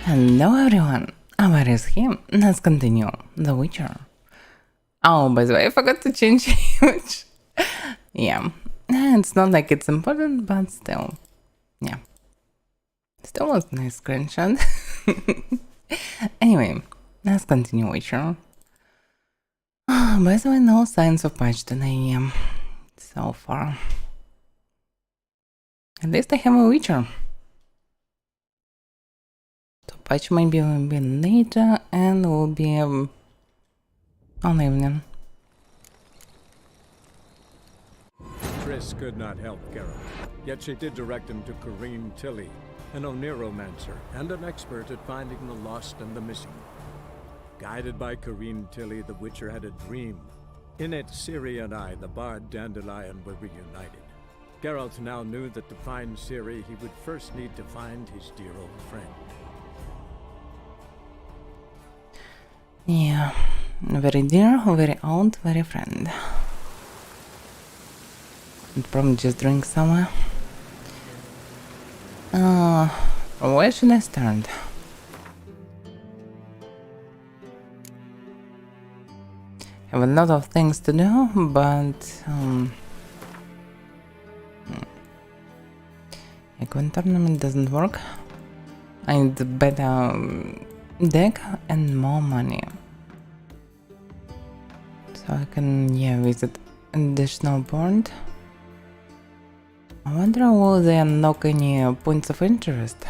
Hello everyone, Avaira is here. Let's continue. The Witcher. Oh, by the way, I forgot to change image. Yeah, it's not like it's important, but still. Yeah. Still was a nice screenshot. Anyway, let's continue Witcher. By the way, no signs of patch today so far. At least I have a Witcher. So patch maybe will be later and will be on evening. Triss could not help Geralt, yet she did direct him to Corrine Tilly, an Oniromancer and an expert at finding the lost and the missing. Guided by Corrine Tilly, the Witcher had a dream. In it, Ciri and I, the bard Dandelion, were reunited. Geralt now knew that to find Ciri, he would first need to find his dear old friend. Yeah, very dear, very old, very friend. I'd probably just drink somewhere. Where should I start? Have a lot of things to do, but when tournament doesn't work, I need a better deck and more money, so I can visit additional board. I wonder will they unlock any points of interest,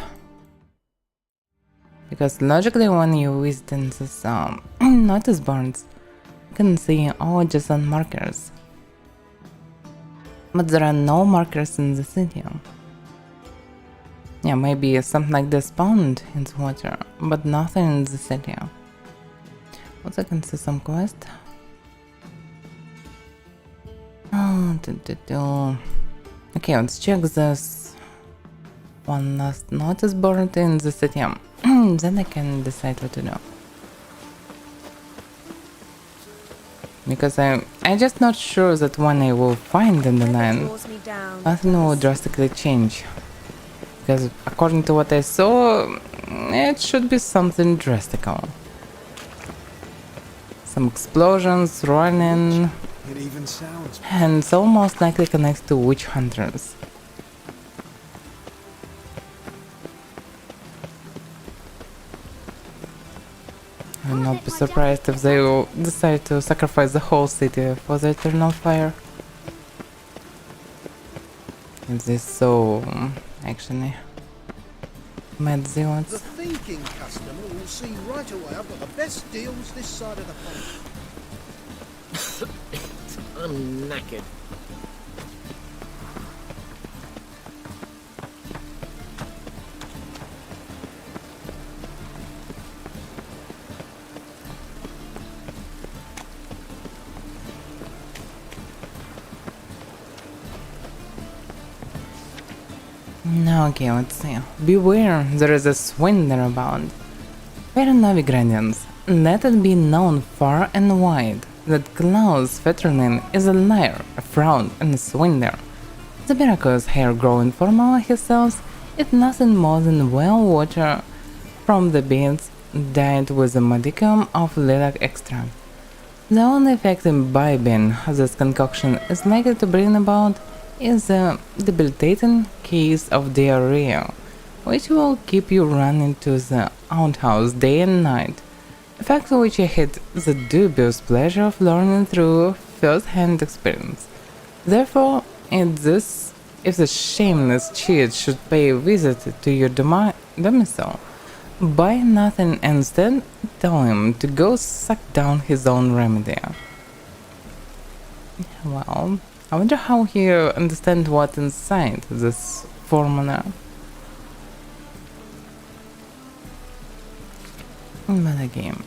because logically when you visit this notice boards you can see adjacent markers, but there are no markers in the city. Yeah, maybe something like this spawned in the water, but nothing in the city. Also, I can see some quest. Okay, let's check this one last notice board in the city. Then I can decide what to do. Because I'm just not sure that when I will find the land, nothing will drastically change. Because according to what I saw, it should be something drastical. Some explosions, running, it even sounds, and it's almost likely connected to witch hunters. I will not be surprised if they will decide to sacrifice the whole city for the eternal fire. Is this so actually mad zealots? the thinking customer will see right away I've got the best deals this side of the pond. I'm knackered. Okay, let's see. Beware, there is a swindler about. Fair Novigradians, let it be known far and wide that Klaus Veterinin is a liar, a fraud, and a swindler. The miraculous hair-growing formula he sells is nothing more than well water from the beans dyed with a modicum of lilac extract. The only effect imbibing this concoction is likely to bring about is a debilitating case of diarrhea, which will keep you running to the outhouse day and night, a fact which I had the dubious pleasure of learning through first-hand experience. Therefore, if the shameless cheat should pay a visit to your domicile, buy nothing and instead tell him to go suck down his own remedy. Well, I wonder how he understands what's inside this formula. But again,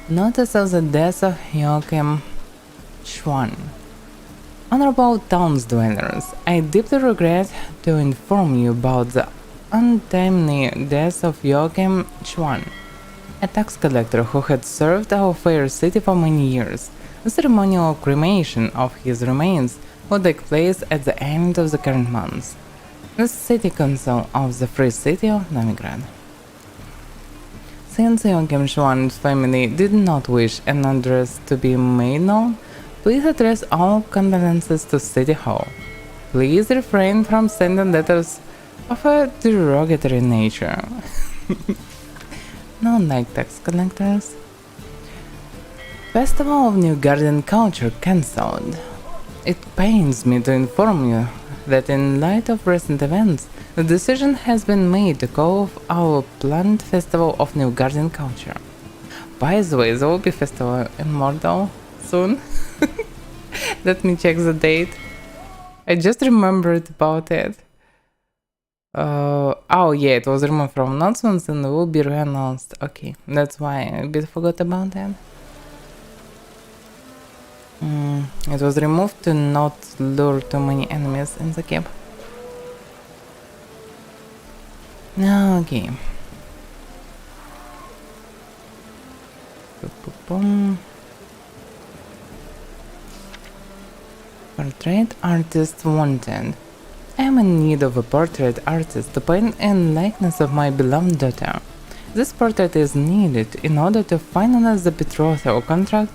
notice of the death of Joachim Schwann. Honorable towns dwellers, I deeply regret to inform you about the untimely death of Joachim Schwann, a tax collector who had served our fair city for many years. The ceremonial cremation of his remains will take place at the end of the current month. The city council of the Free City of Novigrad. Since Joachim Schwann's family did not wish an address to be made known, please address all condolences to City Hall. Please refrain from sending letters of a derogatory nature. No like tax collectors. Festival of New Garden Culture cancelled. It pains me to inform you that in light of recent events, the decision has been made to call off our planned Festival of New Garden Culture. By the way, there will be Festival in Mordor soon. Let me check the date. I just remembered about it. Oh yeah, it was removed from announcements and will be re-announced. Okay, that's why I a bit forgot about that. It was removed to not lure too many enemies in the cave. Okay. Portrait artist wanted. I am in need of a portrait artist to paint a likeness of my beloved daughter. This portrait is needed in order to finalize the betrothal contract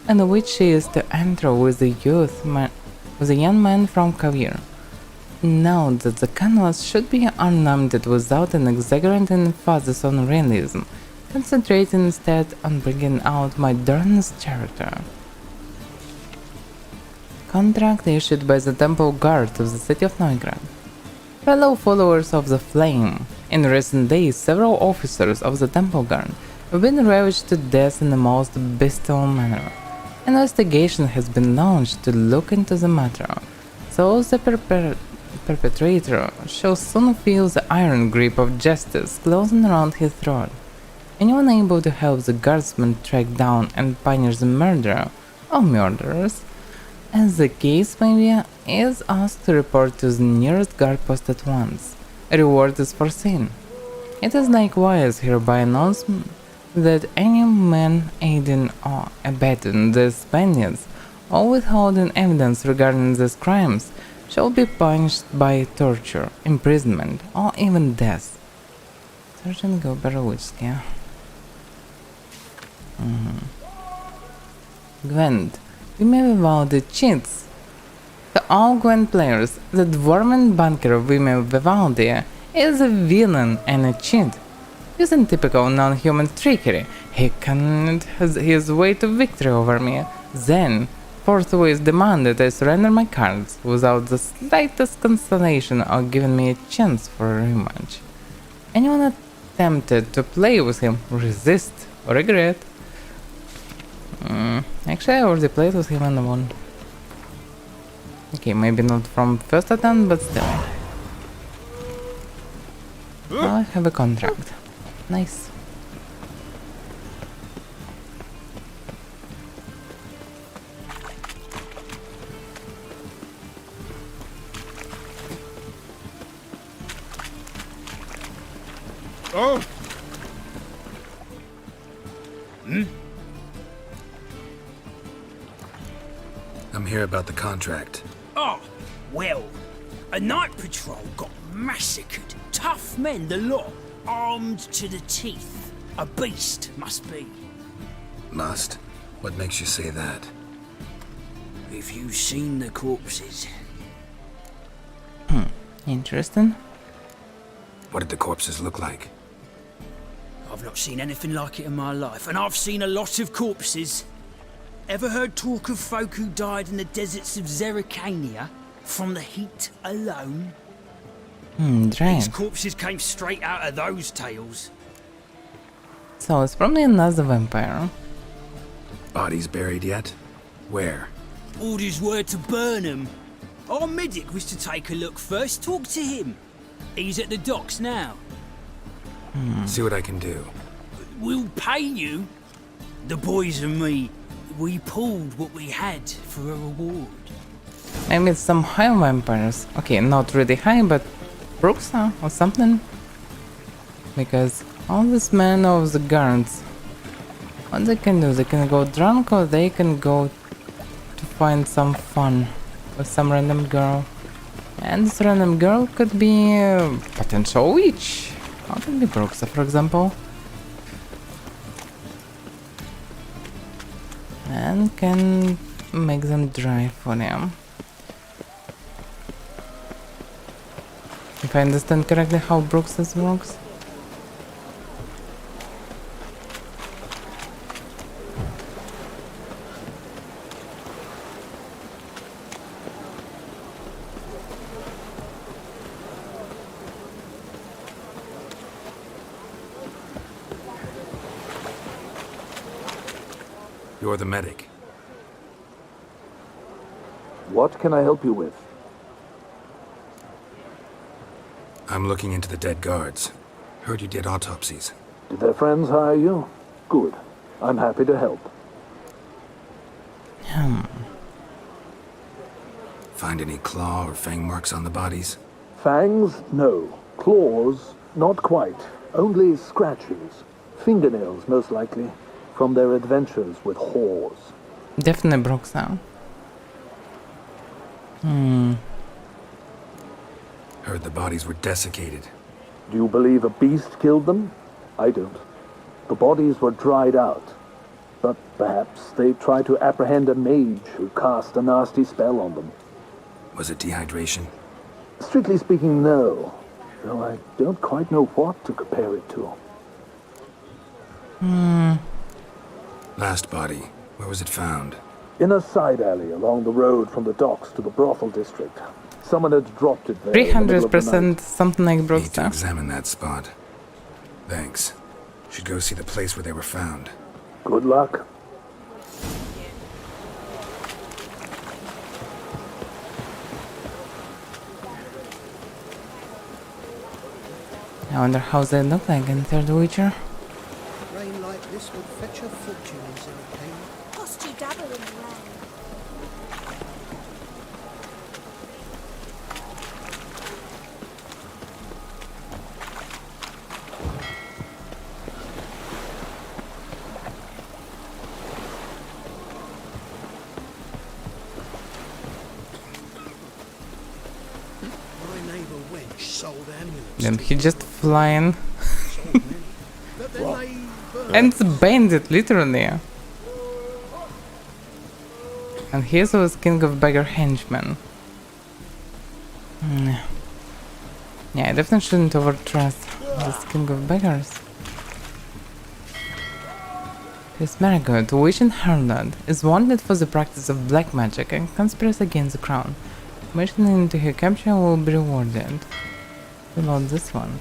in which she is to enter with a young man from Kavir. Note that the canvas should be ornamented without an exaggerated emphasis on realism, concentrating instead on bringing out my Dorn's character. Contract issued by the Temple Guard of the city of Novigrad. Fellow followers of the Flame, in recent days several officers of the Temple Guard have been ravaged to death in the most bestial manner. An investigation has been launched to look into the matter, so the perpetrator shall soon feel the iron grip of justice closing around his throat. Anyone able to help the guardsmen track down and punish the murderer or murderers, as the case may be, is asked to report to the nearest guard post at once. A reward is foreseen. It is likewise hereby announced that any man aiding or abetting the Spaniards or withholding evidence regarding these crimes shall be punished by torture, imprisonment, or even death. Sergeant Goberowiczki. Gwent. We may Vivaldi cheats. To all Gwent players, the dwarven banker of Vime Vivaldi is a villain and a cheat. Using typical non-human trickery, he conned his way to victory over me, then forthwith demanded I surrender my cards without the slightest consolation or giving me a chance for a rematch. Anyone attempted to play with him, resist or regret. Actually, I already played with him and won. Okay, maybe not from first attempt, but still. Now I have a contract. Nice. Oh! I'm here about the contract. Oh, well, a night patrol got massacred. Tough men, the lot, armed to the teeth. A beast, must be. Must? What makes you say that? If you've seen the corpses. Interesting. What did the corpses look like? I've not seen anything like it in my life, and I've seen a lot of corpses. Ever heard talk of folk who died in the deserts of Zerrikania from the heat alone? These Right. corpses came straight out of those tales. So it's probably another vampire. Bodies buried yet? Where? Orders were to burn them. Our medic was to take a look first, talk to him. He's at the docks now. See what I can do. We'll pay you. The boys and me, we pulled what we had for a reward. Maybe it's some high vampires. Okay, not really high, but Bruxa or something. Because all these men of the guards, what they can do, they can go drunk or they can go to find some fun with some random girl. And this random girl could be a potential witch. Or could be Bruxa, for example. And can make them dry for them. If I understand correctly how Brooks's works. You're the medic. What can I help you with? I'm looking into the dead guards. Heard you did autopsies. Did their friends hire you? Good. I'm happy to help. Find any claw or fang marks on the bodies? Fangs? No. Claws? Not quite. Only scratches. Fingernails, most likely. From their adventures with whores. Definitely Brooks now. Heard the bodies were desiccated. Do you believe a beast killed them? I don't. The bodies were dried out. But perhaps they tried to apprehend a mage who cast a nasty spell on them. Was it dehydration? Strictly speaking, no. Though I don't quite know what to compare it to. Last body. Where was it found? In a side alley along the road from the docks to the brothel district. Someone had dropped it there. in the middle of the night. 300% something like Need Brooks to now. examine that spot. Thanks. Should go see the place where they were found. Good luck. I wonder how they look like in Third Witcher. Rain like this would fetch a fortune in Zerrikania. Cost you double in the rain. My neighbour wench sold amulets. Then he just flying Sold many. But then they burned. and it's bandit literally. And here's was king of beggar henchmen. Yeah, I definitely shouldn't overtrust this king of beggars. This Marigold, witch and harlot, is wanted for the practice of black magic and conspiracy against the crown. Mission into her capture will be rewarded. Reload this one.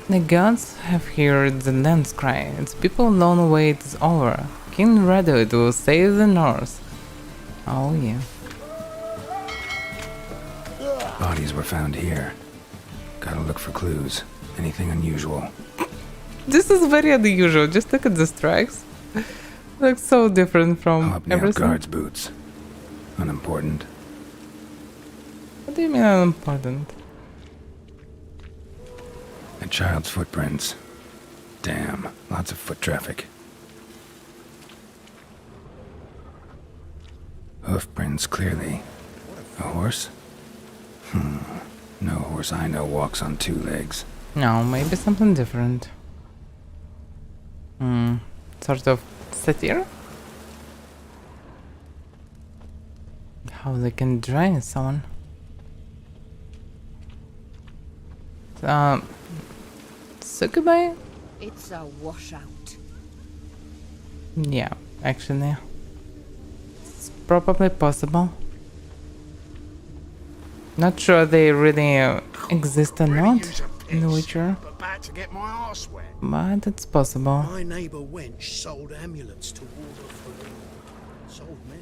The gods have heard the land's cry. Its people long wait is over. King Redwood will save the North. Oh yeah. Bodies were found here. Gotta look for clues. Anything unusual. This is very unusual. Just look at the strikes. Looks so different from Up nail everything. guards' boots. Unimportant. What do you mean unimportant? A child's footprints. Damn, lots of foot traffic. Hoof prints clearly. A horse? No horse I know walks on two legs. No, maybe something different. Sort of satyr? How they can drain someone. Succubi? It's a washout. Yeah, actually. It's probably possible. Not sure they really exist or not in The Witcher, About to get my arse wet. but it's possible. My neighbour wench sold amulets to ward off the wind. Sold many.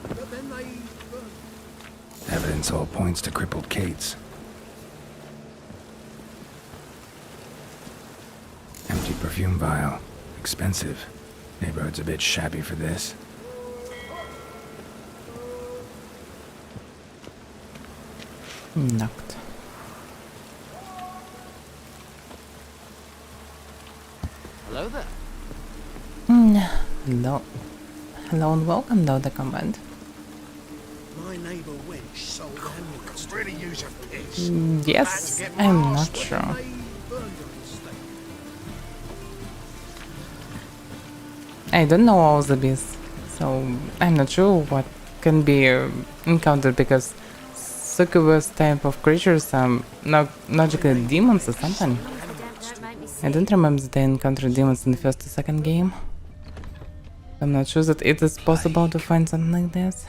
But then they burned. Evidence all points to crippled Kate's. Empty perfume vial. Expensive. Neighborhood's a bit shabby for this. Knocked. Hello there. Hello. Hello and welcome, though, the comment. My neighbour wench sold amulets to Really use a piss. Yes, I'm not sure. they burned on the stake. I don't know all the bees So I'm not sure what can be encountered because succubus type of creatures are logically demons or something. I don't remember that I encountered demons in the first or second game. I'm not sure that it is possible to find something like this.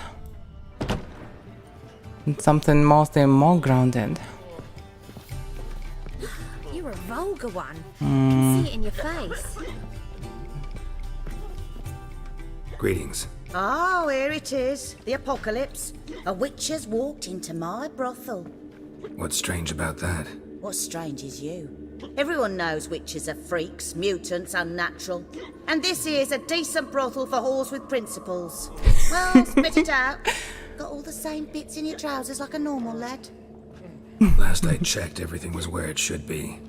It's something mostly more grounded. You're a vulgar one. Can see it in your face. Greetings. Oh, here it is. The apocalypse. A witch has walked into my brothel. What's strange about that? What's strange is you. Everyone knows witches are freaks, mutants, unnatural. And this here's a decent brothel for whores with principles. Well, spit it out. Got all the same bits in your trousers like a normal lad. Last I checked, everything was where it should be.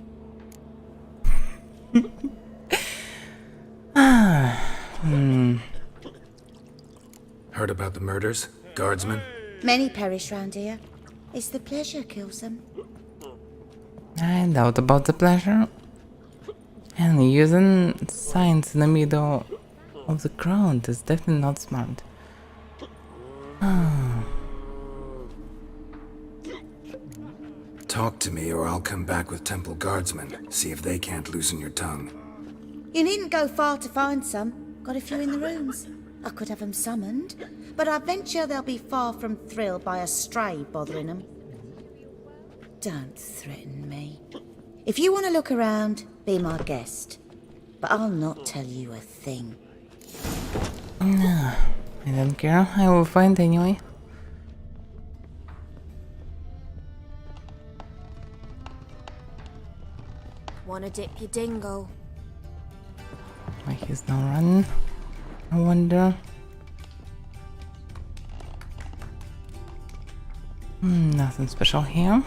Heard about the murders? Guardsmen? Many perish round here. It's the pleasure kills them. I doubt about the pleasure. And using signs in the middle of the ground is definitely not smart. Talk to me or I'll come back with temple guardsmen. See if they can't loosen your tongue. You needn't go far to find some. Got a few in the rooms. I could have them summoned, but I venture they'll be far from thrilled by a stray bothering them. Don't threaten me. If you want to look around, be my guest. But I'll not tell you a thing. No, I don't care. I will find anyway. Wanna dip your dingle? Why he's not running? I wonder. Nothing special here.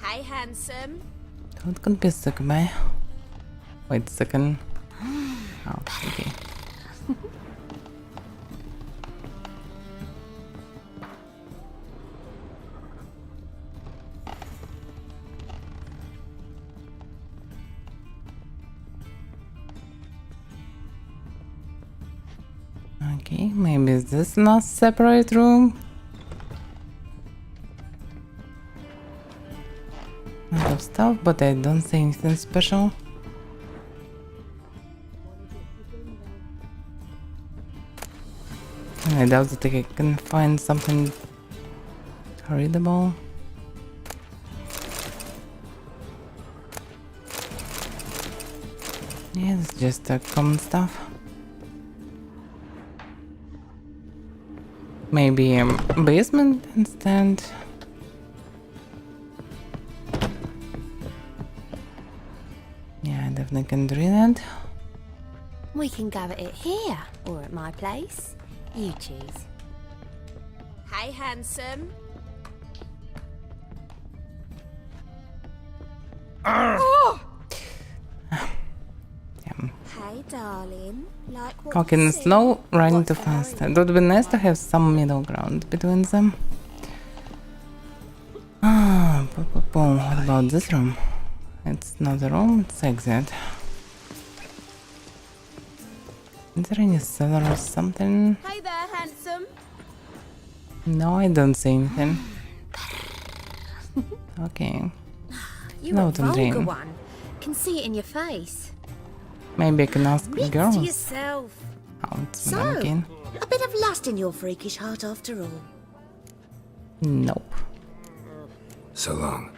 Hey, handsome. What could be stuck by? Wait a second. Oh, okay. Okay, maybe is this not separate room? A lot of stuff, but I don't see anything special. And I doubt that I can find something readable. Yeah, it's just common stuff. Maybe a basement instead. Yeah, I definitely can do that. We can go at it here or at my place. You choose. Hey, handsome. Hey, darling. Like what Walking you see? slow, running too What's fast. going It would be nice to have some middle ground between them. Boom. What about this room? It's not a room, it's exit. Is there any cellar or something? Hey there, handsome. No, I don't see anything. Okay. You're No, a don't vulgar dream. one. Can see it in your face. Maybe I can ask Admit girls. to yourself. Oh, it's So, mannequin. a bit of lust in your freakish heart after all. Nope. So long.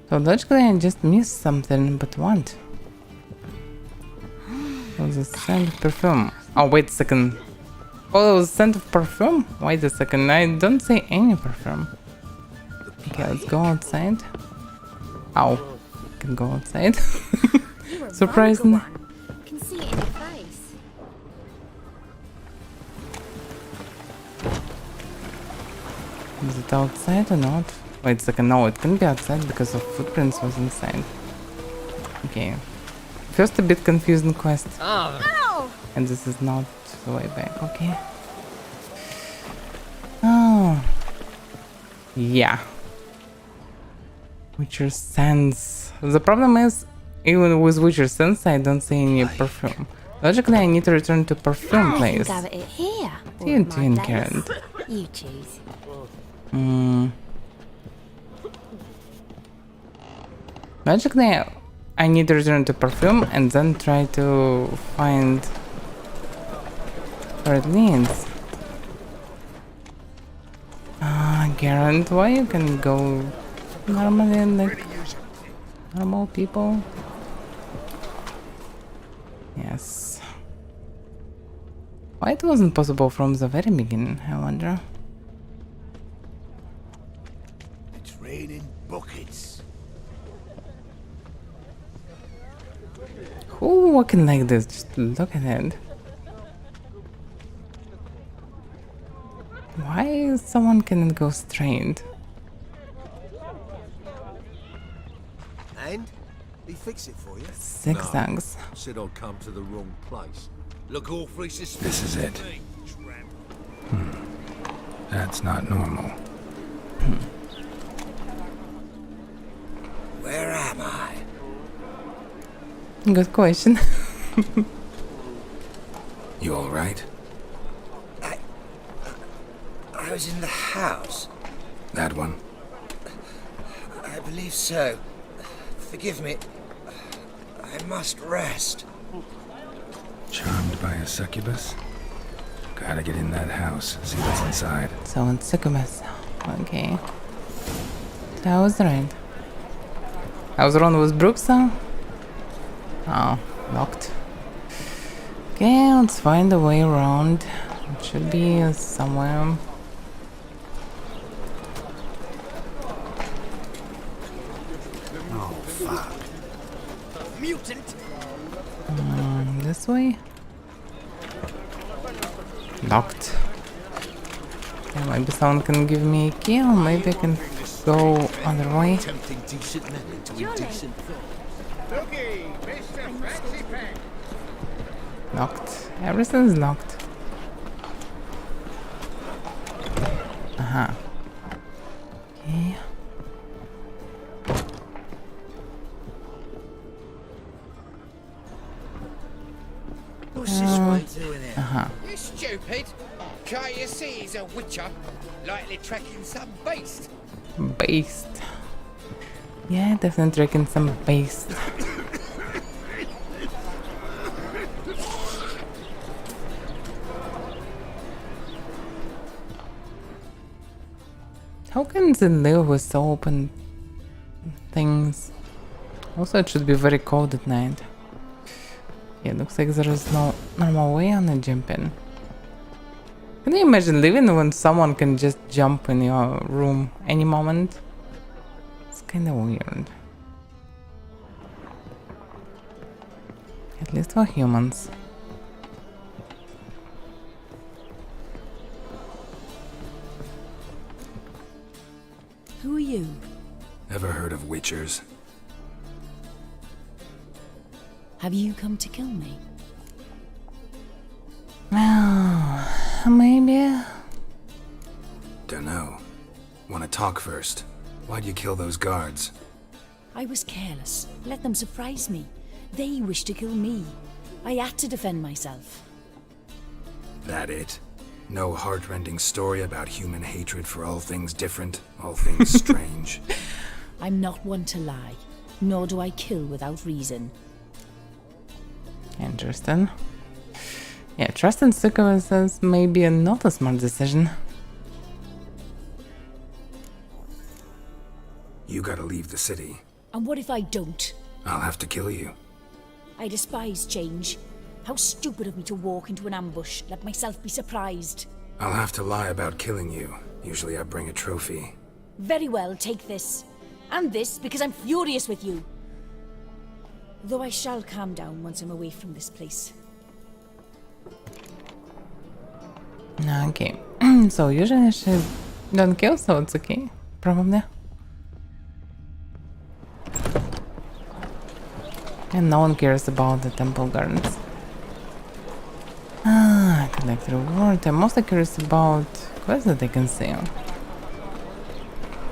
So logically I just missed something, but what? Oh, the scent of perfume. Oh, wait a second. Oh, the scent of perfume? Wait a second, I don't see any perfume. Okay, let's go outside. Ow. Can go outside. You're a Surprising. vulgar one. Can see it in your face. Is it outside or not? Wait a second, no, it can be outside because of footprints was inside. Okay. First a bit confusing quest. Ow! And this is not the way back, okay? Oh. Yeah. Witcher scents. The problem is, even with Witcher scents, I don't see any perfume. Logically, I need to return to perfume I place. can gather it here. Or You at my doing, place. Karen? You choose. Logically, I need to return to perfume and then try to find where it leads. Garant, why you can go normally like normal people? Yes. Why it wasn't possible from the very beginning, I wonder. It's raining buckets. Who walking like this? Just look at it. Why someone cannot go straight? And? He fix it for you? Zigzags. Said I'd come to the wrong place. Look awfully suspicious. This is it. to me, tramp. That's not normal. Where am I? Good question. You all right? I was in the house. That one? I believe so. Forgive me. I must rest. Charmed by a succubus? Gotta get in that house, see what's inside. So it's succubus. Okay. I was right. I was wrong with Brooks though? Oh, locked. Okay, let's find a way around. It should be somewhere. Oh, fuck. Mutant! This way? Locked. Yeah, maybe someone can give me a key, or maybe I can go other way. Tempting decent men into indecent Locked. Everything's locked. Uh-huh. Okay. What's this one doing here? Uh-huh. You stupid! Can't you see he's a witcher? Likely tracking some beast. Based. Yeah, definitely tracking some based. How can they live with so open things? Also, it should be very cold at night. Yeah, looks like there is no normal way on a jump in. Can you imagine living when someone can just jump in your room any moment? It's kinda weird. At least for humans. Who are you? Ever heard of witchers? Have you come to kill me? Well, maybe. Dunno. Wanna talk first? Why'd you kill those guards? I was careless. Let them surprise me. They wished to kill me. I had to defend myself. That it? No heartrending story about human hatred for all things different, all things strange? I'm not one to lie, nor do I kill without reason. Interesting. Yeah, trusting succubuses may be not a smart decision. You gotta leave the city. And what if I don't? I'll have to kill you. I despise change. How stupid of me to walk into an ambush, let myself be surprised. I'll have to lie about killing you. Usually I bring a trophy. Very well, take this. And this, because I'm furious with you. Though I shall calm down once I'm away from this place. Okay. So usually she don't kill, so it's okay. Probably. And no one cares about the temple gardens. Collect reward. I'm mostly curious about quests that I can sell.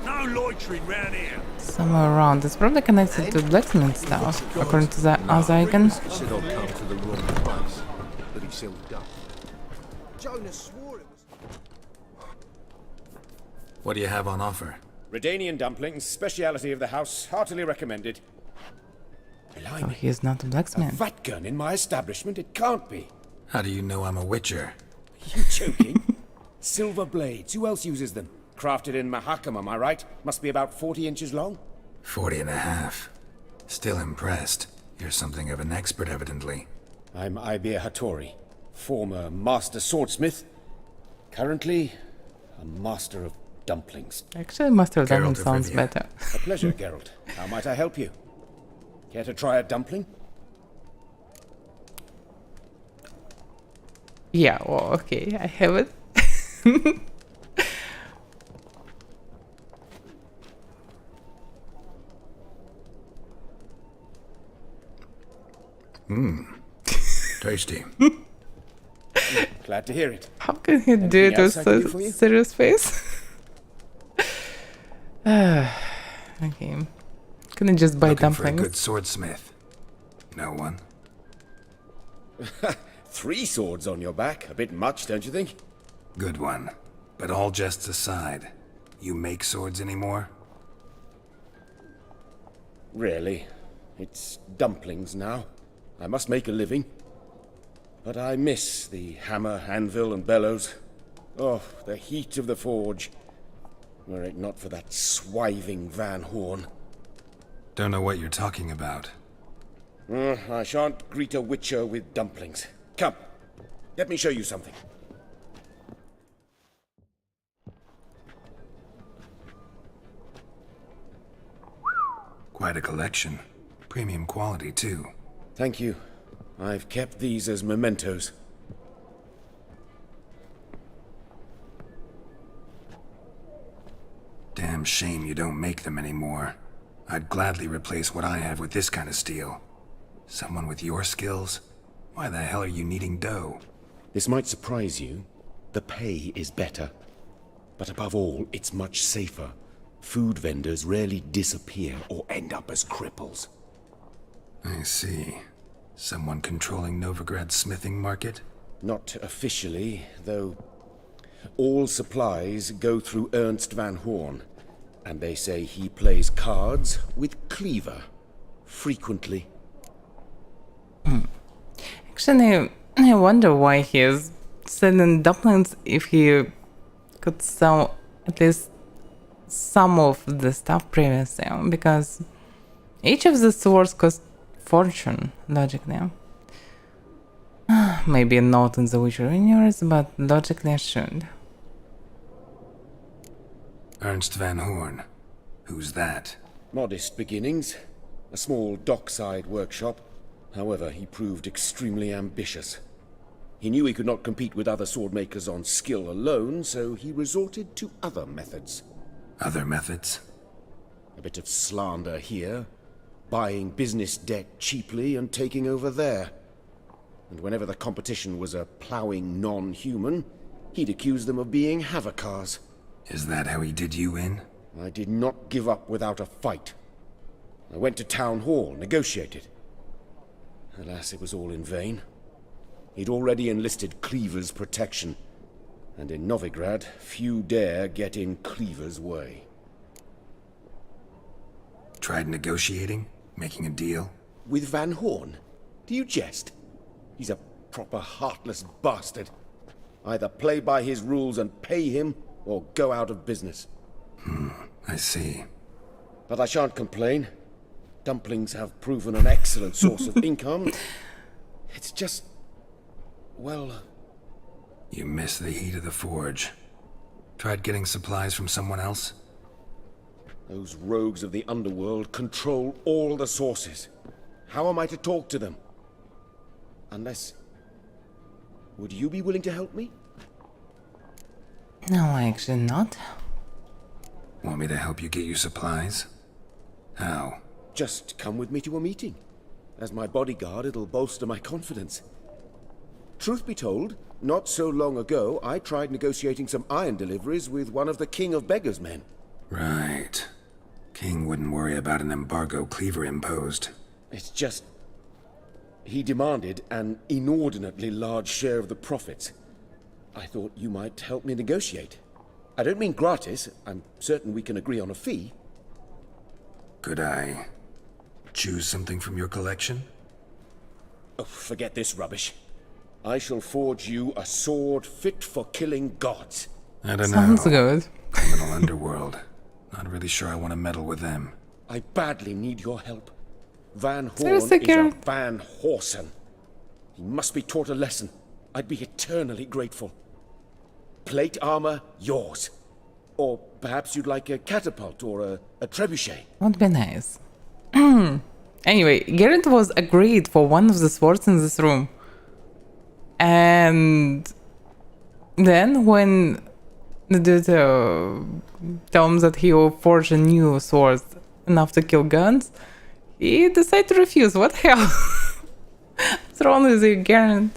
No like butchering round here? Somewhere around. It's probably connected to blacksmith stuff, according to the other icon. He said I'd come to the wrong place, but he sealed up. Jonas swore it was... What do you have on offer? Redanian dumplings, speciality of the house, heartily recommended. So he is not a A blacksmith. vat gun in my establishment? It can't be. How do you know I'm a witcher? Are you joking? Silver blades, who else uses them? Crafted in Mahakam, am I right? Must be about 40 inches long? 40 and a half. Still impressed. You're something of an expert, evidently. I'm Ibir Hattori, former master swordsmith. Currently, a master of dumplings. Actually, Master of Diamond Geralt of sounds Rivia. better. A pleasure, Geralt. How might I help you? Care to try a dumpling? Yeah, well, okay, I have it. Tasty. Glad to hear it. How can he do it with else I can do for such you? serious face? Okay. Couldn't just buy Looking for a dumplings. good swordsmith. No one? 3 swords on your back. A bit much, don't you think? Good one. But all jests aside, you make swords anymore? Really. It's dumplings now. I must make a living. But I miss the hammer, anvil, and bellows. Oh, the heat of the forge. Were it not for that swiving Van Horn. Don't know what you're talking about. I shan't greet a witcher with dumplings. Come, let me show you something. Quite a collection. Premium quality, too. Thank you. I've kept these as mementos. Damn shame you don't make them anymore. I'd gladly replace what I have with this kind of steel. Someone with your skills? Why the hell are you needing dough? This might surprise you. The pay is better. But above all, it's much safer. Food vendors rarely disappear or end up as cripples. I see. Someone controlling Novigrad's smithing market? Not officially, though all supplies go through Ernst Van Horn, and they say he plays cards with Cleaver, frequently. Actually, I wonder why he is selling dumplings if he could sell at least some of the stuff previously, because each of the swords cost fortune, logically. Maybe not in the Witcher universe, but logically I should. Ernst Van Horn. Who's that? Modest beginnings. A small dockside workshop. However, he proved extremely ambitious. He knew he could not compete with other swordmakers on skill alone, so he resorted to other methods. Other methods? A bit of slander here, buying business debt cheaply and taking over there. And whenever the competition was a ploughing non-human, he'd accuse them of being Havocars. Is that how he did you in? I did not give up without a fight. I went to town hall, negotiated. Alas, it was all in vain. He'd already enlisted Cleaver's protection, and in Novigrad, few dare get in Cleaver's way. Tried negotiating? Making a deal? With Van Horn? Do you jest? He's a proper heartless bastard. Either play by his rules and pay him, or go out of business. I see. But I shan't complain. Dumplings have proven an excellent source of income. It's just... well... You miss the heat of the forge. Tried getting supplies from someone else? Those rogues of the underworld control all the sources. How am I to talk to them? Unless... would you be willing to help me? No, actually not. Want me to help you get you supplies? How? Just come with me to a meeting. As my bodyguard, it'll bolster my confidence. Truth be told, not so long ago, I tried negotiating some iron deliveries with one of the King of Beggars' men. Right. King wouldn't worry about an embargo Cleaver imposed. It's just... he demanded an inordinately large share of the profits. I thought you might help me negotiate. I don't mean gratis. I'm certain we can agree on a fee. Could I choose something from your collection? Oh, forget this rubbish. I shall forge you a sword fit for killing gods. I don't Sounds know. good. Criminal underworld. Not really sure I want to meddle with them. I badly need your help. Van Horn Seriously, is a Karen? Van Horsen. He must be taught a lesson. I'd be eternally grateful. Plate armor, yours. Or perhaps you'd like a catapult or a trebuchet. Would be nice. Anyway, Garrett was agreed for one of the swords in this room. And then when the dude tells him that he will forge a new sword enough to kill guns, he decided to refuse. What the hell? What's wrong with you, Garrett?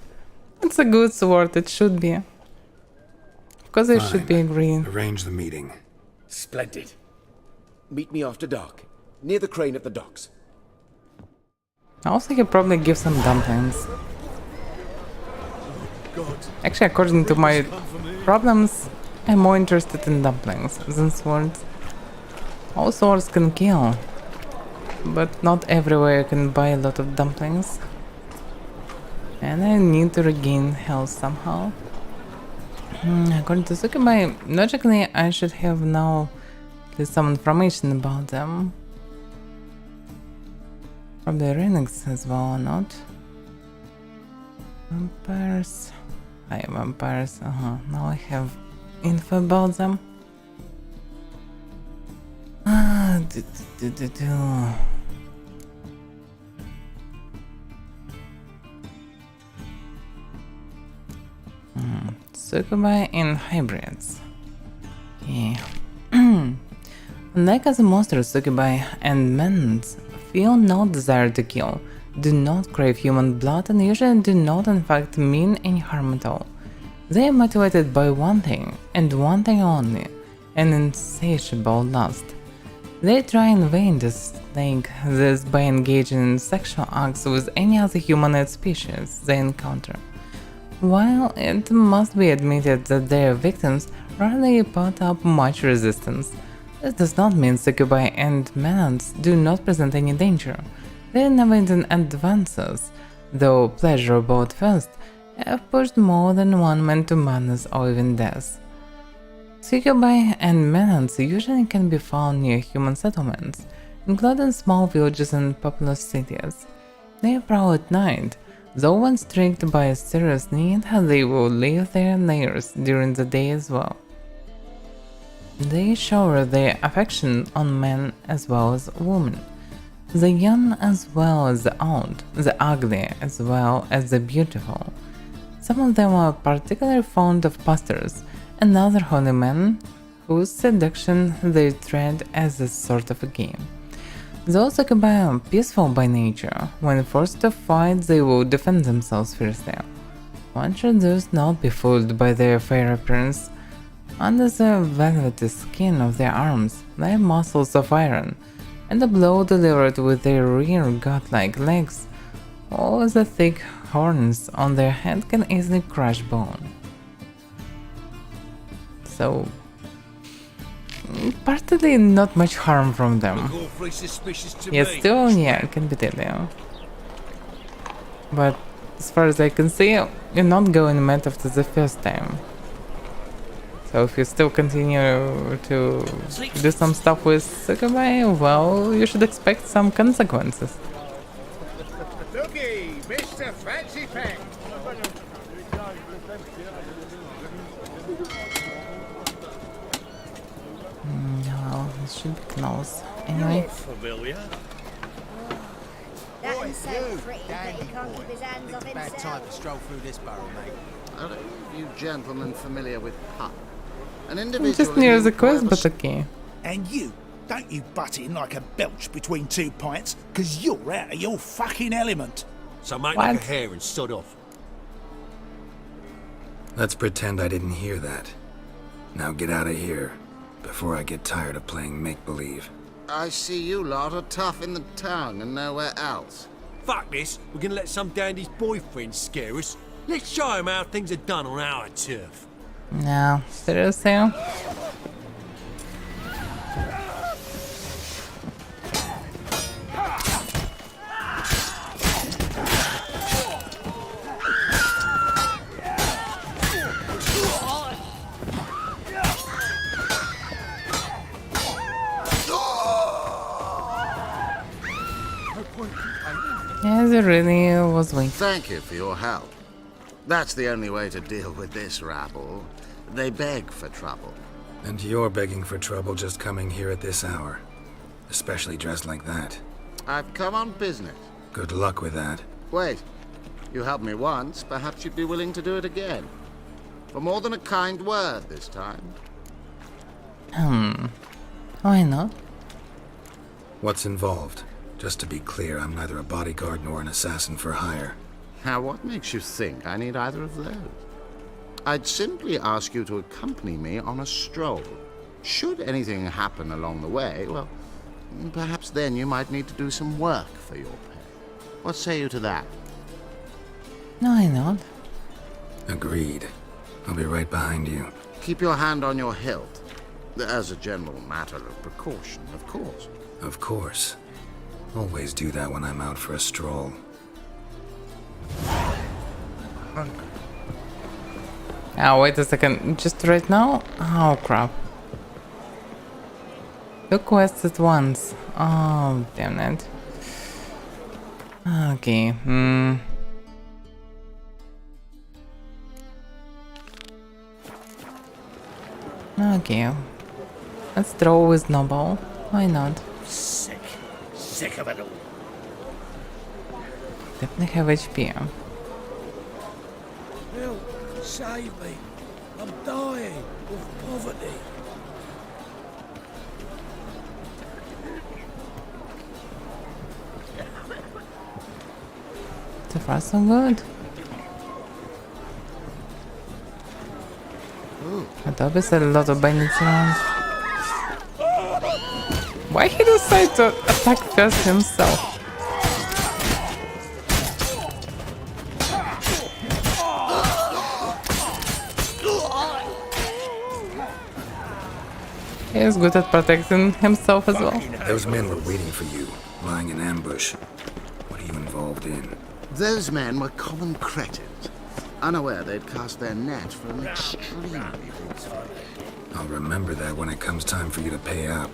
It's a good sword, it should be. Of course they should be agreeing. Arrange the meeting. Splendid. Meet me after dark, near the crane at the docks. I also could probably give some dumplings. Actually, according to my problems, I'm more interested in dumplings than swords. All swords can kill, but not everywhere you can buy a lot of dumplings. And I need to regain health somehow. According to Sukubai, logically I should have now at least some information about them. Probably Renix as well or not. Vampires. Hi, vampires. Now I have info about them. Sukubai in hybrids. Okay. Unlike other monsters, Sukubai and men's feel no desire to kill, do not crave human blood, and usually do not in fact mean any harm at all. They are motivated by one thing, and one thing only, an insatiable lust. They try in vain to slake this by engaging in sexual acts with any other humanoid species they encounter. While it must be admitted that their victims rarely put up much resistance, this does not mean Sukubai and Menons do not present any danger. Their never-ending advances, though pleasurable at first, have pushed more than one man to madness or even death. Sukubai and Menons usually can be found near human settlements, including small villages and populous cities. They prowl at night, though when strict by a serious need, they will leave their lairs during the day as well. They shower their affection on men as well as women, the young as well as the old, the ugly as well as the beautiful. Some of them are particularly fond of pastors and other holy men, whose seduction they treat as a sort of a game. Those Sukubai are peaceful by nature. When forced to fight, they will defend themselves fiercely. One should thus not be fooled by their fair appearance. Under the velvety skin of their arms lie muscles of iron, and the blow delivered with their rear godlike legs, or the thick horns on their head can easily crush bone. So, partly not much harm from them. Yet still, yeah, it can be deadly. But as far as I can see, you're not going mad after the first time. So if you still continue to do some stuff with Sukubai, well, you should expect some consequences. Looky, Mr. Fancy Pack. Well, this should be close. Anyway. Familiar? That and so pretty that he can't keep his hands off Bad himself. time to stroll through this borough, mate. Are you gentlemen familiar with Pup? An I'm individual just near who the quest, however but okay. And you, don't you butt in like a belch between two pints, because you're out of your fucking element. So make What? like a hare and sod off. Let's pretend I didn't hear that. Now get out of here, before I get tired of playing make-believe. I see you lot are tough in the tongue and nowhere else. Fuck this. We're gonna let some dandy's boyfriend scare us. Let's show him how things are done on our turf. No, seriously? Yes, it really was weak. Thank you for your help. That's the only way to deal with this rabble. They beg for trouble. And you're begging for trouble just coming here at this hour. Especially dressed like that. I've come on business. Good luck with that. Wait. You helped me once, perhaps you'd be willing to do it again. For more than a kind word this time. Why not? What's involved? Just to be clear, I'm neither a bodyguard nor an assassin for hire. Now, what makes you think I need either of those? I'd simply ask you to accompany me on a stroll. Should anything happen along the way, well, perhaps then you might need to do some work for your pay. What say you to that? Why not? Agreed. I'll be right behind you. Keep your hand on your hilt. As a general matter of precaution, of course. Of course. Always do that when I'm out for a stroll. Oh, wait a second. Just right now? Oh, crap. 2 quests at once. Oh, damn it. Okay, Okay. Let's throw with Snowball. Why not? Sick of it all. Definitely have HP. Help, save me. I'm dying of poverty. So far, so good. But obviously a lot of bandits around. Why he decided to attack first himself? He is good at protecting himself as well. Those men were waiting for you, lying in ambush. What are you involved in? Those men were common cretins, unaware they'd cast their net for an extremely big target. I'll remember that when it comes time for you to pay up.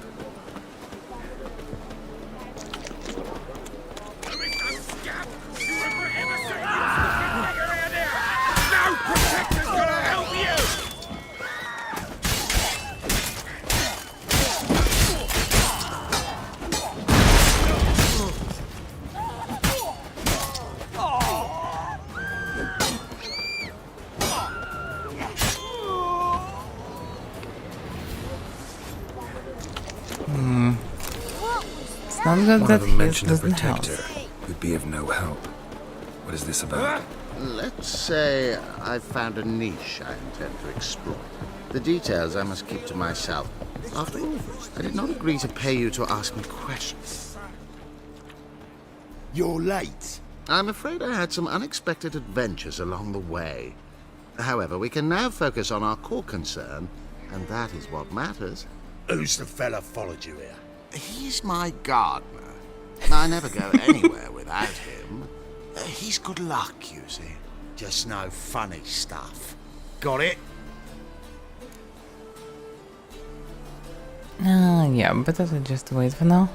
Not good One that of them he mentioned a doesn't help. protector who'd be of no help. What is this about? Let's say I've found a niche I intend to exploit. The details I must keep to myself. After all, I did not agree to pay you to ask me questions. You're late. I'm afraid I had some unexpected adventures along the way. However, we can now focus on our core concern, and that is what matters. Who's the fella followed you here? He's my gardener. I never go anywhere without him. He's good luck, you see. Just no funny stuff. Got it? Yeah, but I'll just wait for now.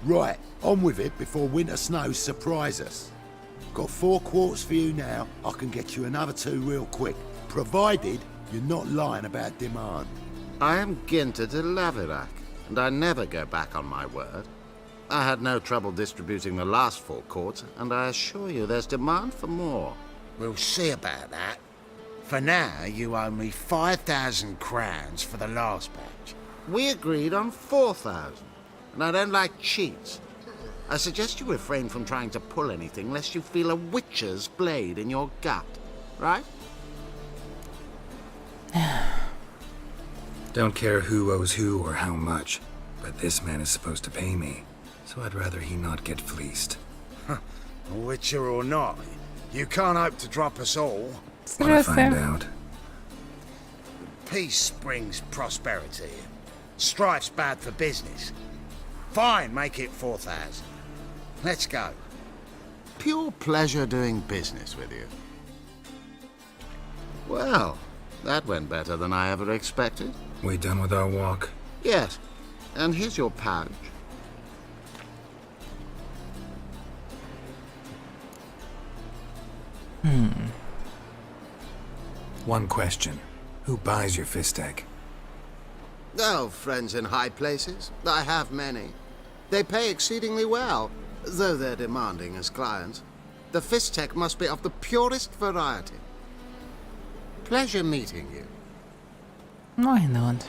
Right, on with it before winter snows surprise us. Got 4 quarts for you now. I can get you another 2 real quick, provided you're not lying about demand. I am Ginter de Laverack, and I never go back on my word. I had no trouble distributing the last 4 quarts, and I assure you there's demand for more. We'll see about that. For now, you owe me 5,000 crowns for the last batch. We agreed on 4,000, and I don't like cheats. I suggest you refrain from trying to pull anything lest you feel a witcher's blade in your gut, right? Don't care who owes who or how much, but this man is supposed to pay me, so I'd rather he not get fleeced. Witcher or not, you can't hope to drop us all. Wanna find out? Peace brings prosperity. Strife's bad for business. Fine, make it 4,000. Let's go. Pure pleasure doing business with you. Well, that went better than I ever expected. We done with our walk? Yes, and here's your pouch. One question. Who buys your fistek? Oh, friends in high places. I have many. They pay exceedingly well, though they're demanding as clients. The fistek must be of the purest variety. Pleasure meeting you. Why not?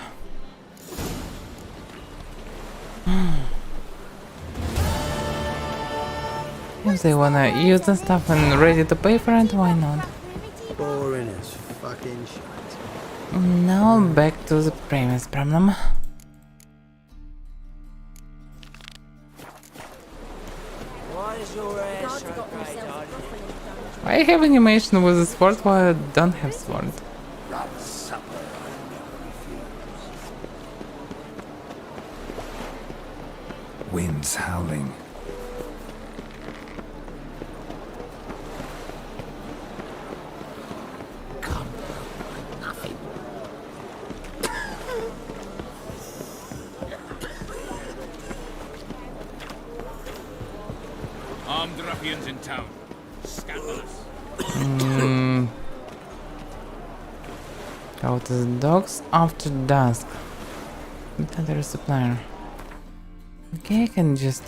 If they wanna use the stuff and ready to pay for it, why not? Boring as fucking shit. Now back to the previous problem. Why is your ass so great, I have animation with a sword while I don't have sword. Winds howling. Armed ruffians in town. Scandalous. Go to the docks after dusk. Another supplier. Okay, I can just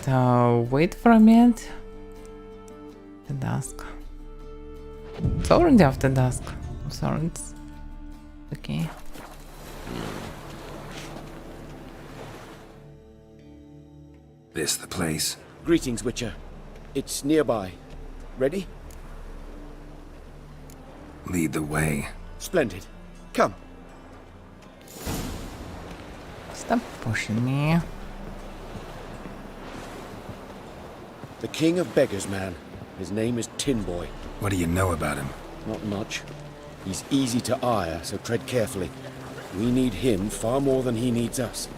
wait for a minute. The dusk. It's already after dusk. I'm sorry, it's okay. This the place? Greetings, Witcher. It's nearby. Ready? Lead the way. Splendid. Come. Stop pushing me. The king of beggars, man. His name is Tin Boy. What do you know about him? Not much. He's easy to ire, so tread carefully. We need him far more than he needs us.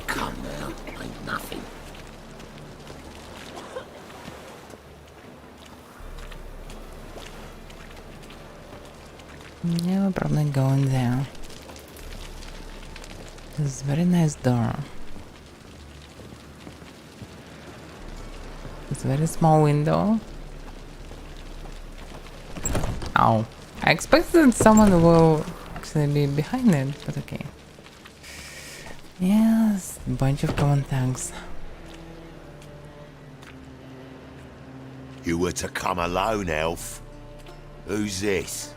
Come now, ain't nothing. Yeah, we're probably going there. This very nice door. It's a very small window. Ow. I expected someone will actually be behind it, but okay. Yes, a bunch of common thanks. You were to come alone, elf. Who's this?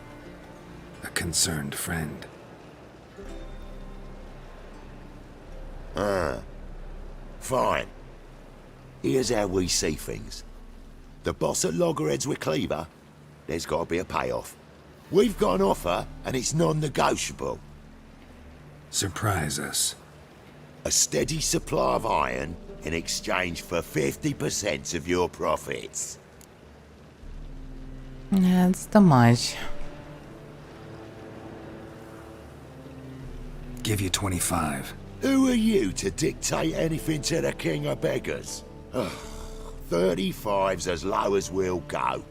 A concerned friend. Ah. Fine. Here's how we see things. The boss at Loggerheads with Cleaver, there's got to be a payoff. We've got an offer, and it's non-negotiable. Surprise us. A steady supply of iron in exchange for 50% of your profits. That's too much. Give you 25. Who are you to dictate anything to the king of beggars? 35's as low as we'll go.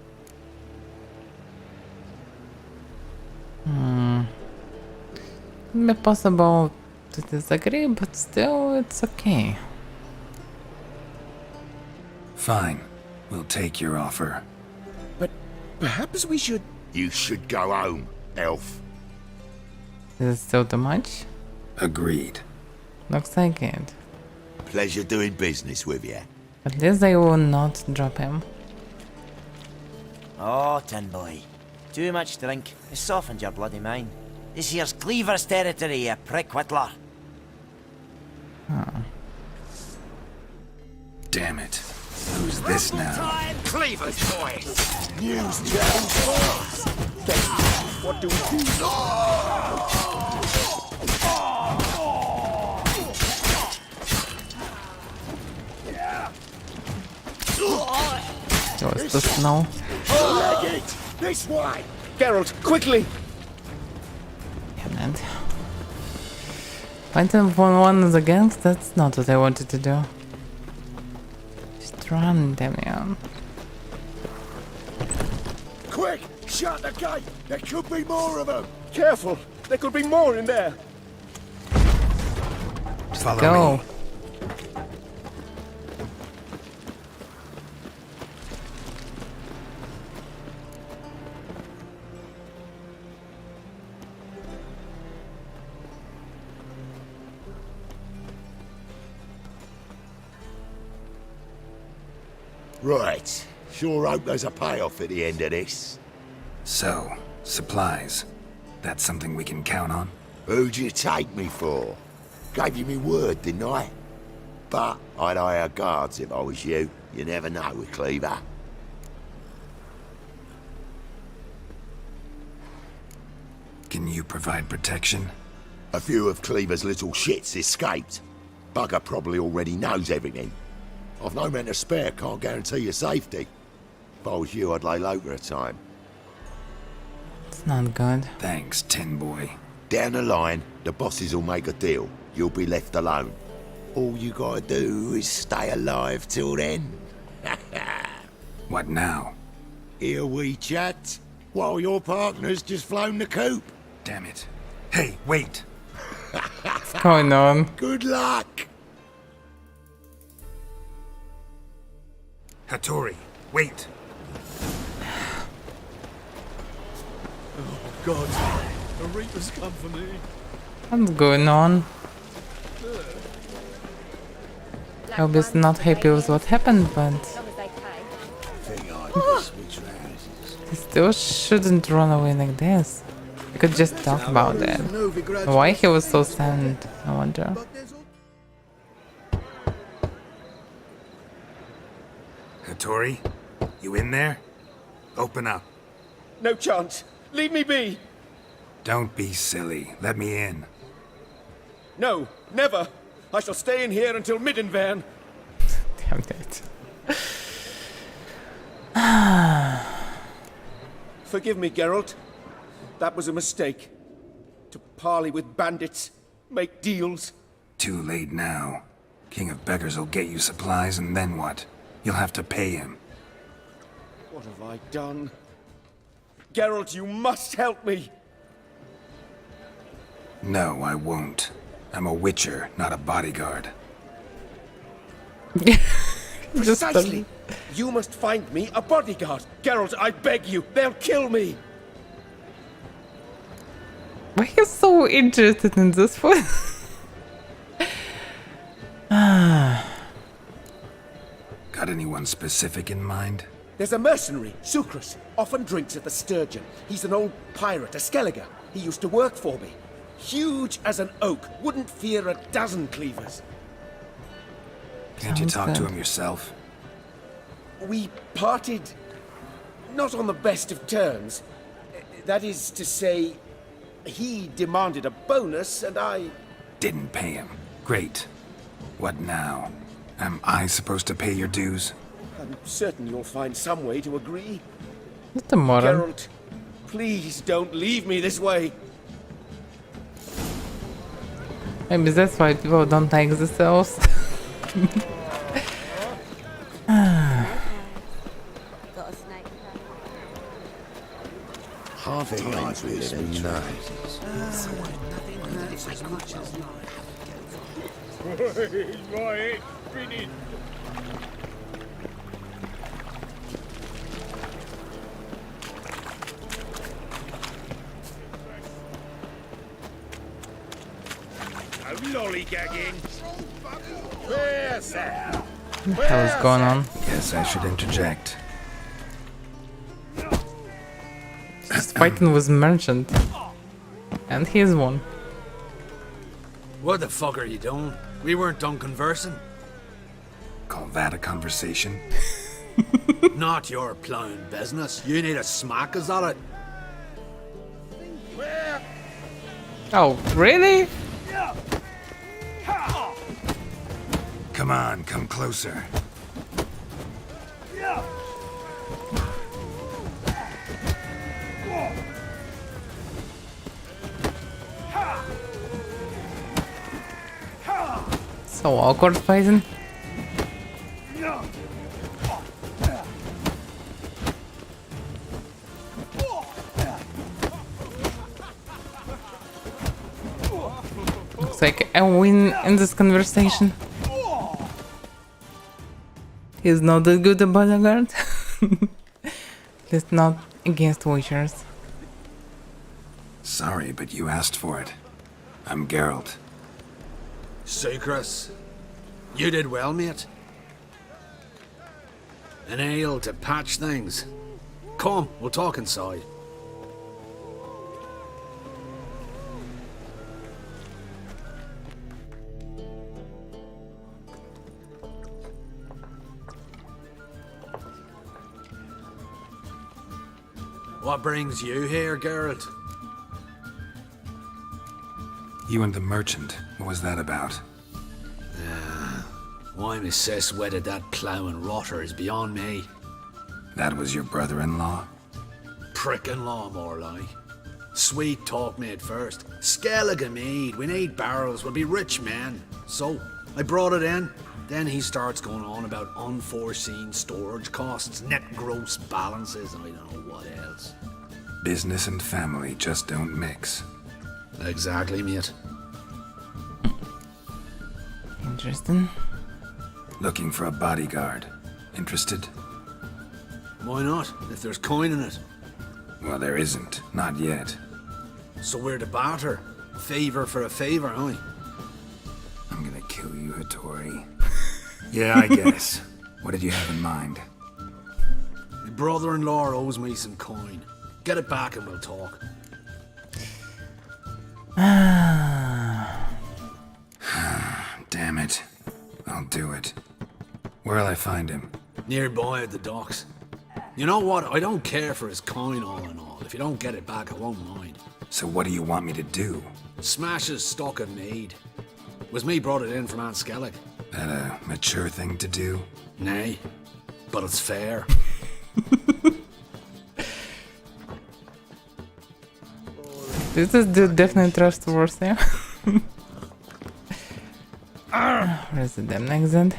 Be possible to disagree, but still, it's okay. Fine. We'll take your offer. But perhaps we should... You should go home, elf. Is it still too much? Agreed. Looks like it. Pleasure doing business with you. At least they will not drop him. Oh, Tin Boy. Too much drink has softened your bloody mind. This here's Cleaver's territory, you prick whittler. Oh. Damn it. Who's this now? cleavers, boys! News channel boys! What do we do? What's the snow? Leg it! This way! Geralt, quickly! Damn it. Fighting when one is against, that's not what I wanted to do. Just run, Damian. Quick! Shut the gate! There could be more of them! Careful! There could be more in there! Follow Go. me. Right. Sure hope there's a payoff at the end of this. So, supplies. That's something we can count on? Who'd you take me for? Gave you me word, didn't I? But I'd hire guards if I was you. You never know with Cleaver. Can you provide protection? A few of Cleaver's little shits escaped. Bugger probably already knows everything. I've no men to spare, can't guarantee your safety. If I was you, I'd lay low for a time. It's not good. Thanks, Tin Boy. Down the line, the bosses will make a deal. You'll be left alone. All you gotta do is stay alive till then. What now? Here we chat, while your partner's just flown the coop. Damn it. Hey, wait! What's going on? Good luck! Hattori, wait! Oh, God. The Reapers come for me. What's going on? I hope he's not happy with what happened, but he still shouldn't run away like this. We could just talk about it. Why he was so sad, I wonder. Hattori, you in there? Open up. No chance! Leave me be! Don't be silly. Let me in. No, never! I shall stay in here until Middenvern. Damn it. Forgive me, Geralt. That was a mistake. To parley with bandits, make deals. Too late now. King of Beggars will get you supplies, and then what? You'll have to pay him. What have I done? Geralt, you must help me! No, I won't. I'm a witcher, not a bodyguard. Precisely! You must find me a bodyguard! Geralt, I beg you! They'll kill me! Why are you so interested in this one? Got anyone specific in mind? There's a mercenary, Sucrus, often drinks at the Sturgeon. He's an old pirate, a Skelliger. He used to work for me. Huge as an oak, wouldn't fear a dozen cleavers. Can't you talk to him yourself? We parted not on the best of terms. That is to say, he demanded a bonus and I... Didn't pay him. Great. What now? Am I supposed to pay your dues? I'm certain you'll find some way to agree. What's the moral? Geralt, please don't leave me this way. Maybe that's why people don't like the cells. Half times we live in know. Right, finish. No lollygagging. Where's that? What the hell is going on? Yes, I should interject. Just fighting with merchant. And he's one. What the fuck are you doing? We weren't done conversing. Call that a conversation? Not your plowing business. You need a smack us at it. Oh, really? Come on, come closer. So awkward fighting. Looks like I win in this conversation. He's not that good a bodyguard. At least not against witchers. Sorry, but you asked for it. I'm Geralt. Sucrus, you did well, mate. An ale to patch things. Come, we'll talk inside. What brings you here, Geralt? You and the merchant. What was that about? Why my sis wedded that ploughing rotter is beyond me. That was your brother-in-law? Prick-in-law, more like. Sweet talk made first. Skellige mead, we need barrels, we'll be rich men. So, I brought it in. Then he starts going on about unforeseen storage costs, net gross balances, and I don't know what else. Business and family just don't mix. Exactly, mate. Interesting. Looking for a bodyguard. Interested? Why not, if there's coin in it? Well, there isn't. Not yet. So we're to barter. Favor for a favor, huh? I'm gonna kill you, Hattori. Yeah, I guess. What did you have in mind? My brother-in-law owes me some coin. Get it back and we'll talk. Damn it. I'll do it. Where'll I find him? Nearby at the docks. You know what? I don't care for his coin all in all. If you don't get it back, I won't mind. So what do you want me to do? Smash his stock of mead. Was me brought it in from Aunt Skellig. That a mature thing to do? Nay, but it's fair. This is definitely trustworthy. Where's the damn exit?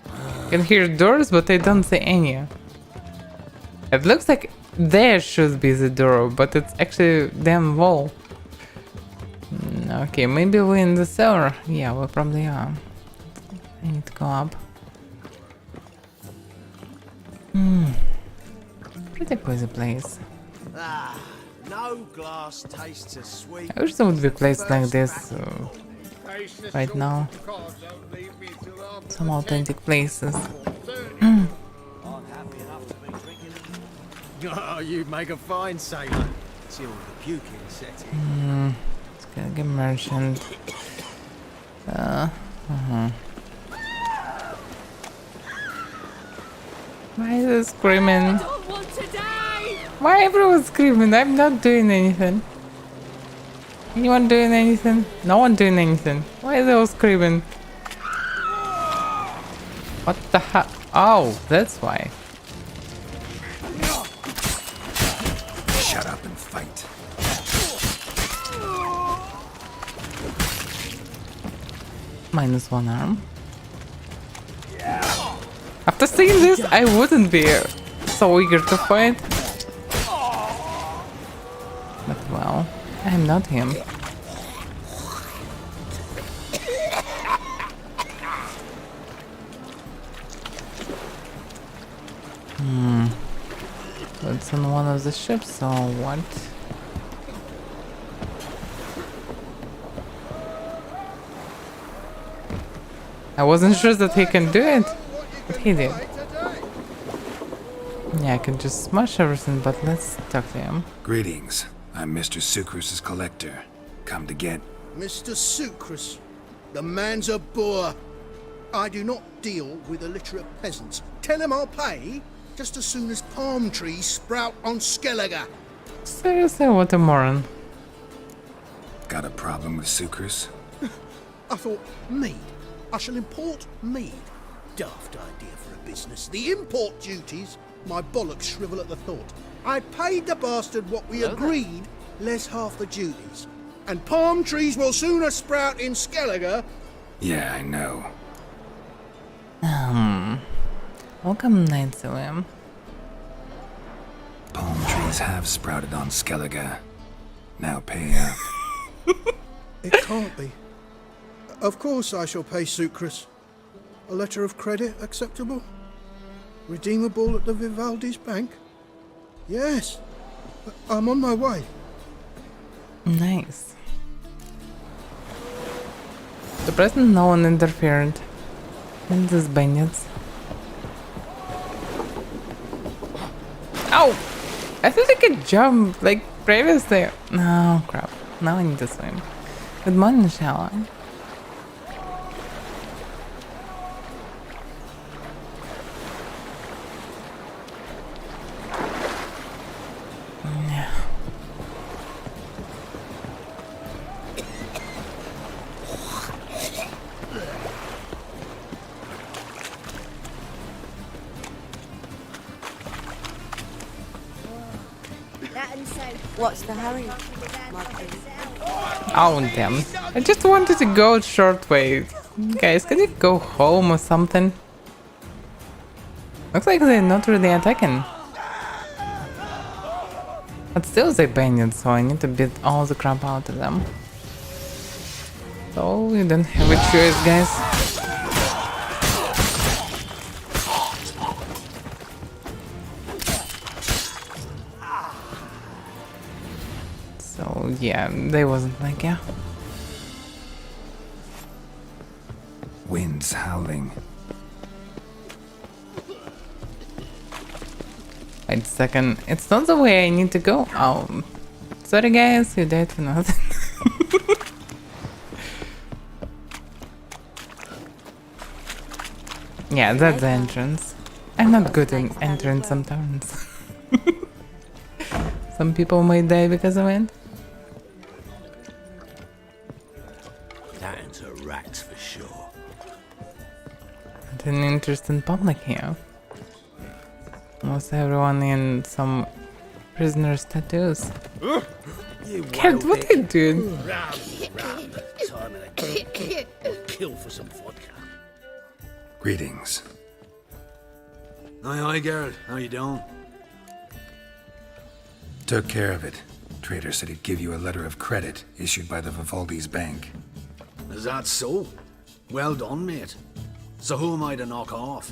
I can hear doors, but I don't see any. It looks like there should be the door, but it's actually damn wall. Okay, maybe we're in the cellar. Yeah, we probably are. I need to go up. Pretty cozy place. No glass tastes as sweet. I wish there would be a place like this right now. Some authentic places. Oh, you make a fine sailor. Till the puking set in. Let's get merchant. Why is it screaming? Why everyone's screaming? I'm not doing anything. Anyone doing anything? No one doing anything. Why are they all screaming? What the heck? Oh, that's why. Shut up and fight. Minus one arm. After seeing this, I wouldn't be so eager to fight. But well, I'm not him. It's on one of the ships, so what? I wasn't sure that he can do it, but he did. Yeah, I can just smash everything, but let's talk to him. Greetings. I'm Mr. Sucrus's collector. Come to get... Mr. Sucrus, the man's a boor. I do not deal with illiterate peasants. Tell them I'll pay just as soon as palm trees sprout on Skellige. Seriously, what a moron. Got a problem with sucrose? I thought, mead. I shall import mead. Daft idea for a business. The import duties, my bollocks shrivel at the thought. I paid the bastard what we agreed, less half the duties. And palm trees will sooner sprout in Skellige. Yeah, I know. Welcome, Night Swim. Palm trees have sprouted on Skellige. Now pay up. It can't be. Of course I shall pay sucrose. A letter of credit acceptable? Redeemable at the Vivaldi's bank? Yes. I'm on my way. Nice. The present no one interfered. And these bandits. Ow! I thought I could jump like previously. No, crap. Now I need to swim. Good morning, shall I? What's the hurry? Oh damn. I just wanted to go short way. Guys, can you go home or something? Looks like they're not really attacking. But still they bandits, so I need to beat all the crap out of them. So we don't have a choice, guys. So yeah, they wasn't like, yeah. Wind's howling. Wait a second, it's not the way I need to go. Oh, sorry guys, you died for nothing. Yeah, that's the entrance. I'm not good in entering sometimes. Some people might die because of it. That's a rat for sure. An interesting public here. Almost everyone in some prisoner's tattoos. Cat, what are you doing? Time of the kill for some vodka. Greetings. Aye, girl. How you doing? Took care of it. Trader said he'd give you a letter of credit issued by the Vivaldi's bank. Is that so? Well done, mate. So who am I to knock off?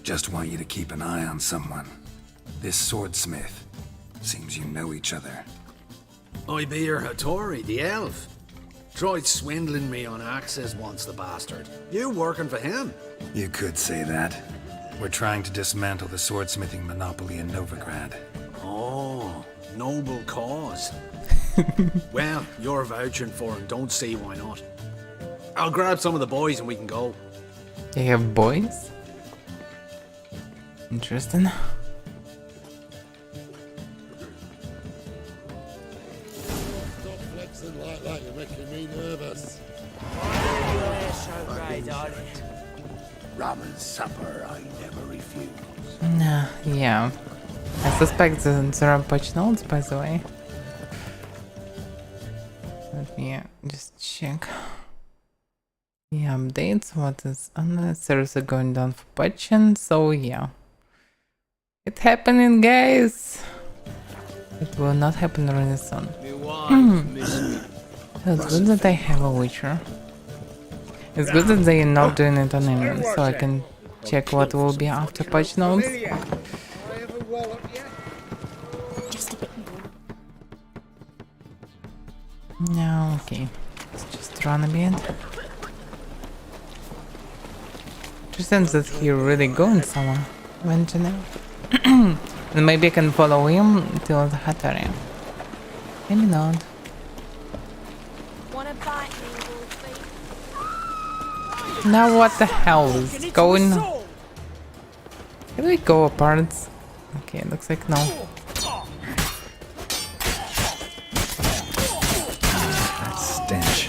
Just want you to keep an eye on someone. This swordsmith. Seems you know each other. I be your Hattori, the elf. Tried swindling me on access once, the bastard. You working for him? You could say that. We're trying to dismantle the swordsmithing monopoly in Novigrad. Oh, noble cause. Well, you're vouching for him, don't see why not. I'll grab some of the boys and we can go. They have boys? Interesting. Stop flexing like that, you're making me nervous. Rum and supper I never refuse. Nah, yeah. I suspect there are patch notes, by the way. Let me just check the updates. What is unnecessarily going down for patching? So yeah, it's happening, guys. It will not happen really soon. It's good that I have a Witcher. It's good that they are not doing it on him, so I can check what will be after patch notes. Just a bit more. No, okay. Let's just run a bit. Just seems that he really going somewhere eventually. And maybe I can follow him till the Hattori. Maybe not. Wanna bite me, Wolfie? Now what the hell is going on? Can we go apart? Okay, looks like no. That stench.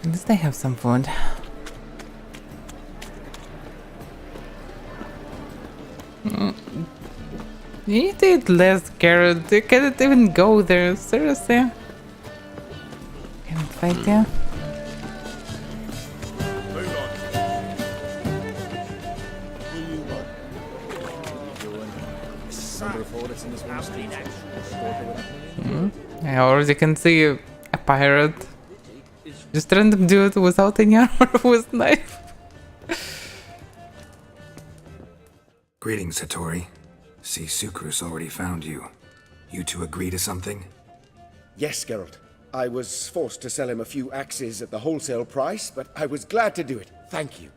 At least I have some food. You need to eat less carrot. You can't even go there. Seriously. Can I fight you? I already can see a pirate. Just random dude without any armor with knife. Greetings, Hattori. See, Sucrus already found you. You two agree to something? Yes, Geralt. I was forced to sell him a few axes at the wholesale price, but I was glad to do it. Thank you.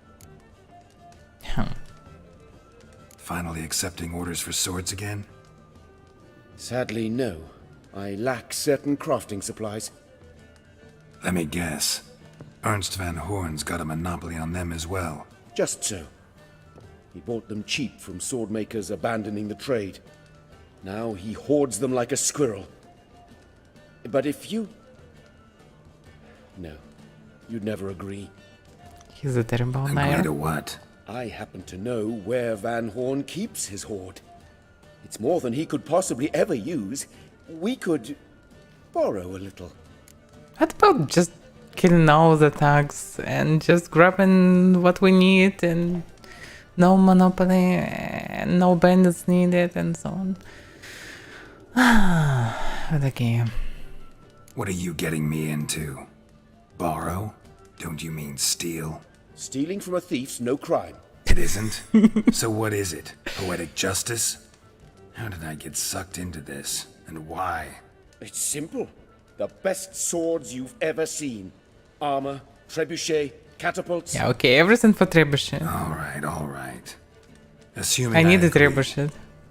Finally accepting orders for swords again? Sadly, no. I lack certain crafting supplies. Let me guess. Ernst van Horn's got a monopoly on them as well. Just so. He bought them cheap from sword makers abandoning the trade. Now he hoards them like a squirrel. But if you... No, you'd never agree. He's a terrible liar. Agree to what? I happen to know where Van Horn keeps his hoard. It's more than he could possibly ever use. We could borrow a little. What about just killing all the tags and just grabbing what we need and no monopoly and no bandits needed and so on. The game. What are you getting me into? Borrow? Don't you mean steal? Stealing from a thief's no crime. It isn't? So what is it? Poetic justice? How did I get sucked into this? And why? It's simple. The best swords you've ever seen. Armor, trebuchet, catapults. Yeah, okay, everything for trebuchet. All right. Assuming I need a agree, trebuchet.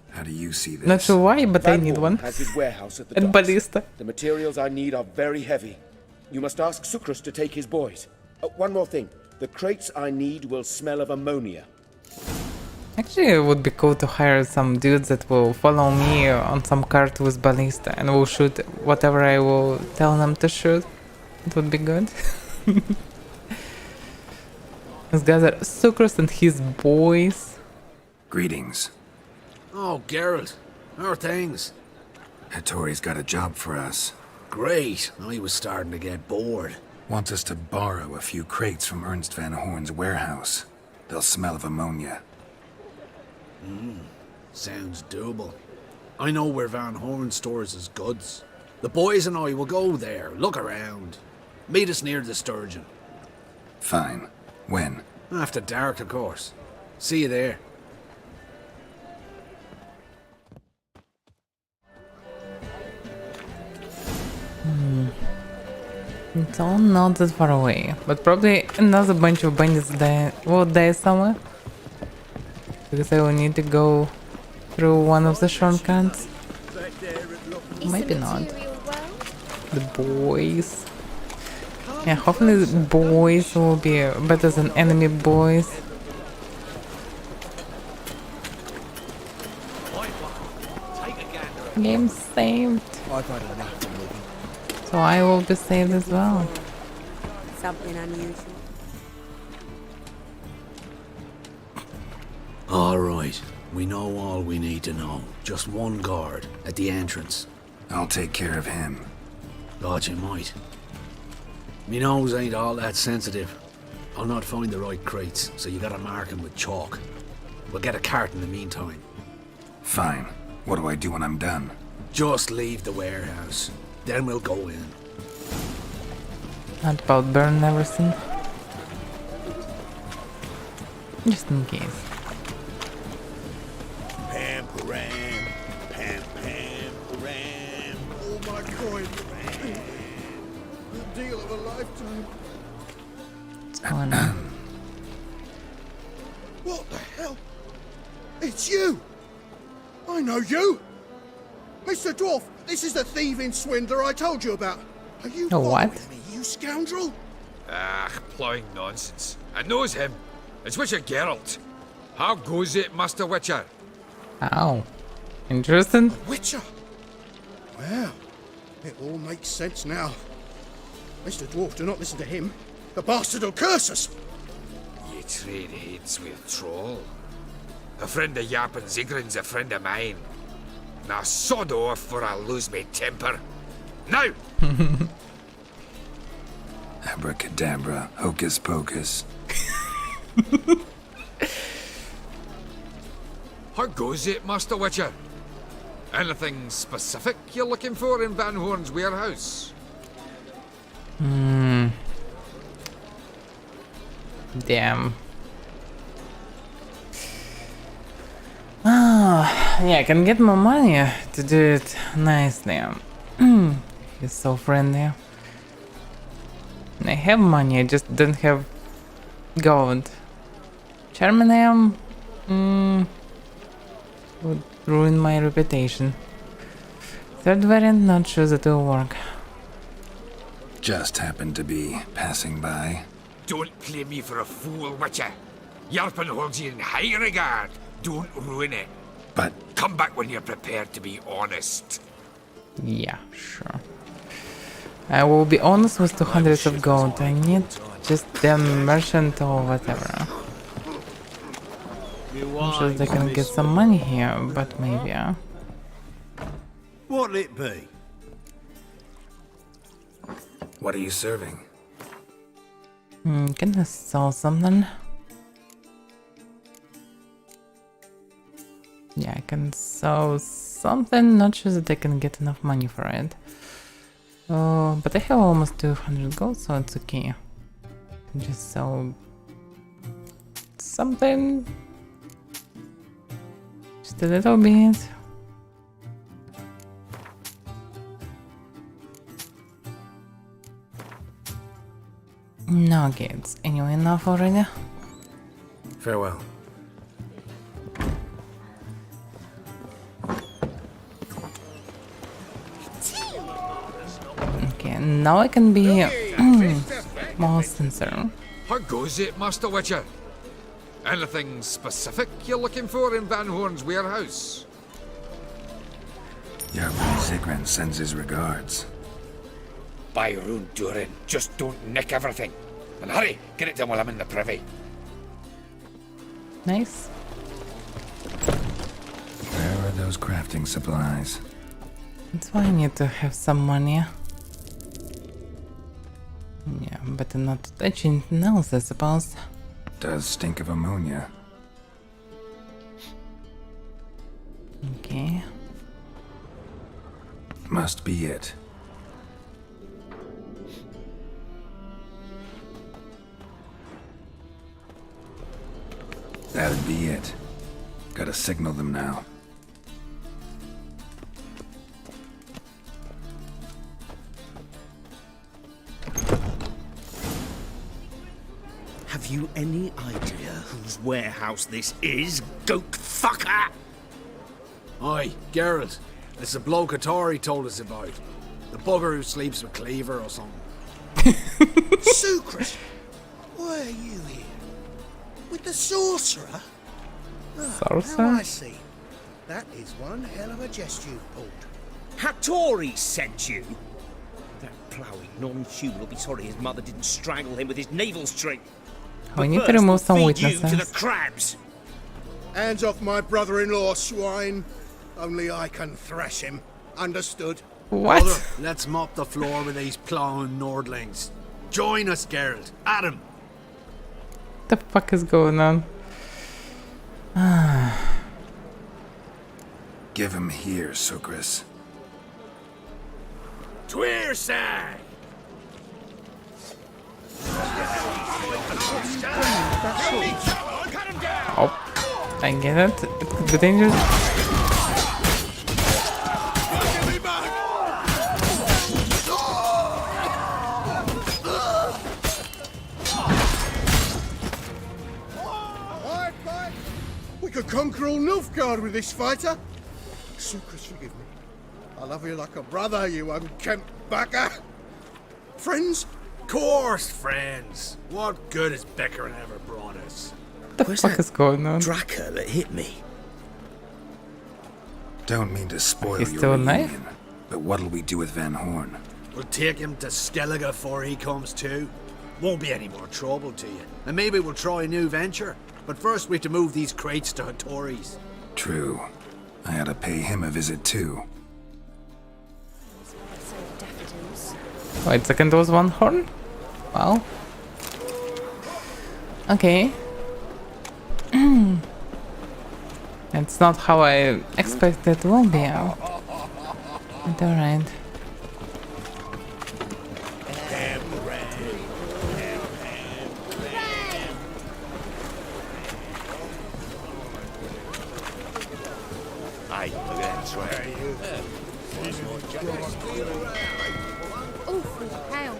How do you see this? Not sure why, but Van I need Horn one. has his warehouse at the And docks. ballista. The materials I need are very heavy. You must ask Sucrus to take his boys. One more thing. The crates I need will smell of ammonia. Actually, it would be cool to hire some dudes that will follow me on some cart with ballista and will shoot whatever I will tell them to shoot. It would be good. Let's gather Sucrus and his boys. Greetings. Oh, Geralt. How are things? Hattori's got a job for us. Great. I was starting to get bored. Wants us to borrow a few crates from Ernst van Horn's warehouse. They'll smell of ammonia. Sounds doable. I know where Van Horn stores his goods. The boys and I will go there, look around. Meet us near the Sturgeon. Fine. When? After dark, of course. See you there. It's all not that far away, but probably another bunch of bandits will die somewhere. Because I will need to go through one of the shortcuts. Maybe not. The boys. Yeah, hopefully the boys will be better than enemy boys. Game saved. So I will be saved as well. Something unusual. All right. We know all we need to know. Just one guard at the entrance. I'll take care of him. Thought you might. Me nose ain't all that sensitive. I'll not find the right crates, so you gotta mark them with chalk. We'll get a cart in the meantime. Fine. What do I do when I'm done? Just leave the warehouse. Then we'll go in. Not about burn everything. Just in case. Pam, param, pam, pam, param. Oh my God! The deal of a lifetime. What's going on? What the hell? It's It's you! I know you! Mr. Dwarf, this is the thieving swindler I told you about. Are you what? following me, you scoundrel? Ah, plowing nonsense. I knows him. It's Witcher Geralt. How goes it, Master Witcher? Oh, interesting. Witcher? Well, it all makes sense now. Mr. Dwarf, do not listen to him. The bastard will curse us. Ye trade heads with troll. A friend of Yap and Zigrin's a friend of mine. Now sod off or I'll lose my temper. Now! Abracadabra, hocus pocus. How goes it, Master Witcher? Anything specific you're looking for in Van Horn's warehouse? Damn. Ah, yeah, I can get more money to do it nicely. He's so friendly. I have money, I just don't have gold. Charminam would ruin my reputation. Third variant, not sure that will work. Just happened to be passing by. Don't play me for a fool, Witcher. Yarpen holds you in high regard. Don't ruin it. But... Come back when you're prepared to be honest. Yeah, sure. I will be honest with 200 of gold. I need just the merchant or whatever. I'm sure they can get some money here, but maybe. What'll it be? What are you serving? Can I sell something? Yeah, I can sell something. Not sure that I can get enough money for it. Oh, but I have almost 200 gold, so it's okay. I can just sell something. Just a little bit. No, okay, it's anyway enough already. Farewell. Okay, now I can be more sincere. How goes it, Master Witcher? Anything specific you're looking for in Van Horn's warehouse? Yarpen Zigrin sends his regards. By Rune Durin, just don't nick everything. And hurry, get it done while I'm in the privy. Nice. Where are those crafting supplies? That's why I need to have some money. Yeah, better not to touch anything else, I suppose. Does stink of ammonia. Okay. Must be it. That'd be it. Gotta signal them now. Have you any idea whose warehouse this is, goat fucker? Aye, Geralt. It's the bloke Atari told us about. The bugger who sleeps with Cleaver or something. Sucrus, why are you here? With the sorcerer? Sorcerer? Now I see. That is one hell of a jest you've pulled. Hattori sent you? That ploughing non-human will be sorry his mother didn't strangle him with his navel string. We need to remove some feed you to the witnesses. crabs. Hands off my brother-in-law, swine. Only I can thrash him. Understood? What? Brother, let's mop the floor with these plowing Nordlings. Join us, Geralt. Adam. What the fuck is going on? Give him here, Sucrus. Twearside! Oh, I get it. It could be dangerous. We could conquer all Nilfgaard with this fighter. Sucrus, forgive me. I love you like a brother, you unkempt bugger. Friends? Course, friends. What good has Becker ever brought us? What the fuck is going on? Dracker that hit me. Don't mean to spoil He's your still reunion, alive? but what'll we do with Van Horn? We'll take him to Skellige before he comes to. Won't be any more trouble to you. And maybe we'll try a new venture. But first we have to move these crates to Hattori's. True. I had to pay him a visit too. Wait, second was one horn? Wow. Okay. It's not how I expected it will be. But alright. Hey, look at that train. Awful hell.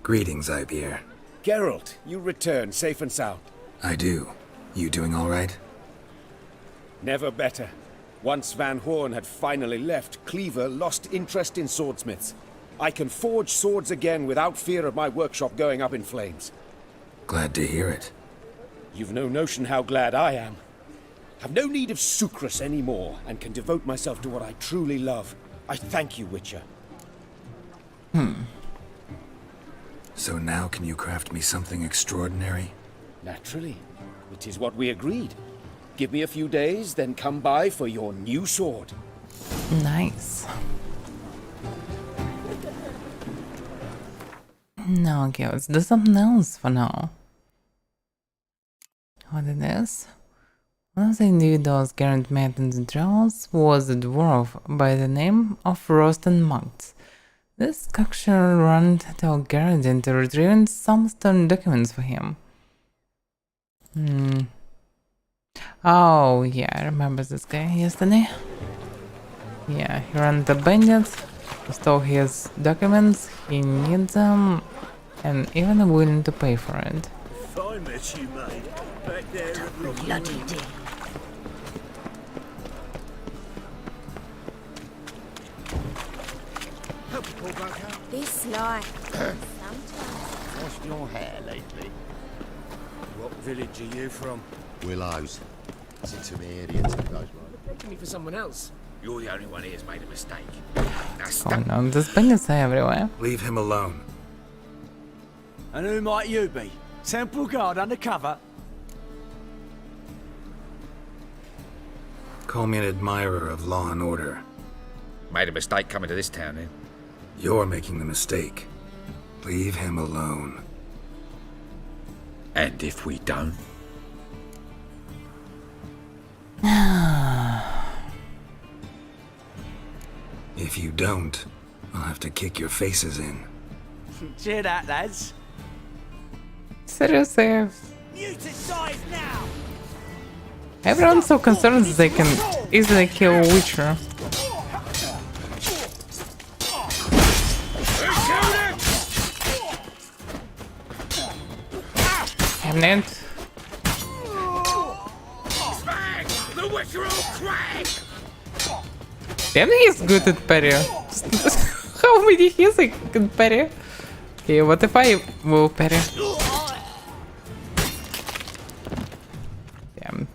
Greetings, Avaira. Geralt, you return safe and sound. I do. You doing all right? Never better. Once Van Horn had finally left, Cleaver lost interest in swordsmiths. I can forge swords again without fear of my workshop going up in flames. Glad to hear it. You've no notion how glad I am. Have no need of Sucrus anymore, and can devote myself to what I truly love. I thank you, Witcher. So now can you craft me something extraordinary? Naturally. It is what we agreed. Give me a few days, then come by for your new sword. Nice. No, okay, let's do something else for now. What it is? One of the individuals Geralt met in the trials was a dwarf by the name of Rosten Magds. This cocksure ran to Geralt into retrieving some stone documents for him. Oh, yeah, I remember this guy yesterday. Yeah, he ran the bandits, stole his documents, he needs them, and even willing to pay for it. If I met you, mate, back there at Bloody dear. This life. Washed your hair lately? What village are you from? Willows. It's into me idiots that goes right. Taking me for someone else. You're the only one here who's made a mistake. Oh no, there's bandits everywhere. Leave him alone. And who might you be? Temple Guard undercover? Call me an admirer of law and order. Made a mistake coming to this town, eh? You're making the mistake. Leave him alone. And if we don't? If you don't, I'll have to kick your faces in. Cheer that, lads. Seriously, Mutant size now! everyone's so concerned that they can easily kill Witcher. Damn it. The Witcher will crack! Damn, he's good at parry. How many hits he can parry? Okay, what if I will parry? Damn.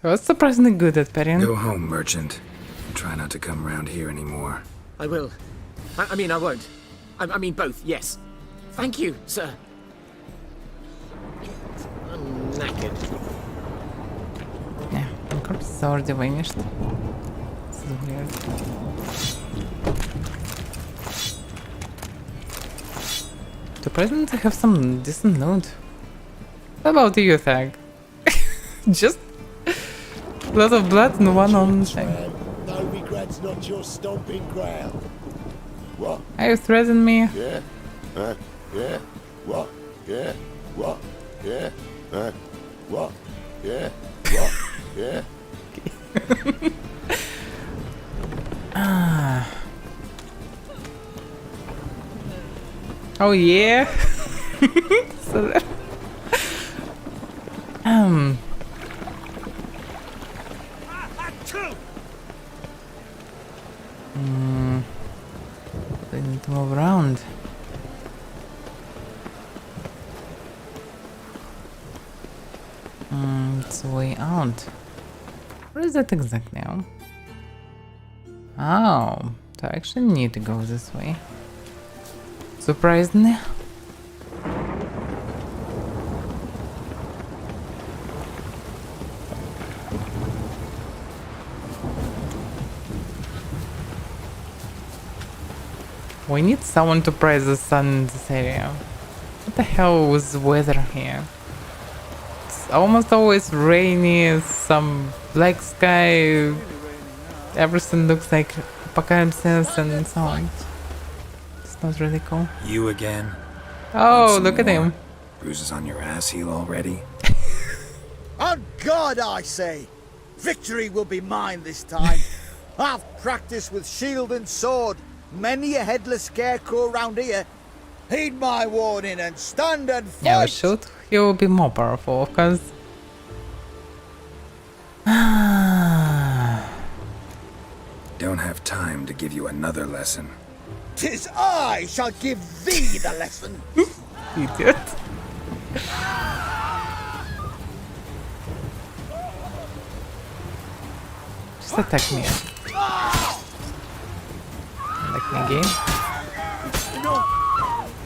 I was surprisingly good at parrying. Go home, merchant. And try not to come around here anymore. I will. I mean, I won't. I mean, both, yes. Thank you, sir. I'm knackered. Yeah, my corpse is already vanished. This is weird. Surprisingly, I have some decent loot. What about you, Thag? Just a lot of blood and one on thing. No regrets, not your stomping ground. What? Are you threatening me? Yeah? Yeah? What? Yeah? What? Yeah? What? Yeah? What? Yeah? Oh yeah. So that- They need to move around. It's way out. Where is that exactly now? Oh, so I actually need to go this way. Surprisingly. We need someone to price the sun in this area. What the hell was the weather here? It's almost always rainy, some black sky, everything looks like apocalypse and so on. It's not really cool. You again? Oh, look at him. Bruises on your ass heel already? On God, I say! Victory will be mine this time. I've practiced with shield and sword. Many a headless scarecrow round here. Heed my warning and stand and fight! Yeah, we should. He will be more powerful, of course. Don't have time to give you another lesson. 'Tis I shall give thee the lesson! Idiot. Just attack me. Attack me again. No,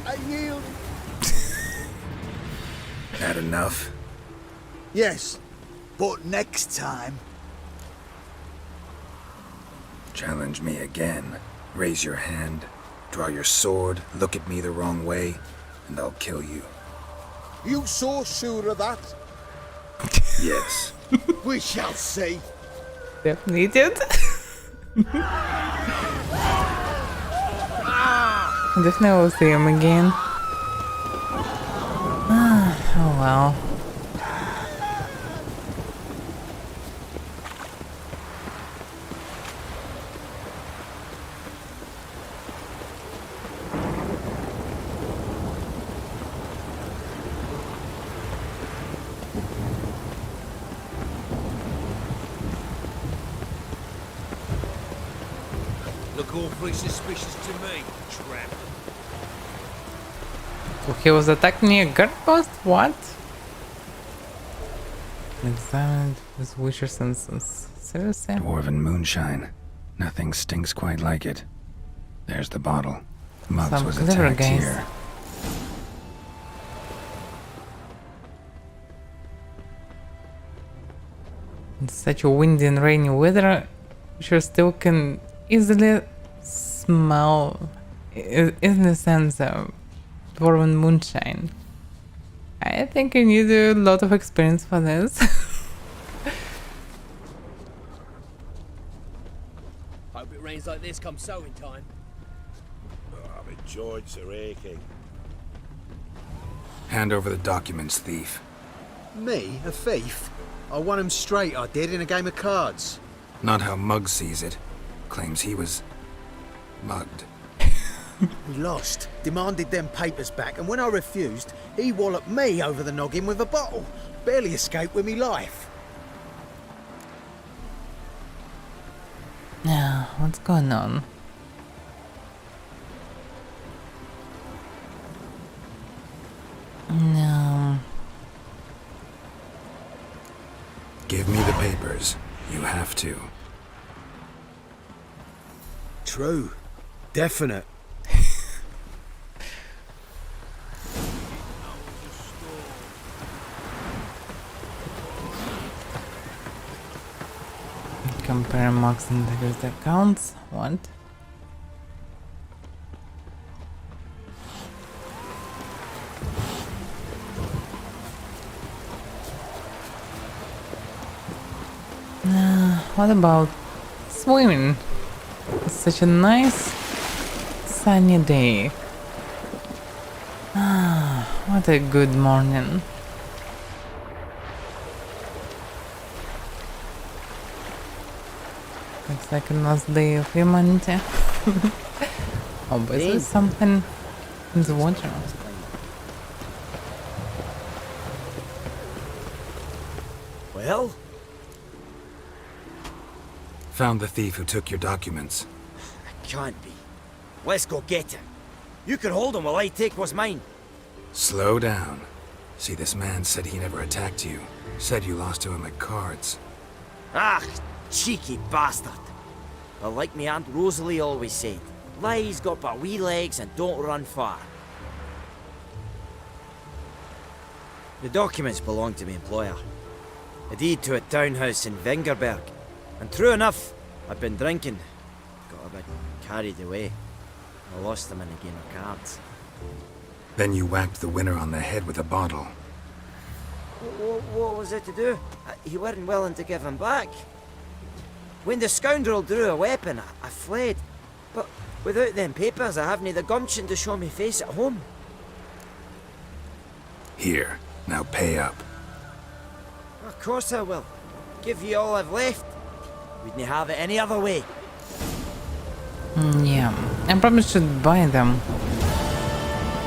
I yield. Had enough? Yes, but next time. Challenge me again. Raise your hand, draw your sword, look at me the wrong way, and I'll kill you. You so sure of that? Yes. We shall see. Definitely idiot. Definitely will see him again. Oh well. Look awfully suspicious to me, tramp. So he was attacking a guard post? What? Examined with wisher senses. Seriously? Dwarven moonshine. Nothing stinks quite like it. There's the bottle. Muggs Some was clever attacked guys. here. In such a windy and rainy weather, you still can easily smell, in the sense of dwarven moonshine. I think you need a lot of experience for this. Hope it rains like this come sowing time. Oh, my joints are aching. Hand over the documents, thief. Me? A thief? I won him straight, I did, in a game of cards. Not how Muggs sees it. Claims he was mugged. He lost, demanded them papers back, and when I refused, he walloped me over the noggin with a bottle. Barely escaped with me life. Now, what's going on? No. Give me the papers. You have to. True. Definite. Compare marks and integrate accounts. What? What about swimming? It's such a nice sunny day. What a good morning. Looks like a last day of humanity. Obviously something in the water. Well? Found the thief who took your documents. Can't be. Let's go get him. You can hold him while I take what's mine. Slow down. See, this man said he never attacked you. Said you lost to him at cards. Ah, cheeky bastard. But like me Aunt Rosalie always said, lies got but wee legs and don't run far. The documents belong to my employer. A deed to a townhouse in Vengerberg. And true enough, I'd been drinking. Got a bit carried away. I lost them in a game of cards. Then you whacked the winner on the head with a bottle. What was it to do? You weren't willing to give him back. When the scoundrel drew a weapon, I fled. But without them papers, I haven't the gumption to show me face at home. Here, now pay up. Of course I will. Give you all I've left. Wouldn't have it any other way. Yeah, I probably should buy them.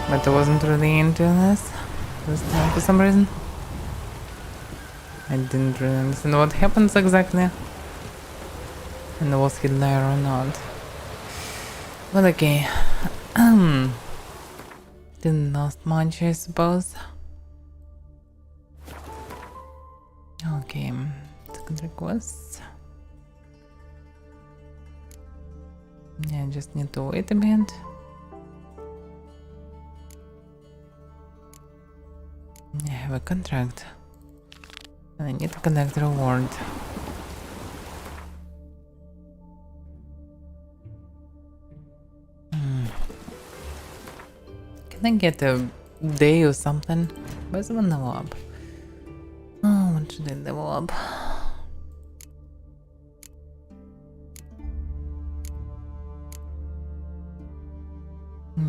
But I wasn't really into this time for some reason. I didn't really understand what happens exactly. And was he there or not. But okay. Didn't last much, I suppose. Okay, second request. Yeah, I just need to wait a bit. I have a contract. And I need to collect the reward. Can I get a day or something? Where's the one level up? Oh, what should I level up?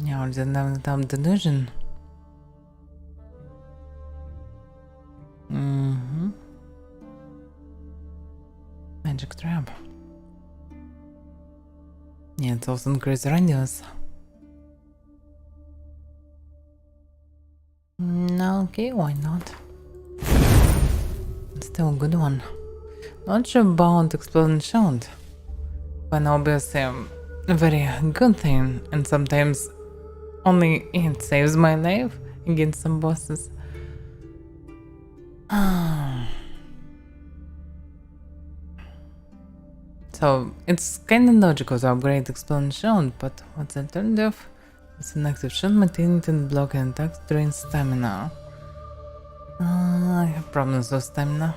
Yeah, or didn't have the delusion. Magic trap. Yeah, it's also increased radius. Okay, why not? It's still a good one. Not sure about exploding shield. But obviously a very good thing, and sometimes only it saves my life against some bosses. So it's kinda logical to upgrade exploding shield, but what's the alternative? It's an active shield, maintaining and blocking attacks drains stamina. I have problems with stamina.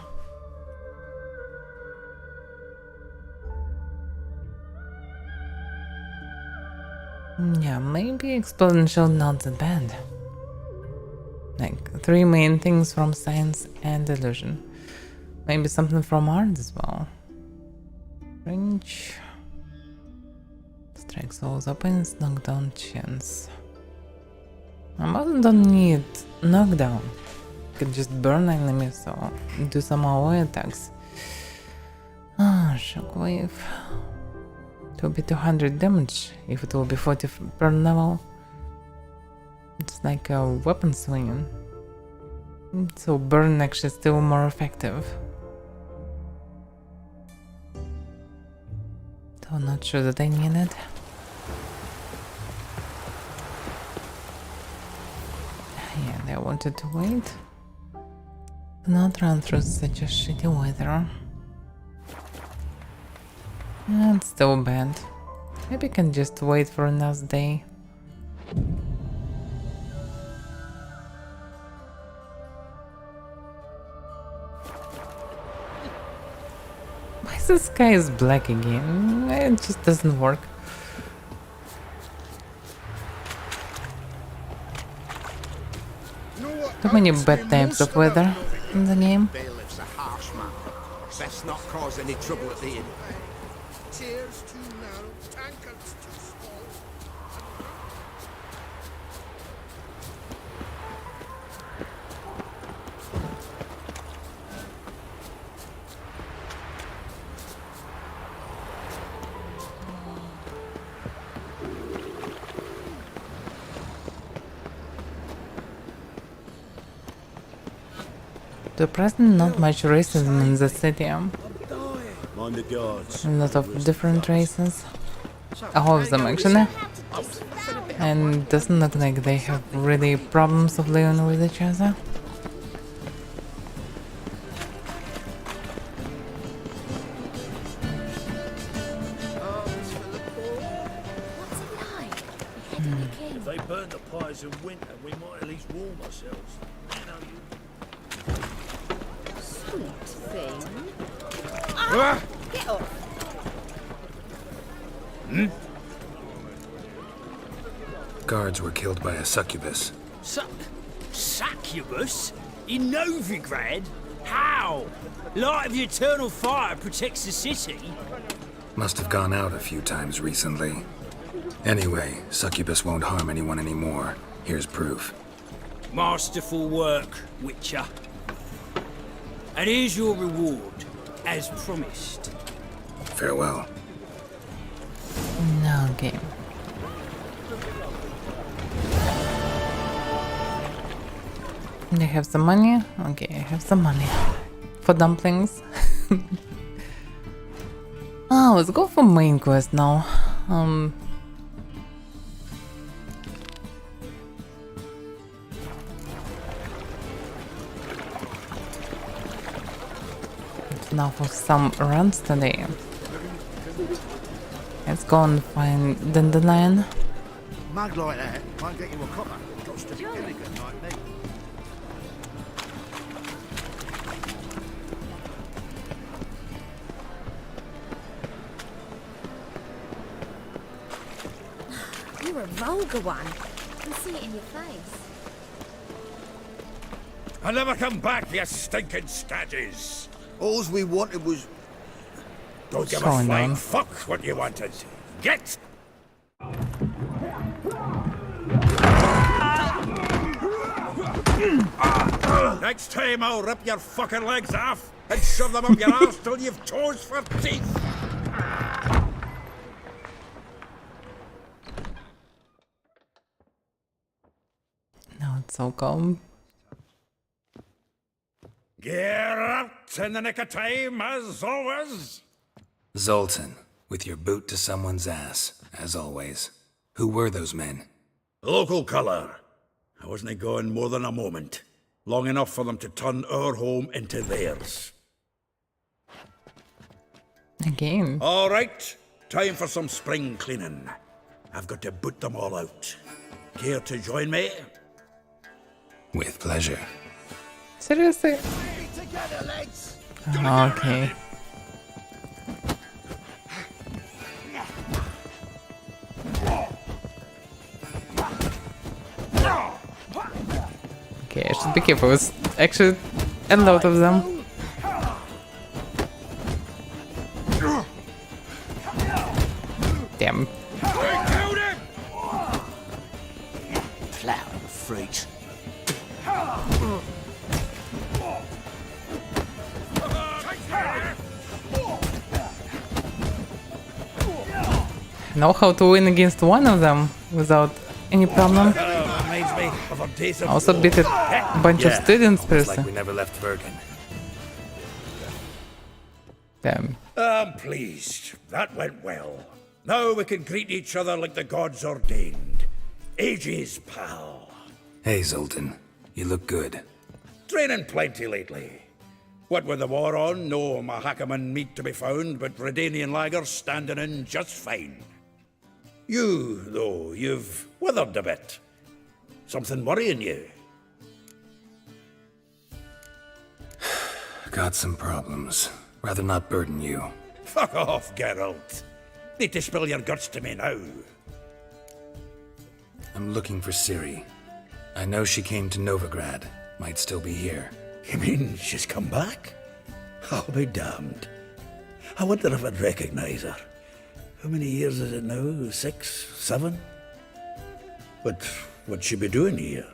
Yeah, maybe exploding shield not that bad. Like 3 main things from science and illusion. Maybe something from art as well. Range. Strikes all opponents, knockdown chance. I mostly don't need knockdown. I can just burn enemies or do some AoE attacks. Shockwave. It will be 200 damage if it will be 40 per level. It's like a weapon swinging. So burn actually still more effective. So not sure that I need it. Yeah, I wanted to wait. Do not run through such a shitty weather. Yeah, it's still bad. Maybe I can just wait for another day. Why the sky is black again? It just doesn't work. Too many bad types of weather in the game. Bailiff's a harsh man. Best not cause any trouble at the inn. Tears too narrow, tankards too small. To present, not much racism in the city. Mind the guards. A lot of different races. All of them actually. And doesn't look like they have really problems of living with each other. If they burn the pies in winter, we might at least warm ourselves. Sweet thing. Ah! Get up. Hmm? Guards were killed by a succubus. Succubus? In Novigrad? How? Light of the eternal fire protects the city? Must have gone out a few times recently. Anyway, succubus won't harm anyone anymore. Here's proof. Masterful work, Witcher. And here's your reward, as promised. Farewell. No game. They have some money? Okay, I have some money. For dumplings. Oh, let's go for main quest now. Now for some runs today. Let's go and find Dandelion. Mug like that won't get you a copper. Got to be elegant like me. You're a vulgar one. I can see it in your face. I'll never come back, you stinking stagges. All we wanted was... Don't give a going flying on? fuck what you wanted. Get! Next time I'll rip your fucking legs off and shove them up your arse till you've toes for teeth. Now it's so calm. Get out in the nick of time, as always. Zoltan, with your boot to someone's ass, as always. Who were those men? Local colour. I wasn't gone more than a moment. Long enough for them to turn our home into theirs. Again. All right, time for some spring cleaning. I've got to boot them all out. Care to join me? With pleasure. Seriously? Together, lads. Okay. Okay, I should be careful. It's actually a lot of them. Damn. Plowing freaks. Know how to win against one of them without any problem. Reminds me of our days of Also beat a bunch of students Looks person. like we never left Bergen. Damn. I'm pleased. That went well. Now we can greet each other like the gods ordained. Ages, pal. Hey, Zoltan. You look good. Training plenty lately. What with the war on, no Mahakaman meat to be found, but Redanian lagers standing in just fine. You, though, you've withered a bit. Something worrying you? Got some problems. Rather not burden you. Fuck off, Geralt. Need to spill your guts to me now. I'm looking for Ciri. I know she came to Novigrad. Might still be here. You mean she's come back? I'll be damned. I wonder if I'd recognize her. How many years is it now? 6, 7? But what'd she be doing here?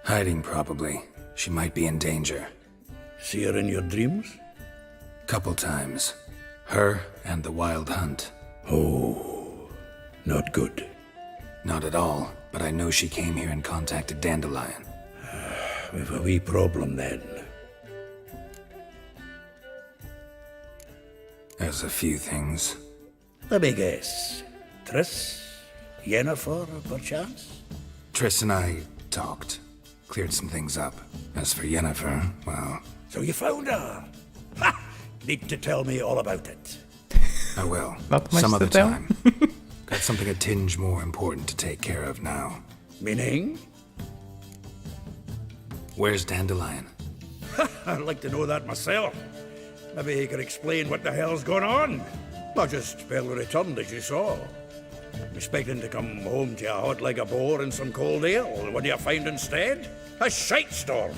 Hiding, probably. She might be in danger. See her in your dreams? Couple times. Her and the Wild Hunt. Oh, not good. Not at all, but I know she came here and contacted Dandelion. We've a wee problem then. There's a few things. Let me guess. Triss? Yennefer, perchance? Triss and I talked. Cleared some things up. As for Yennefer, well... So you found her? Ha! Need to tell me all about it. I will. Not much Some to other tell. time. Got something a tinge more important to take care of now. Meaning? Where's Dandelion? I'd like to know that myself. Maybe he could explain what the hell's going on. I just barely returned, as you saw. I'm expecting to come home to a hot like a boar and some cold ale. What do you find instead? A shite storm.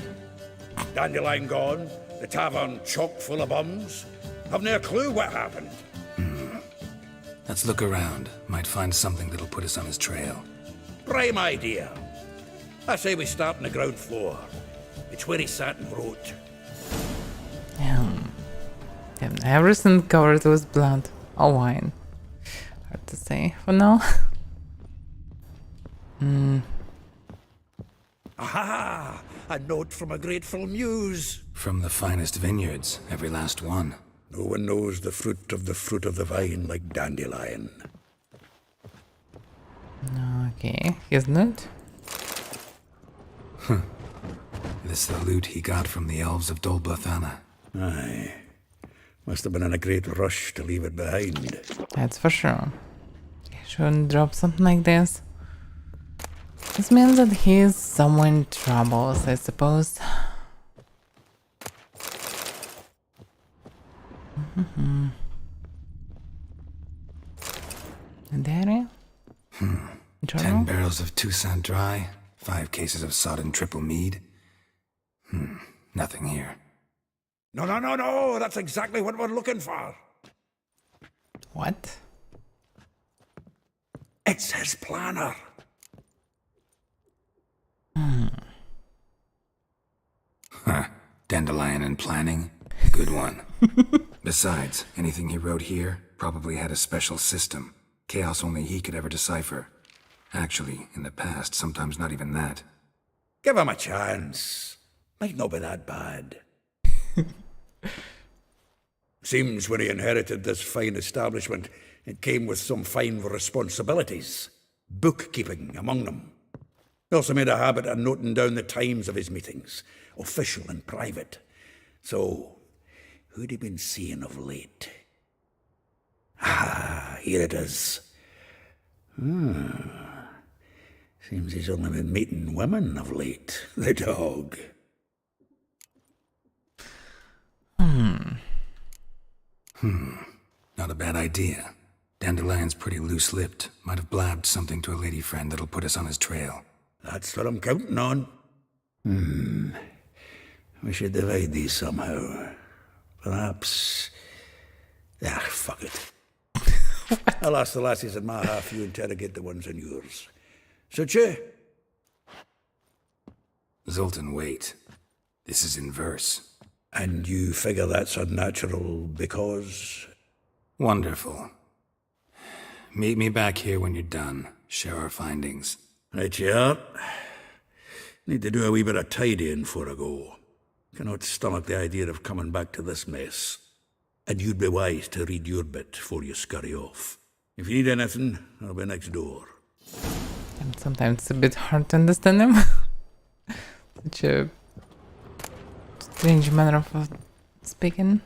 Dandelion gone, the tavern chock full of bums. Have no clue what happened. Let's look around. Might find something that'll put us on his trail. Prime idea. I say we start on the ground floor. It's where he sat and wrote. And everything covered with blood or wine. Hard to say for now. Aha! A note from a grateful muse. From the finest vineyards, every last one. No one knows the fruit of the vine like Dandelion. Okay, his note. This the loot he got from the elves of Dol Blathanna. Aye. Must have been in a great rush to leave it behind. That's for sure. He shouldn't drop something like this. This means that he is somewhere in troubles, I suppose. There. 10 barrels of Toussaint Dry, 5 cases of sodden triple mead. Nothing here. No, that's exactly what we're looking for. What? It's his planner. Huh. Dandelion and planning? Good one. Besides, anything he wrote here probably had a special system. Chaos only he could ever decipher. Actually, in the past, sometimes not even that. Give him a chance. Might not be that bad. Seems when he inherited this fine establishment, it came with some fine responsibilities. Bookkeeping among them. He also made a habit of noting down the times of his meetings, official and private. So, who'd he been seeing of late? Ah, here it is. Seems he's only been meeting women of late, the dog. Not a bad idea. Dandelion's pretty loose-lipped. Might have blabbed something to a lady friend that'll put us on his trail. That's what I'm counting on. We should divide these somehow. Perhaps... fuck it. I'll ask the lassies in my half, you interrogate the ones in yours. Such a... Zoltan, wait. This is in verse. And you figure that's unnatural because... Wonderful. Meet me back here when you're done. Share our findings. Right you are. Need to do a wee bit of tidying before I go. Cannot stomach the idea of coming back to this mess. And you'd be wise to read your bit before you scurry off. If you need anything, I'll be next door. And sometimes it's a bit hard to understand him. Such a strange manner of speaking.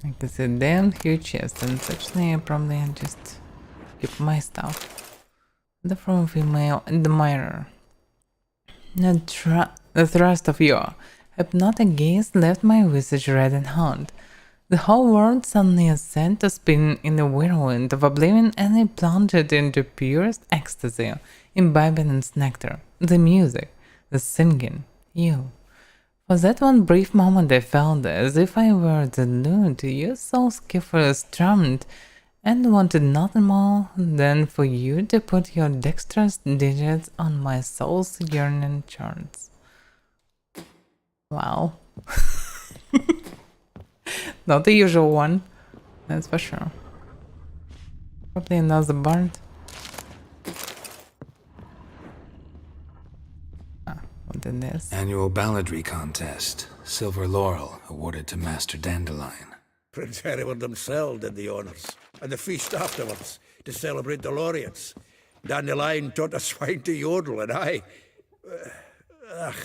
I can see a damn huge chest, and actually I probably just keep my stuff. The from female admirer. The thrust of your hypnotic gaze left my visage red and hot. The whole world suddenly ascended to spin in the whirlwind of oblivion, and I plunged into purest ecstasy, imbibing its nectar, the music, the singing, you. For that one brief moment I felt as if I were the lute you so skillfully strummed, and wanted nothing more than for you to put your dexterous digits on my soul's yearning chords. Wow. Not the usual one, that's for sure. Probably another bard. What is this? Annual balladry contest. Silver Laurel awarded to Master Dandelion. Prince Hereward himself did the honours, and the feast afterwards, to celebrate the laureates. Dandelion taught a swine to yodel, and I...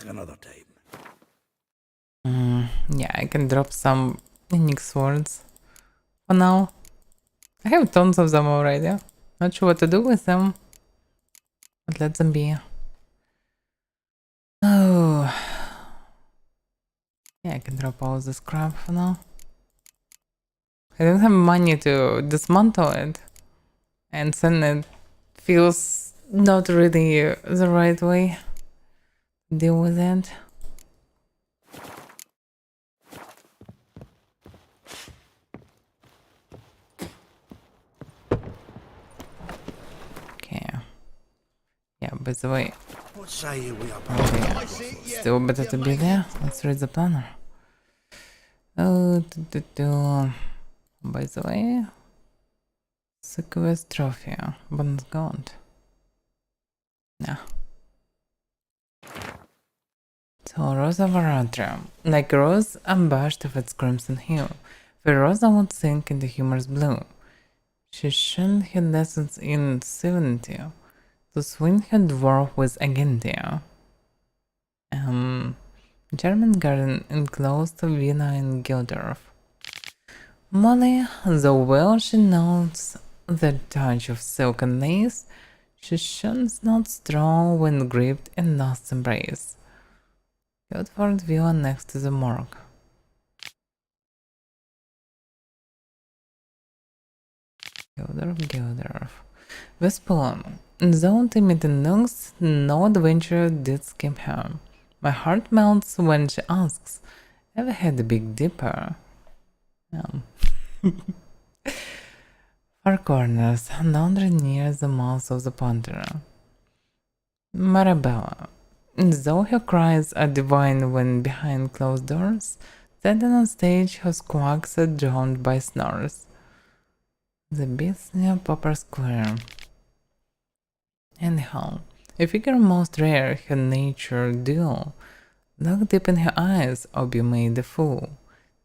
another time. Yeah, I can drop some unique swords for now. I have tons of them already. Not sure what to do with them, but let them be. Oh, yeah, I can drop all this crap for now. I don't have money to dismantle it, and then it feels not really the right way to deal with it. Okay. Yeah, by the way, What say you we are still better to be there. Let's read the planner. Oh, by the way, Sequest trophy, bonus gold. Yeah. So Rosa Varatra, like a rose ambushed of its crimson hue, where Rosa would sink into humor's blue. She shunned her lessons in civility, to swing her dwarf with Agentia. German garden enclosed to Vienna and Gildorf. Molly, though well she knows the touch of silk and lace, she shuns not strong when gripped in lust's embrace. Guildford Villa next to the morgue. Gildorf. Vespulum. Though timid in looks, no adventure did skip her. My heart melts when she asks, "Ever had a Big Dipper?" Far corners, laundry near the mouth of the Ponderer. Marabella. Though her cries are divine when behind closed doors, standing on stage her squawks are drowned by snores. The beats near Popper Square. Anyhow, a figure most rare, her nature dual. Look deep in her eyes, or be made a fool.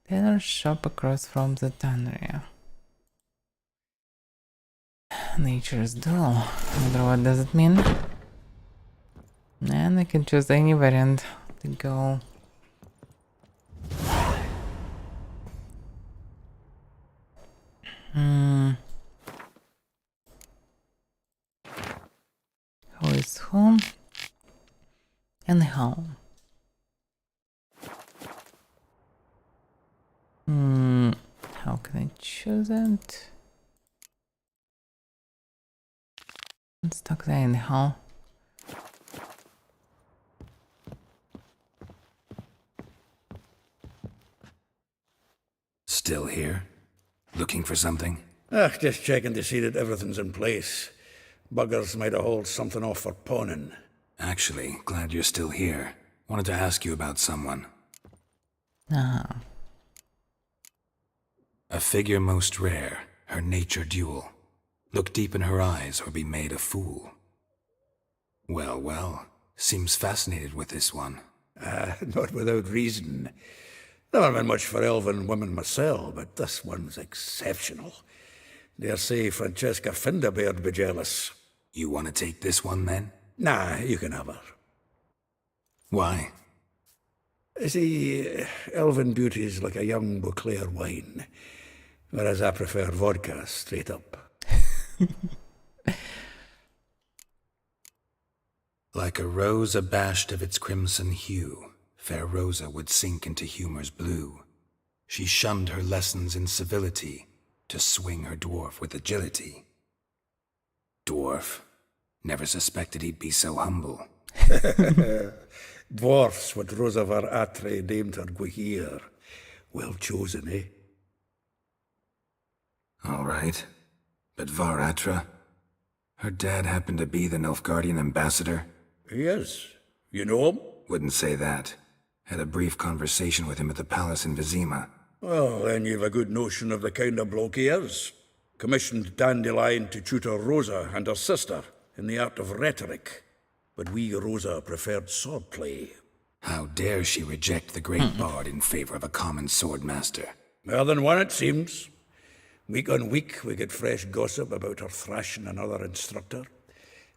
Tailor shop across from the tannery. Nature's dual. I wonder what does it mean? And I can choose any variant to go. Who is whom? And how? How can I choose it? Let's talk there anyhow. Still here? Looking for something? Just checking to see that everything's in place. Buggers might have hauled something off for pawning. Actually, glad you're still here. Wanted to ask you about someone. A figure most rare, her nature dual. Look deep in her eyes or be made a fool. Well, well, seems fascinated with this one. Not without reason. Never been much for elven women myself, but this one's exceptional. Dare say Francesca Finderbeard be jealous. You want to take this one, then? Nah, you can have her. Why? See, elven beauty's like a young Beauclair wine, whereas I prefer vodka straight up. Like a rose abashed of its crimson hue, fair Rosa would sink into humor's blue. She shunned her lessons in civility, to swing her dwarf with agility. Dwarf? Never suspected he'd be so humble. Dwarfs what Rosa var Atre named her Guihir. Well chosen, eh? All right. But Var Atra? Her dad happened to be the Nilfgaardian ambassador? Yes. You know him? Wouldn't say that. Had a brief conversation with him at the palace in Vizima. Well, then you've a good notion of the kind of bloke he is. Commissioned Dandelion to tutor Rosa and her sister in the art of rhetoric. But we Rosa preferred swordplay. How dare she reject the great bard in favor of a common swordmaster? More than one, it seems. Week on week, we get fresh gossip about her thrashing another instructor.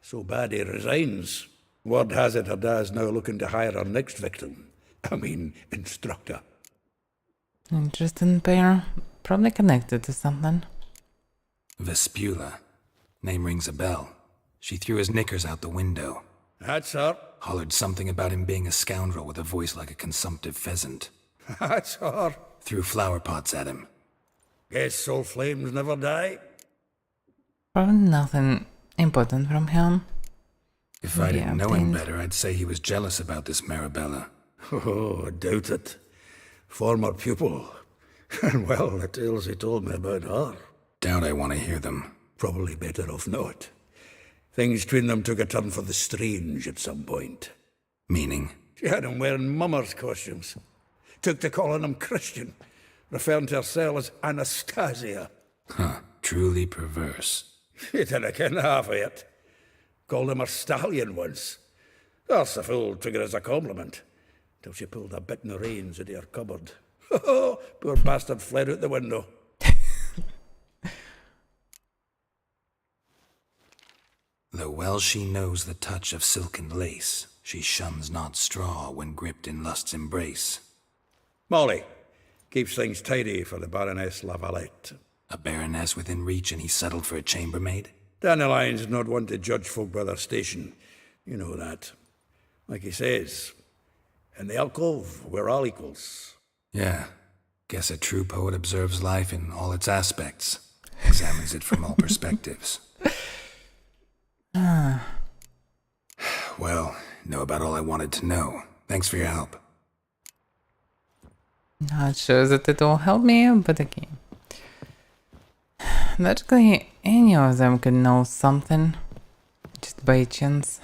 So bad he resigns. Word has it her dad's now looking to hire her next victim. I mean, instructor. Interesting pair. Probably connected to something. Vespula. Name rings a bell. She threw his knickers out the window. That's her. Hollered something about him being a scoundrel with a voice like a consumptive pheasant. That's her. Threw flower pots at him. Guess soul flames never die. Probably nothing important from him. If I didn't know him better, I'd say he was jealous about this Marabella. Oh, I doubt it. Former pupil. And well, the tales he told me about her. Doubt I want to hear them. Probably better off not. Things between them took a turn for the strange at some point. Meaning? She had him wearing mummers' costumes. Took to calling him Christian, referring to herself as Anastasia. Huh, truly perverse. She didn't ken half of it. Called him her stallion once. That's the fool took it as a compliment, till she pulled a bit in the reins into her cupboard. Poor bastard fled out the window. Though well she knows the touch of silken lace, she shuns not straw when gripped in lust's embrace. Molly keeps things tidy for the Baroness Lavalette. A baroness within reach, and he settled for a chambermaid? Dandelion's not one to judge folk by their station. You know that. Like he says, in the alcove, we're all equals. Yeah. Guess a true poet observes life in all its aspects. Examines it from all perspectives. Well, know about all I wanted to know. Thanks for your help. Not sure that it will help me, but okay. Logically, any of them could know something, just by chance.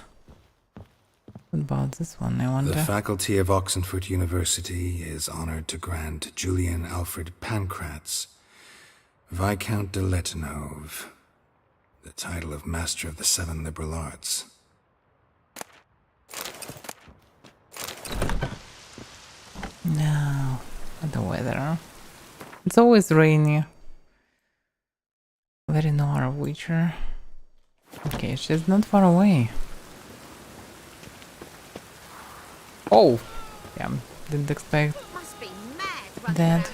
What about this one, I wonder? The faculty of Oxenford University is honored to grant Julian Alfred Pancratz, Viscount de Letenove, the title of Master of the Seven Liberal Arts. No, the weather. It's always rainy. Very noir Witcher. Okay, she's not far away. Oh! Yeah, didn't expect that.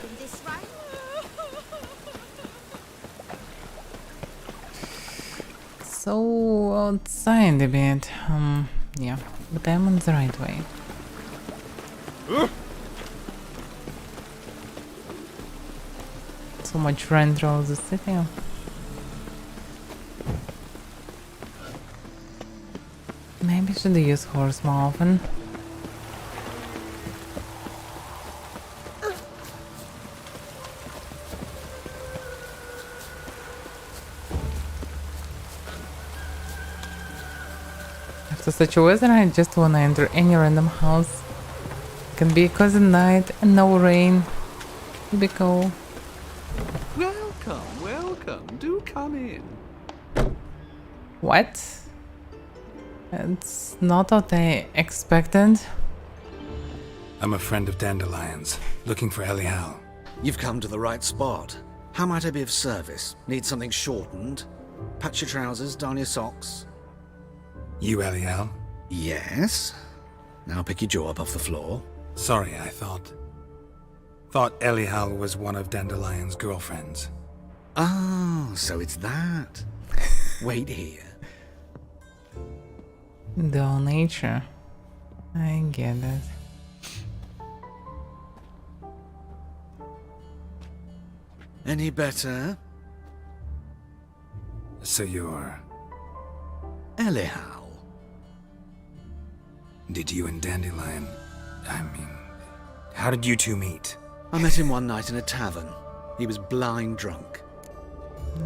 So outside a bit. Yeah, but I'm on the right way. So much rain throughout the city. Maybe I should use horse more often. After such a weather, I just wanna enter any random house. Can be a cozy night and no rain. It'll be cool. Welcome, welcome. Do come in. What? It's not what I expected. I'm a friend of Dandelion's, looking for Elial. You've come to the right spot. How might I be of service? Need something shortened? Patch your trousers, darn your socks. You Elial? Yes. Now pick your jaw up off the floor. Sorry, I thought Elial was one of Dandelion's girlfriends. Oh, so it's that. Wait here. Dull nature. I get it. Any better? So you're... Elial. Did you and Dandelion... how did you two meet? I met him one night in a tavern. He was blind drunk.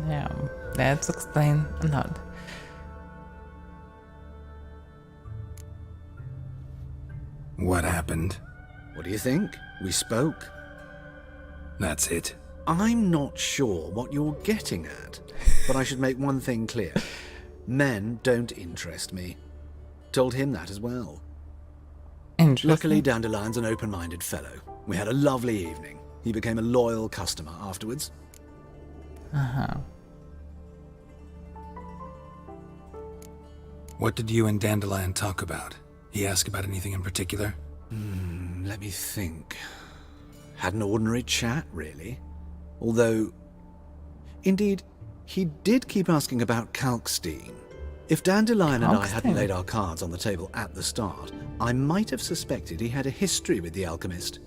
Yeah, that's explain a lot. What happened? What do you think? We spoke. That's it. I'm not sure what you're getting at, but I should make one thing clear. Men don't interest me. Told him that as well. Interesting. Luckily, Dandelion's an open-minded fellow. We had a lovely evening. He became a loyal customer afterwards. Uh-huh. What did you and Dandelion talk about? He asked about anything in particular? Let me think. Had an ordinary chat, really. Although, indeed, he did keep asking about Kalkstein. If Dandelion and I hadn't laid our cards on the table at the start, I might have suspected he had a history with the alchemist.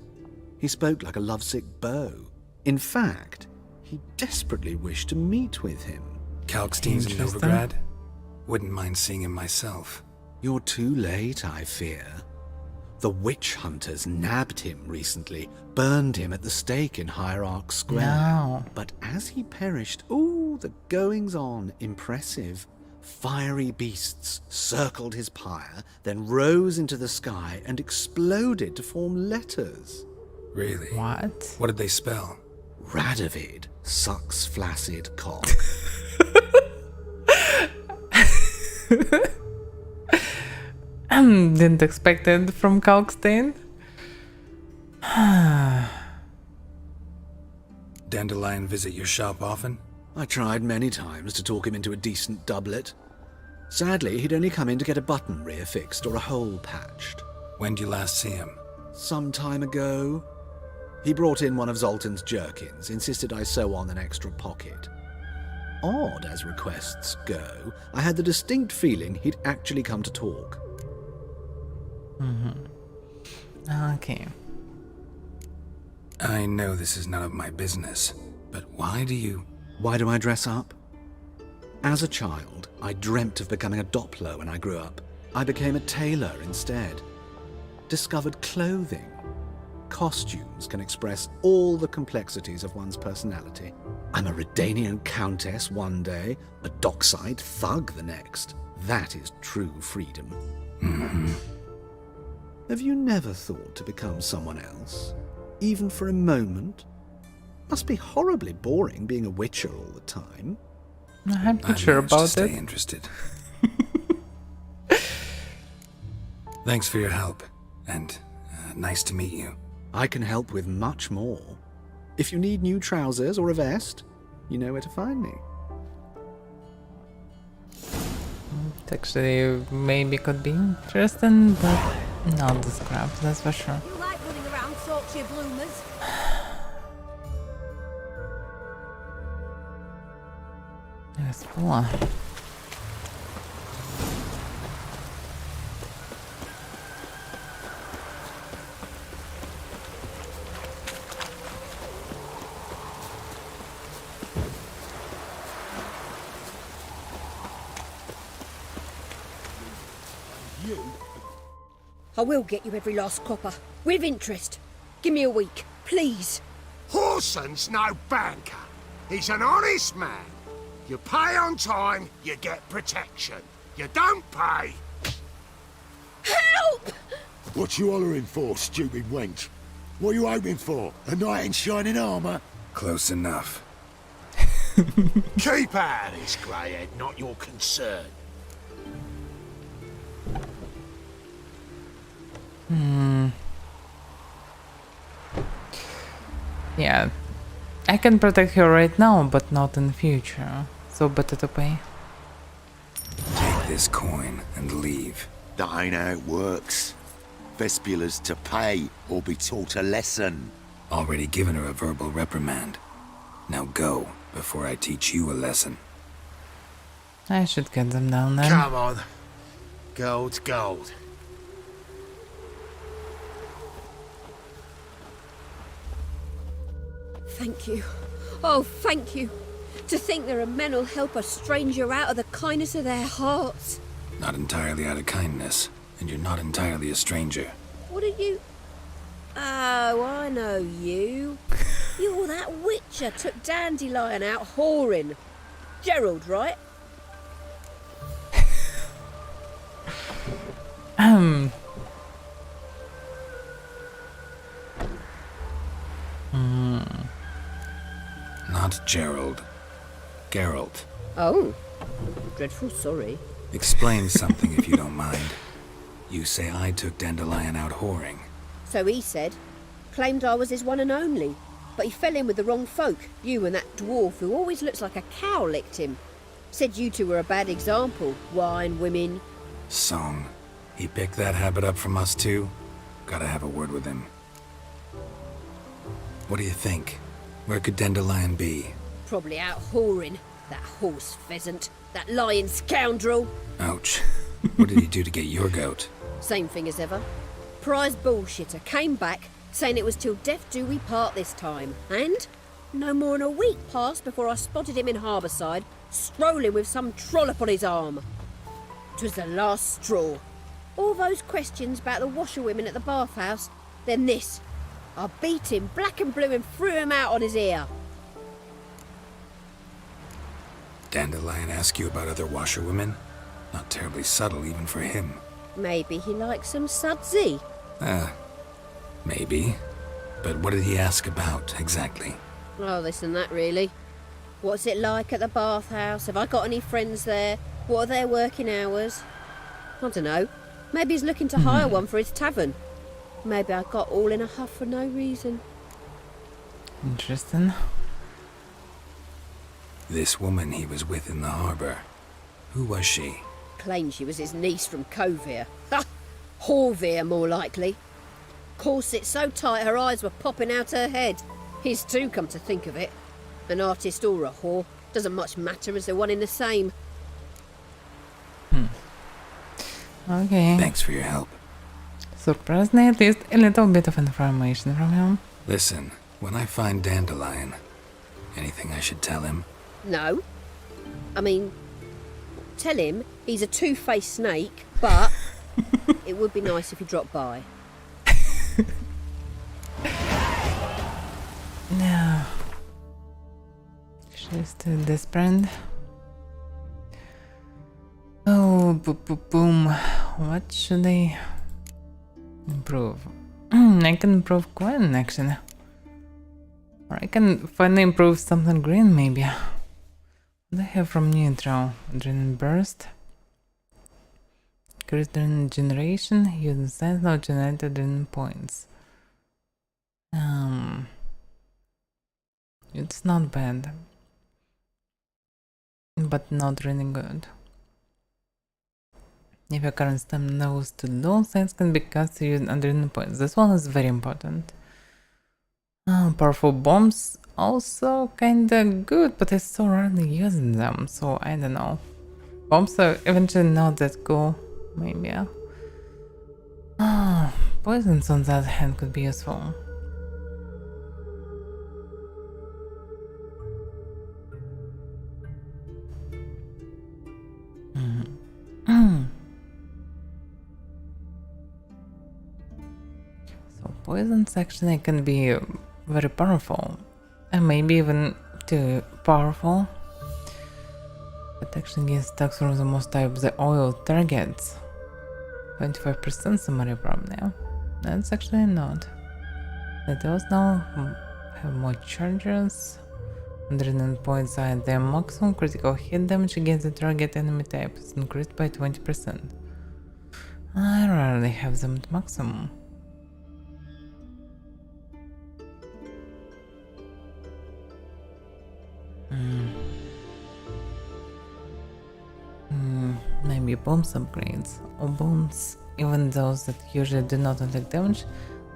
He spoke like a lovesick beau. In fact, he desperately wished to meet with him. Kalkstein's in Novigrad? Wouldn't mind seeing him myself. You're too late, I fear. The witch hunters nabbed him recently, burned him at the stake in Hierarch Square. No. But as he perished, ooh, the goings-on, impressive. Fiery beasts circled his pyre, then rose into the sky and exploded to form letters. Really? What? What did they spell? Radovid sucks flaccid cock. Didn't expect it from Kalkstein. Dandelion visit your shop often? I tried many times to talk him into a decent doublet. Sadly, he'd only come in to get a button reaffixed or a hole patched. When did you last see him? Some time ago. He brought in one of Zoltan's jerkins, insisted I sew on an extra pocket. Odd as requests go, I had the distinct feeling he'd actually come to talk. Okay. I know this is none of my business, but why do you... Why do I dress up? As a child, I dreamt of becoming a Doppler when I grew up. I became a tailor instead. Discovered clothing. Costumes can express all the complexities of one's personality. I'm a Redanian countess one day, a dockside thug the next. That is true freedom. Have you never thought to become someone else? Even for a moment? Must be horribly boring being a witcher all the time. I'm not sure about stay it. Interested. Thanks for your help, and nice to meet you. I can help with much more. If you need new trousers or a vest, you know where to find me. It actually maybe could be interesting, but not the scraps, that's for sure. You like running around, sorts your bloomers. Yes, full. I will get you every last copper, with interest. Give me a week, please. Horson's no banker. He's an honest man. You pay on time, you get protection. You don't pay... Help! What you hollering for, stupid wench? What you hoping for? A knight in shining armour? Close enough. Keep out of this, greyhead, not your concern. Yeah. I can protect her right now, but not in future. So better to pay. Take this coin and leave. That ain't how it works. Vespula's to pay or be taught a lesson. Already given her a verbal reprimand. Now go, before I teach you a lesson. I should get them down then. Come on. Gold's gold. Thank you. Oh, thank you. To think there are men who'll help a stranger out of the kindness of their hearts. Not entirely out of kindness, and you're not entirely a stranger. What are you... Oh, I know you. You're that witcher took Dandelion out whoring. Gerald, right? Not Gerald. Geralt. Oh. Dreadful sorry. Explain something if you don't mind. You say I took Dandelion out whoring. So he said. Claimed I was his one and only. But he fell in with the wrong folk. You and that dwarf who always looks like a cow licked him. Said you two were a bad example. Wine, women. Song. He picked that habit up from us too? Gotta have a word with him. What do you think? Where could Dandelion be? Probably out whoring. That horse pheasant. That lying scoundrel. Ouch. What did he do to get your goat? Same thing as ever. Prize bullshitter came back saying it was till death do we part this time. And no more than a week passed before I spotted him in Harbourside, strolling with some trollop on his arm. 'Twas the last straw. All those questions about the washerwomen at the bathhouse, then this. I beat him black and blue and threw him out on his ear. Dandelion ask you about other washerwomen? Not terribly subtle even for him. Maybe he likes some sudsy. Maybe. But what did he ask about, exactly? Oh, this and that, really. What's it like at the bathhouse? Have I got any friends there? What are their working hours? I don't know. Maybe he's looking to hire one for his tavern. Maybe I got all in a huff for no reason. Interesting. This woman he was with in the harbor. Who was she? Claimed she was his niece from Covere. Ha! Horvere, more likely. Corset so tight her eyes were popping out her head. His too, come to think of it. An artist or a whore. Doesn't much matter as they're one in the same. Okay. Thanks for your help. Surprisingly, at least a little bit of information from him. Listen, when I find Dandelion, anything I should tell him? No. I mean, tell him he's a two-faced snake, but it would be nice if he dropped by. No. She's still desperate. Oh, boom. What should I improve? I can improve Gwen, actually. Or I can finally improve something green, maybe. What do I have from Neutral? Adrenaline Burst. Adrenaline Generation. Use the sense now generate adrenaline points. It's not bad. But not really good. If your current stamina levels too low, sense can be cast to use adrenaline points. This one is very important. Powerful bombs also kinda good, but I so rarely using them, so I don't know. Bombs are eventually not that cool, maybe. Poisons on the other hand could be useful. So poisons actually can be very powerful, and maybe even too powerful. Protection against attacks from the most type the oil targets. 25% summary problem now. That's actually not. Let us now have more charges. 109 points are their maximum critical hit damage against the target enemy type is increased by 20%. I rarely have them at maximum. Maybe bombs upgrades, or bombs, even those that usually do not inflict damage,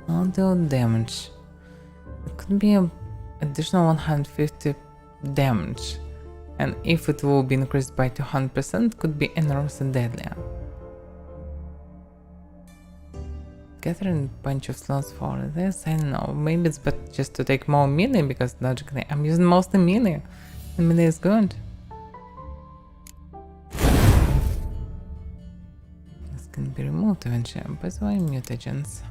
not deal damage. It could be an additional 150 damage, and if it will be increased by 200%, could be enormous and deadly. Gathering a bunch of slots for this, I don't know, maybe it's better just to take more melee, because logically I'm using mostly melee, and melee is good. This can be removed eventually, by the way, mutagens.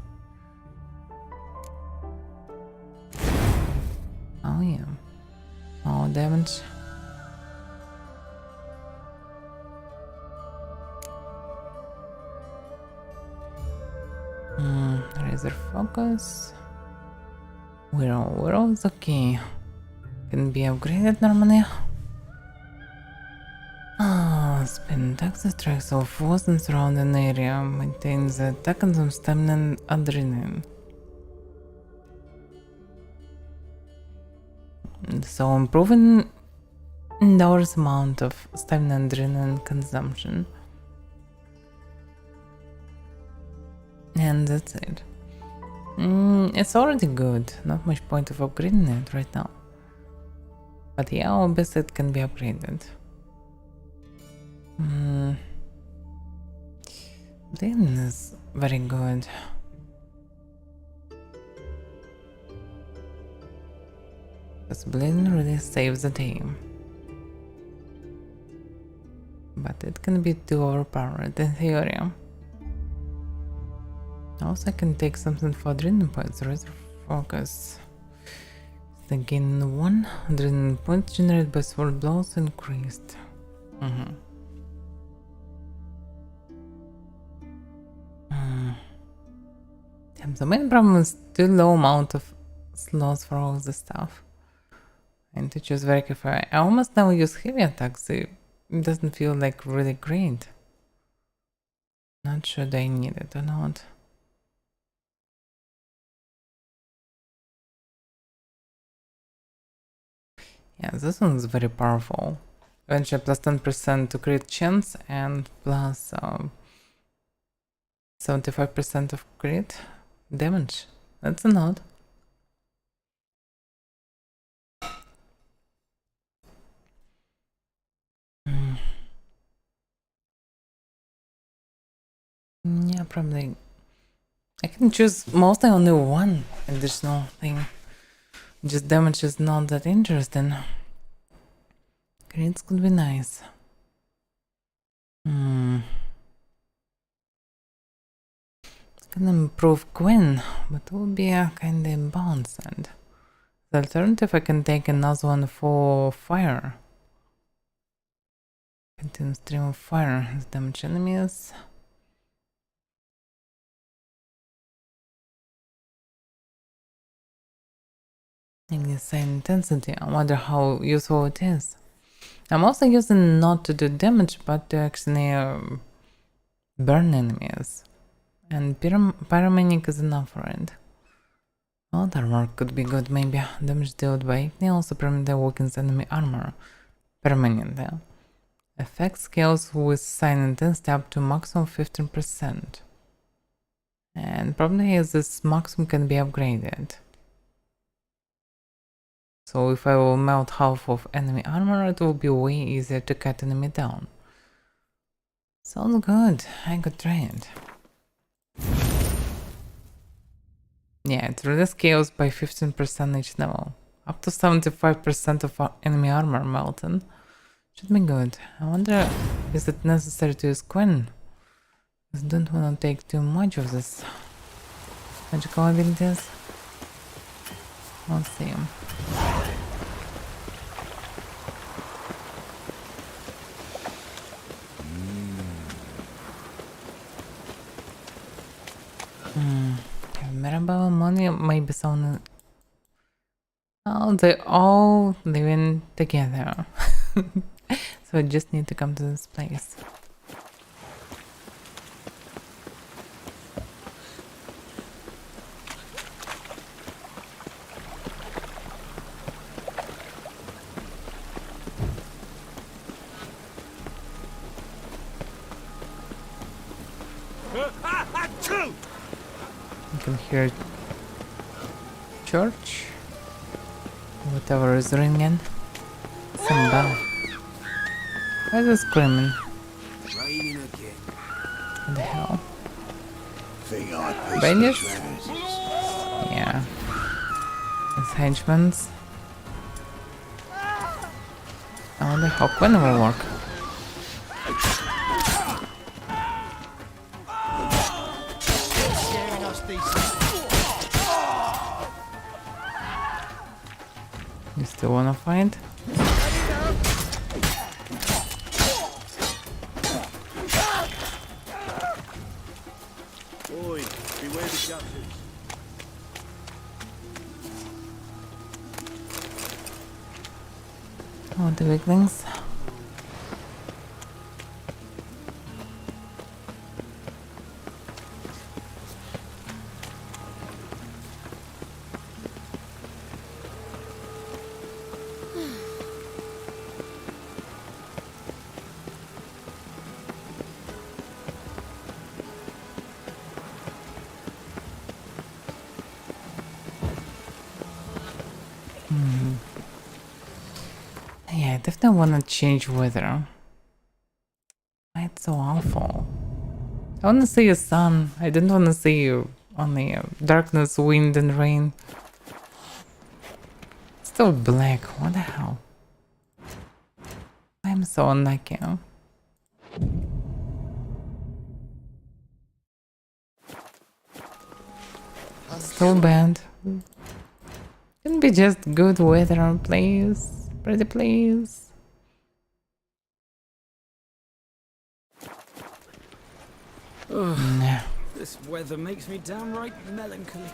Oh yeah, more damage. Razor focus. We're all okay. Can be upgraded normally. Spin attack Active tracks of force and surrounding area maintains the attack and some stamina and adrenaline. So improving Endor's amount of stamina and adrenaline consumption. And that's it. It's already good, not much point of upgrading it right now. But yeah, obviously it can be upgraded. Bleeding is very good. Because bleeding really saves the day. But it can be too overpowered in theory. Also I can take something for adrenaline points, reserve focus. Again, 1 adrenaline points generated by sword blows increased. Damn, the main problem is too low amount of slots for all this stuff. I need to choose very carefully. I almost never use heavy attacks, so it doesn't feel like really great. Not sure they need it or not. Yeah, this one is very powerful. Eventually plus 10% to crit chance and plus 75% of crit damage. That's a lot. Yeah, probably. I can choose mostly only one additional thing. Just damage is not that interesting. Crits could be nice. Can improve Quinn, but it will be a kinda imbalanced. The alternative, I can take another one for fire. Continue stream of fire, damage enemies. The same intensity. I wonder how useful it is. I'm also using not to do damage, but to actually burn enemies. And pyromanic is enough for it. Other work could be good, maybe. Damage dealt by Igni also permit the weakens enemy armor. Permanent. Effect scales with sign intensity up to maximum 15%. And probably this maximum can be upgraded. So if I will melt half of enemy armor, it will be way easier to cut enemy down. Sounds good, I could try it. Yeah, it really scales by 15% each level. Up to 75% of enemy armor melting. Should be good. I wonder, is it necessary to use Quinn? I don't want to take too much of this magical abilities. Let's see. Mirabelle money maybe someone. Oh, they all living together. So I just need to come to this place. You can hear church, whatever is ringing. Some bell. Why is it screaming? Raining again. What the hell? Think I Bandits? Yeah. It's henchmen's. I wonder how Quinn will work. You still wanna fight? Boy, beware the gutters. Oh, the weaklings. definitely want to change weather. Why it's so awful? I want to see a sun. I didn't want to see only darkness, wind, and rain. It's still black. What the hell? I'm so unlucky. So bad. Can be just good weather, please. Pretty please. Nah. This weather makes me downright melancholy.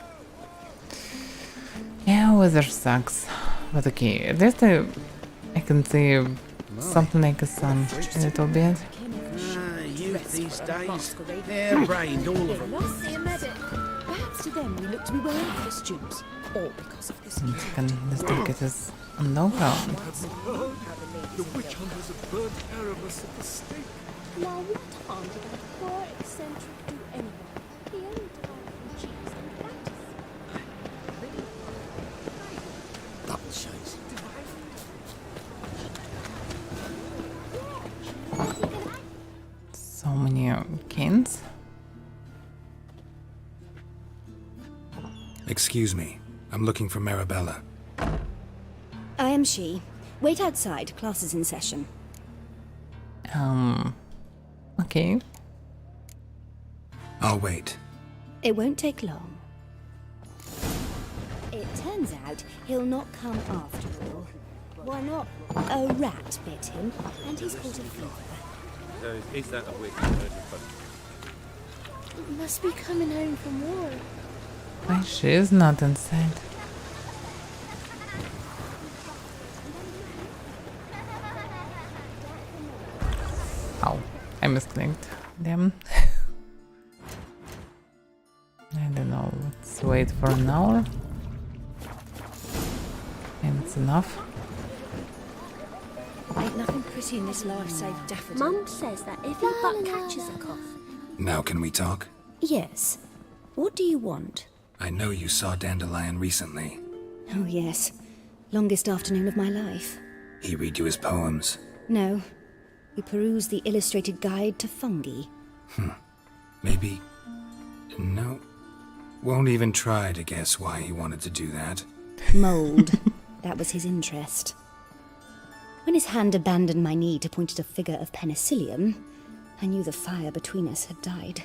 Yeah, weather sucks. But okay, at least I can see something like a sun a little bit. Youth these days, they're brained, all of them. Perhaps to them we look to be wearing costumes, all because of this. Let's look at this underground. The witch hunters have burnt Erebus at the stake. Now what harm did that poor eccentric do anyway? He only died from cheese and practice. Double chase. So many kins. Excuse me. I'm looking for Marabella. I am she. Wait outside. Class is in session. Okay. I'll wait. It won't take long. It turns out he'll not come after all. Why not? A rat bit him, and he's caught a fever. Is that a witch? Must be coming home from war. Why she is not inside? Oh, I misclicked. Damn. I don't know. Let's wait for an hour. And it's enough. Ain't nothing pretty in this life save daffodils. Mum says that if he but catches a cough. Now can we talk? Yes. What do you want? I know you saw Dandelion recently. Oh, yes. Longest afternoon of my life. He read you his poems. No. We perused the illustrated guide to fungi. Maybe... No. Won't even try to guess why he wanted to do that. Mould. That was his interest. When his hand abandoned my knee to point at a figure of penicillium, I knew the fire between us had died.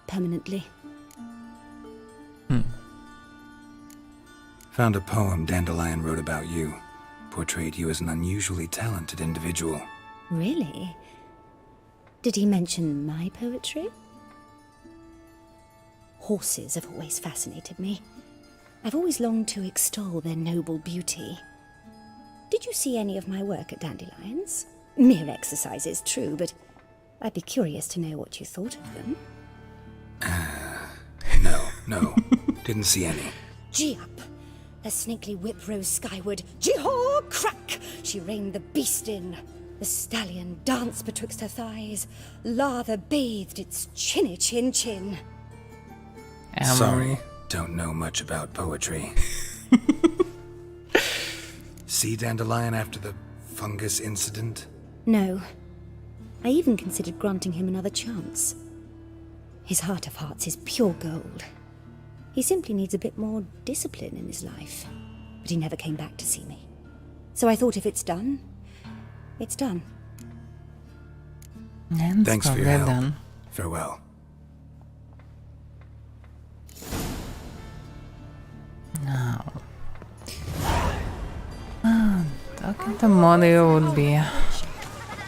Permanently. Found a poem Dandelion wrote about you. Portrayed you as an unusually talented individual. Really? Did he mention my poetry? Horses have always fascinated me. I've always longed to extol their noble beauty. Did you see any of my work at Dandelion's? Mere exercises, true, but I'd be curious to know what you thought of them. No. Didn't see any. Gee up! The snakely whip rose skyward. Gee-haw! Crack! She reined the beast in. The stallion danced betwixt her thighs. Lather bathed its chinny chin. Sorry, don't know much about poetry. See Dandelion after the fungus incident? No. I even considered granting him another chance. His heart of hearts is pure gold. He simply needs a bit more discipline in his life. But he never came back to see me. So I thought if it's done, it's done. And thanks for your help. Done. Farewell. Now. Talking to Molly would be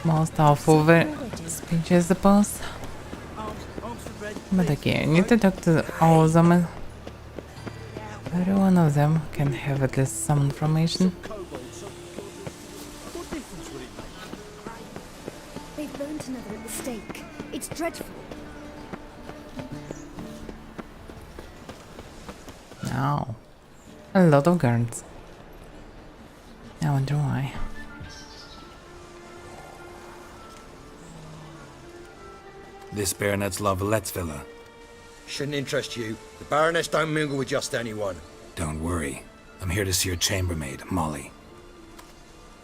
most awful speech, I suppose. But okay, I need to talk to all of them. Every one of them can have at least some information. They've burnt another at the stake. It's dreadful. Now, a lot of guards. I wonder why. This Baronet's La Vallette's villa. Shouldn't interest you. The Baroness don't mingle with just anyone. Don't worry. I'm here to see your chambermaid, Molly.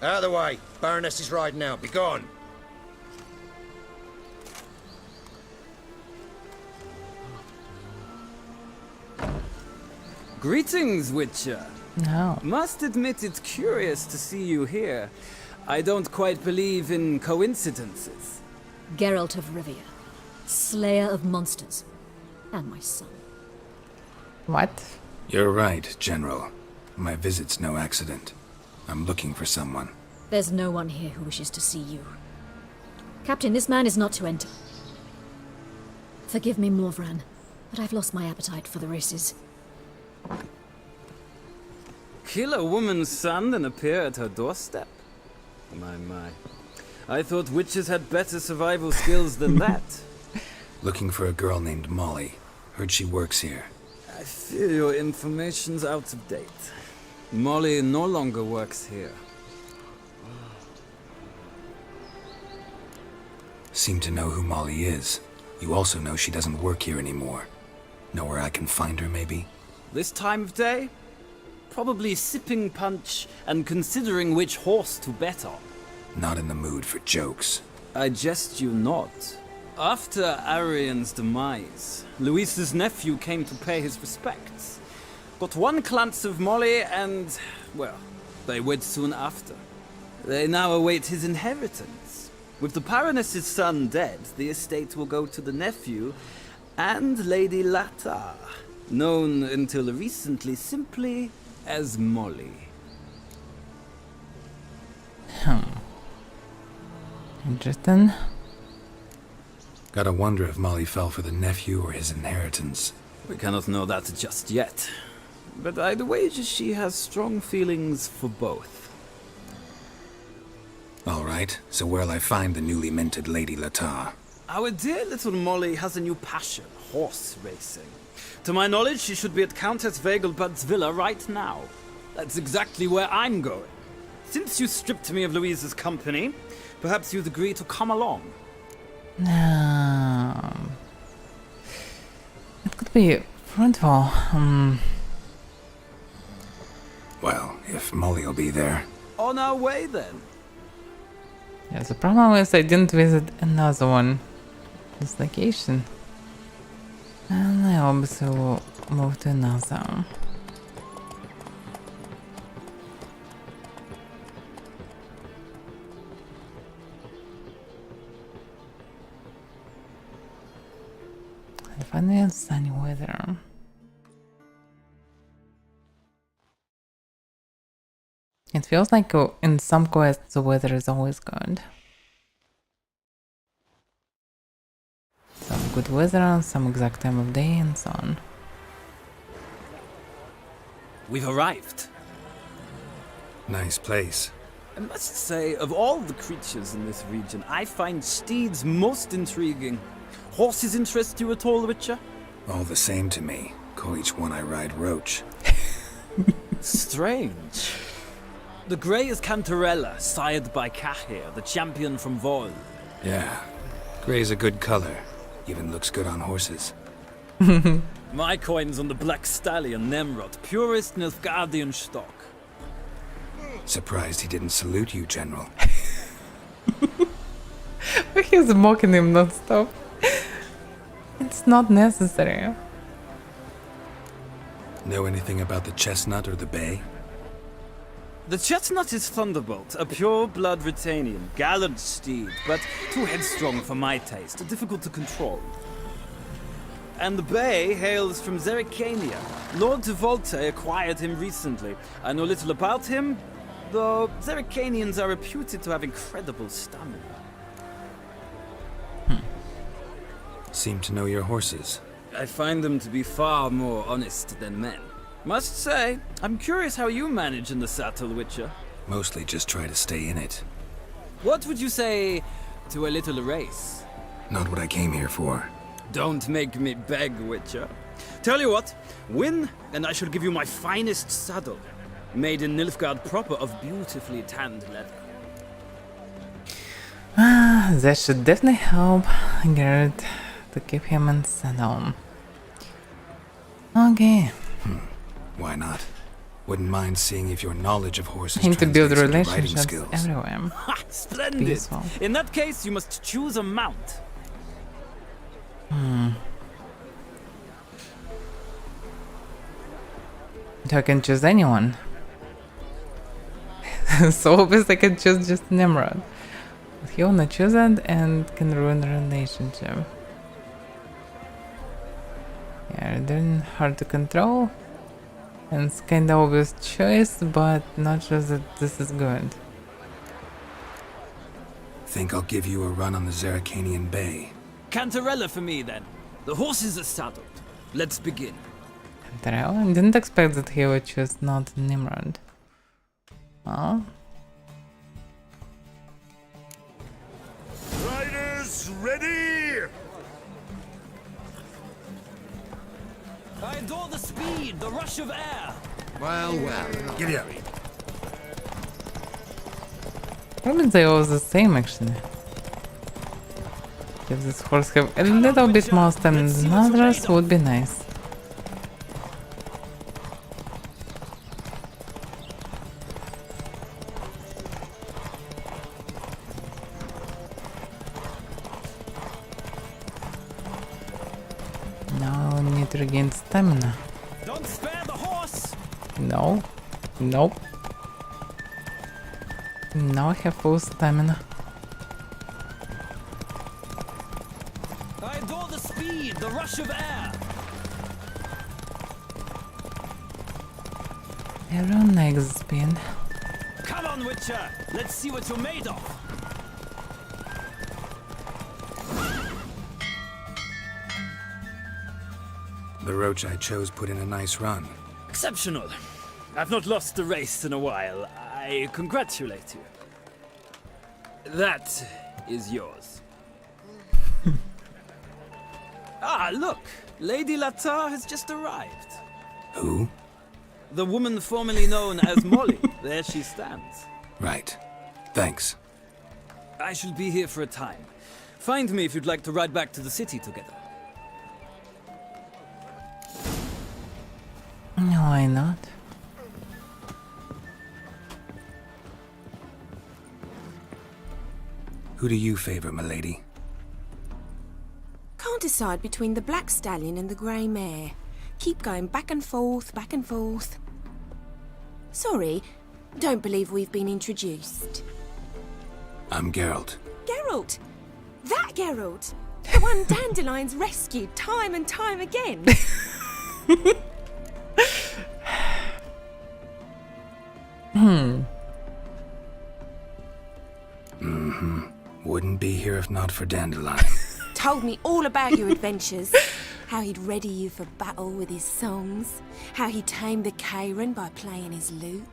Out of the way. Baroness is riding out. Be gone. Greetings, Witcher. No. Must admit it's curious to see you here. I don't quite believe in coincidences. Geralt of Rivia, slayer of monsters, and my son. What? You're right, General. My visit's no accident. I'm looking for someone. There's no one here who wishes to see you. Captain, this man is not to enter. Forgive me, Morvran, but I've lost my appetite for the races. Kill a woman's son and appear at her doorstep? My. I thought witches had better survival skills than that. Looking for a girl named Molly. Heard she works here. I fear your information's out of date. Molly no longer works here. Seem to know who Molly is. You also know she doesn't work here anymore. Know where I can find her, maybe? This time of day? Probably sipping punch and considering which horse to bet on. Not in the mood for jokes. I jest you not. After Arian's demise, Luis's nephew came to pay his respects. Got one glance of Molly and, well, they wed soon after. They now await his inheritance. With the Baroness's son dead, the estate will go to the nephew and Lady Latar, known until recently simply as Molly. Interesting. Gotta wonder if Molly fell for the nephew or his inheritance. We cannot know that just yet. But I'd wager she has strong feelings for both. Alright, so where'll I find the newly minted Lady Latar? Our dear little Molly has a new passion, horse racing. To my knowledge, she should be at Countess Vegelbud's villa right now. That's exactly where I'm going. Since you stripped me of Louise's company, perhaps you'd agree to come along. No. It could be fruitful. Well, if Molly'll be there. On our way then. Yeah, the problem is I didn't visit another one. This location. And I obviously will move to another. I finally have sunny weather. It feels like in some quests the weather is always good. Some good weather, some exact time of day, and so on. We've arrived. Nice place. I must say, of all the creatures in this region, I find steeds most intriguing. Horses interest you at all, Witcher? All the same to me. Call each one I ride Roach. Strange. The grey is Cantarella, sired by Cahir, the champion from Vol. Yeah. Gray's a good color. Even looks good on horses. My coin's on the Black Stallion, Nemrod, purest Nilfgaardian stock. Surprised he didn't salute you, General. He's mocking him non-stop. It's not necessary. Know anything about the chestnut or the bay? The chestnut is Thunderbolt, a pure-blood Retanian, gallant steed, but too headstrong for my taste, difficult to control. And the bay hails from Zerrikania. Lord de Volte acquired him recently. I know little about him, though Zerrikanians are reputed to have incredible stamina. Seem to know your horses. I find them to be far more honest than men. Must say, I'm curious how you manage in the saddle, Witcher. Mostly just try to stay in it. What would you say to a little race? Not what I came here for. Don't make me beg, Witcher. Tell you what, win, and I shall give you my finest saddle. Made in Nilfgaard proper of beautifully tanned leather. That should definitely help Garrett to keep him in saddle. Okay. Why not? Wouldn't mind seeing if your knowledge of horses Need to build translates into riding relationships skills. everywhere. Ha! Splendid! Peaceful. In that case, you must choose a mount. I can choose anyone. So obviously I can choose just Nimrod. But he wanna choose it and can ruin the relationship. Yeah, they're hard to control. And it's kinda obvious choice, but not sure that this is good. Think I'll give you a run on the Zerrikanian Bay. Cantarella for me, then. The horses are saddled. Let's begin. I didn't expect that he would choose not Nimrod. Well, Riders, ready! I adore the speed, the rush of air. Well, Giddy up. probably they all the same actually. If this horse have a little bit more stamina than others, would be nice. Now I need to regain stamina. Don't spare the horse. No. Nope. Now I have full stamina. I adore the speed, the rush of air. Everyone likes speed. Come on, Witcher. Let's see what you're made of. The roach I chose put in a nice run. Exceptional. I've not lost a race in a while. I congratulate you. That is yours. Ah, look! Lady Latar has just arrived. Who? The woman formerly known as Molly. There she stands. Right. Thanks. I shall be here for a time. Find me if you'd like to ride back to the city together. Why not? Who do you favor, milady? Can't decide between the black stallion and the grey mare. Keep going back and forth, back and forth. Sorry, don't believe we've been introduced. I'm Geralt. Geralt! That Geralt! The one Dandelion's rescued time and time again. Wouldn't be here if not for Dandelion. Told me all about your adventures. How he'd ready you for battle with his songs. How he tamed the Karen by playing his lute.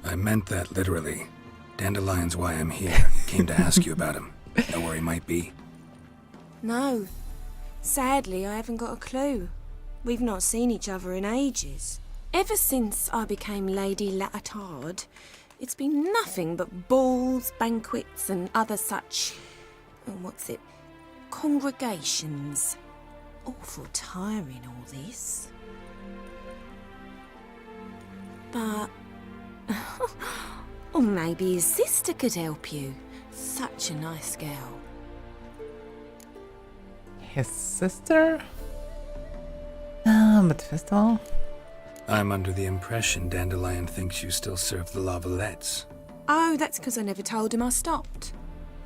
I meant that literally. Dandelion's why I'm here. Came to ask you about him. Know where he might be? No. Sadly, I haven't got a clue. We've not seen each other in ages. Ever since I became Lady Latard, it's been nothing but balls, banquets, and other such... congregations. Awful tiring, all this. But... or maybe his sister could help you. Such a nice girl. His sister? But first of all... I'm under the impression Dandelion thinks you still serve the Lavalettes. Oh, that's because I never told him I stopped.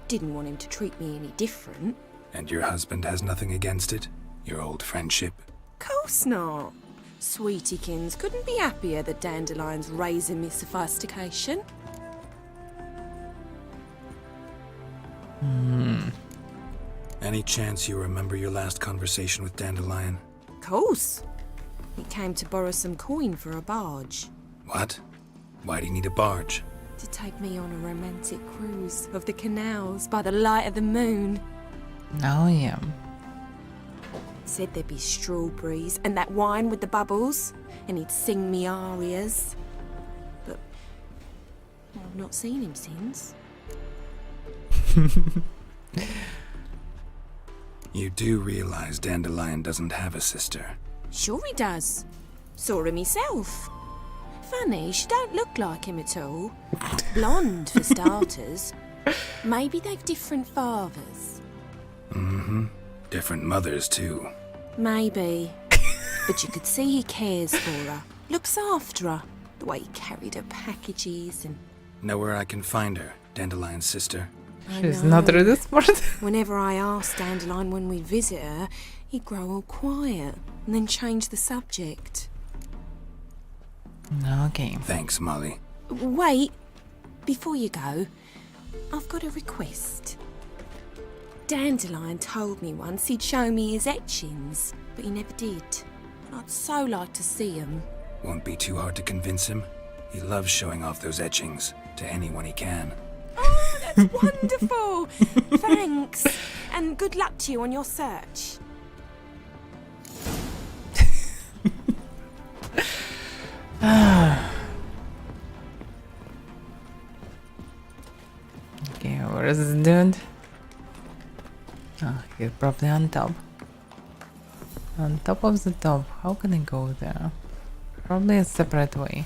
Didn't want him to treat me any different. And your husband has nothing against it? Your old friendship? Course not. Sweetiekins couldn't be happier that Dandelion's raising me sophistication. Any chance you remember your last conversation with Dandelion? Course. He came to borrow some coin for a barge. What? Why do you need a barge? To take me on a romantic cruise of the canals by the light of the moon. Oh, yeah. Said there'd be strawberries and that wine with the bubbles, and he'd sing me arias. But I've not seen him since. You do realize Dandelion doesn't have a sister. Sure he does. Saw him himself. funny, she don't look like him at all. Blonde, for starters. Maybe they've different fathers. Mm-hmm. Different mothers, too. Maybe. But you could see he cares for her. Looks after her. The way he carried her packages and... Know where I can find her, Dandelion's sister? She's not really smart. Whenever I asked Dandelion when we'd visit her, he'd grow all quiet and then change the subject. Okay. Thanks, Molly. Wait, before you go, I've got a request. Dandelion told me once he'd show me his etchings, but he never did. And I'd so like to see them. Won't be too hard to convince him. He loves showing off those etchings to anyone he can. Oh, that's wonderful! Thanks, and good luck to you on your search. Okay, where is this dude? Oh, he's probably on top. On top of the top. How can I go there? Probably a separate way.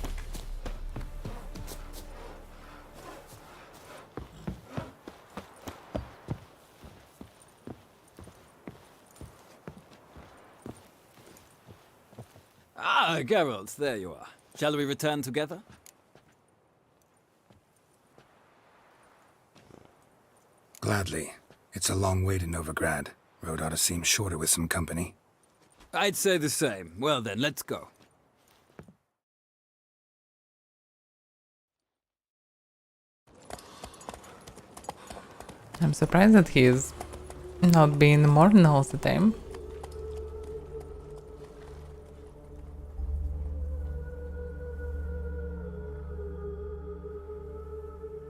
Ah, Geralt, there you are. Shall we return together? Gladly. It's a long way to Novigrad. Road ought to seem shorter with some company. I'd say the same. Well then, let's go. I'm surprised that he's not being modern all the time.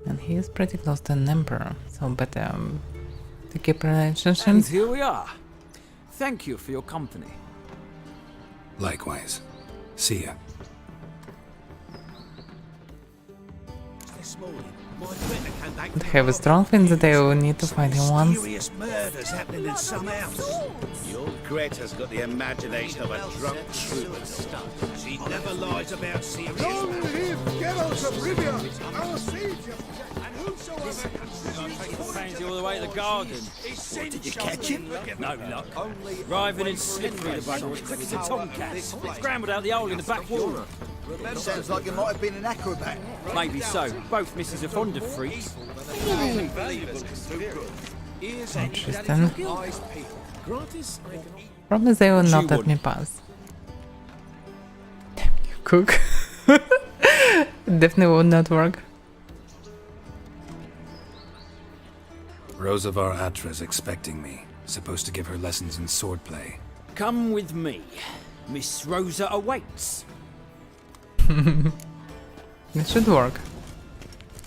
And he is pretty close to an emperor, so better to keep relationships. And here we are. Thank you for your company. Likewise. See ya. This morning, my friend came back They have a strong feeling that they will need to fight him once. Serious murders happening in some house. Your Greta's got the imagination of a drunk troubadour. She never lies about serious Long matters. live Geralt of Rivia, our savior! And whosoever Fancy all the way to the garden. Did you catch him? No luck. Writhing and slippery, the bugger, as quick as a tomcat. Scrambled out the hole in the back wall. Sounds like you might have been an acrobat. Maybe so. Both misses are fond of freaks. Interesting. Probably they will not let me pass. Damn you, cook. Definitely would not work. Rosavar Atra's expecting me. Supposed to give her lessons in swordplay. Come with me. Miss Rosa awaits. It should work.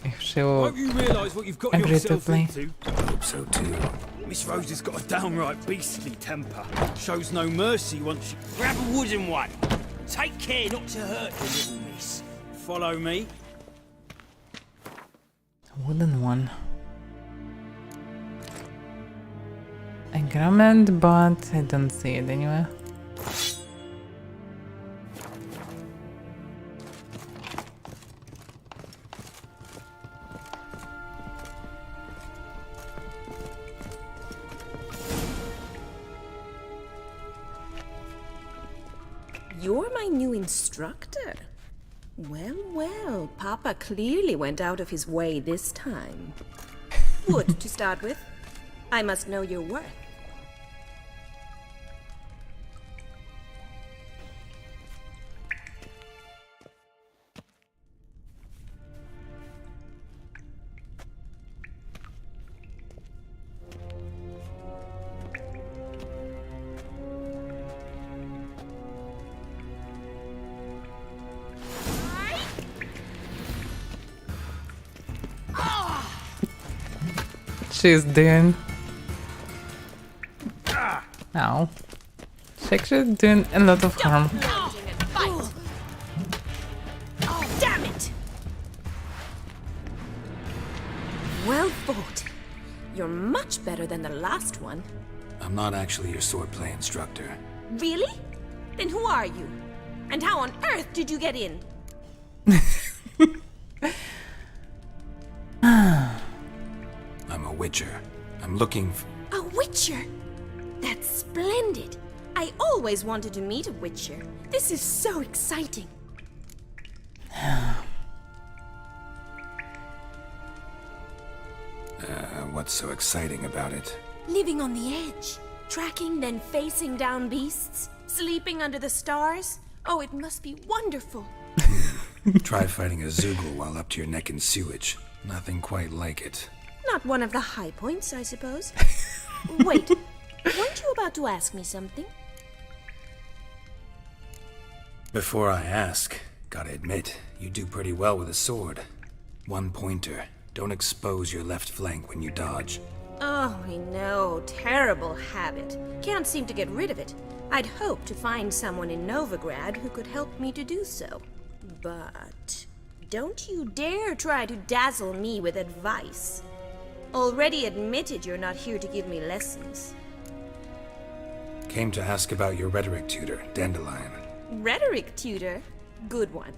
If she will Won't you realise what you've got agree to yourself play. into? Hope so too. Miss Rosa's got a downright beastly temper. Shows no mercy once you grab a wooden one. Take care not to hurt the little miss. Follow me. A wooden one. I grabbed, but I don't see it anywhere. You're my new instructor. Well, well, Papa clearly went out of his way this time. Wood, to start with. I must know your worth. She's doing. Ow. She's actually doing a lot of harm. Oh, damn it! Well fought. You're much better than the last one. I'm not actually your swordplay instructor. Really? Then who are you? And how on earth did you get in? I'm a witcher. I'm looking for... A witcher? That's splendid. I always wanted to meet a witcher. This is so exciting. What's so exciting about it? Living on the edge. Tracking, then facing down beasts. Sleeping under the stars. Oh, it must be wonderful. Try fighting a Zoogle while up to your neck in sewage. Nothing quite like it. Not one of the high points, I suppose. Wait, weren't you about to ask me something? Before I ask, gotta admit, you do pretty well with a sword. One pointer. Don't expose your left flank when you dodge. Oh, I know. Terrible habit. Can't seem to get rid of it. I'd hoped to find someone in Novigrad who could help me to do so. But don't you dare try to dazzle me with advice. Already admitted you're not here to give me lessons. Came to ask about your rhetoric tutor, Dandelion. Rhetoric tutor? Good one.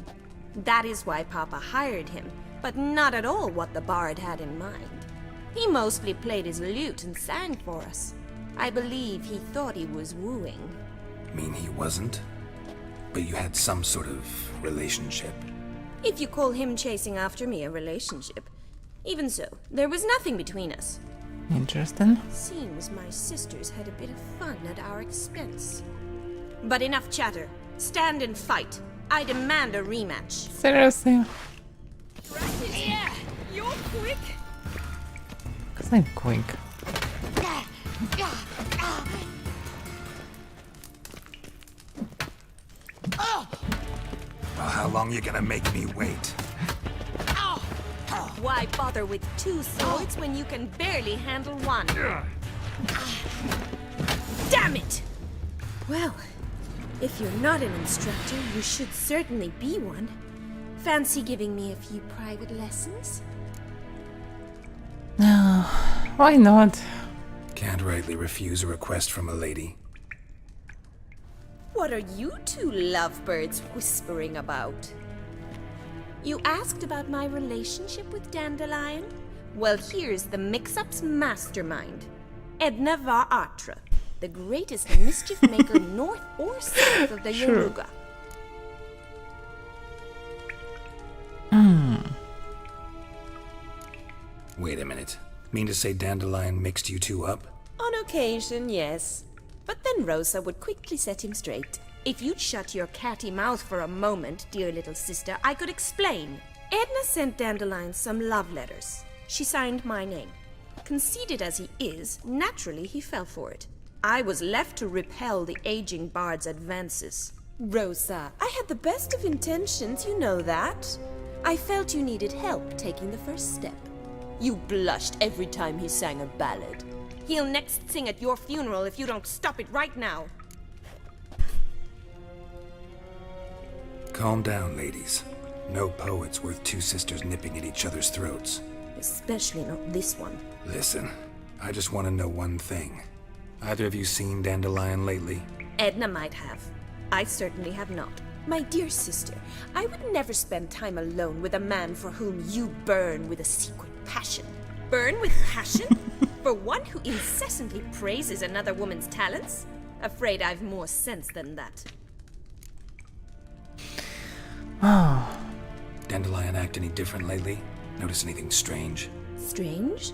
That is why Papa hired him, but not at all what the bard had in mind. He mostly played his lute and sang for us. I believe he thought he was wooing. Mean he wasn't? But you had some sort of relationship. If you call him chasing after me a relationship. Even so, there was nothing between us. Interesting. Seems my sisters had a bit of fun at our expense. But enough chatter. Stand and fight. I demand a rematch. Seriously? Yeah, you're quick. Because I'm quick. Well, how long you gonna make me wait? Why bother with two swords when you can barely handle one? Damn it! Well, if you're not an instructor, you should certainly be one. Fancy giving me a few private lessons? No, why not? Can't rightly refuse a request from a lady. What are you two lovebirds whispering about? You asked about my relationship with Dandelion? Well, here's the mix-up's mastermind. Edna var Atra, the greatest mischief maker north or south of the Yaruga. Wait a minute. Mean to say Dandelion mixed you two up? On occasion, yes. But then Rosa would quickly set him straight. If you'd shut your catty mouth for a moment, dear little sister, I could explain. Edna sent Dandelion some love letters. She signed my name. Conceited as he is, naturally he fell for it. I was left to repel the aging bard's advances. Rosa, I had the best of intentions, you know that. I felt you needed help taking the first step. You blushed every time he sang a ballad. He'll next sing at your funeral if you don't stop it right now. Calm down, ladies. No poet's worth two sisters nipping at each other's throats. Especially not this one. Listen, I just want to know one thing. Either of you seen Dandelion lately? Edna might have. I certainly have not. My dear sister, I would never spend time alone with a man for whom you burn with a secret passion. Burn with passion? For one who incessantly praises another woman's talents? Afraid I've more sense than that. Oh. Dandelion act any different lately? Notice anything strange? Strange?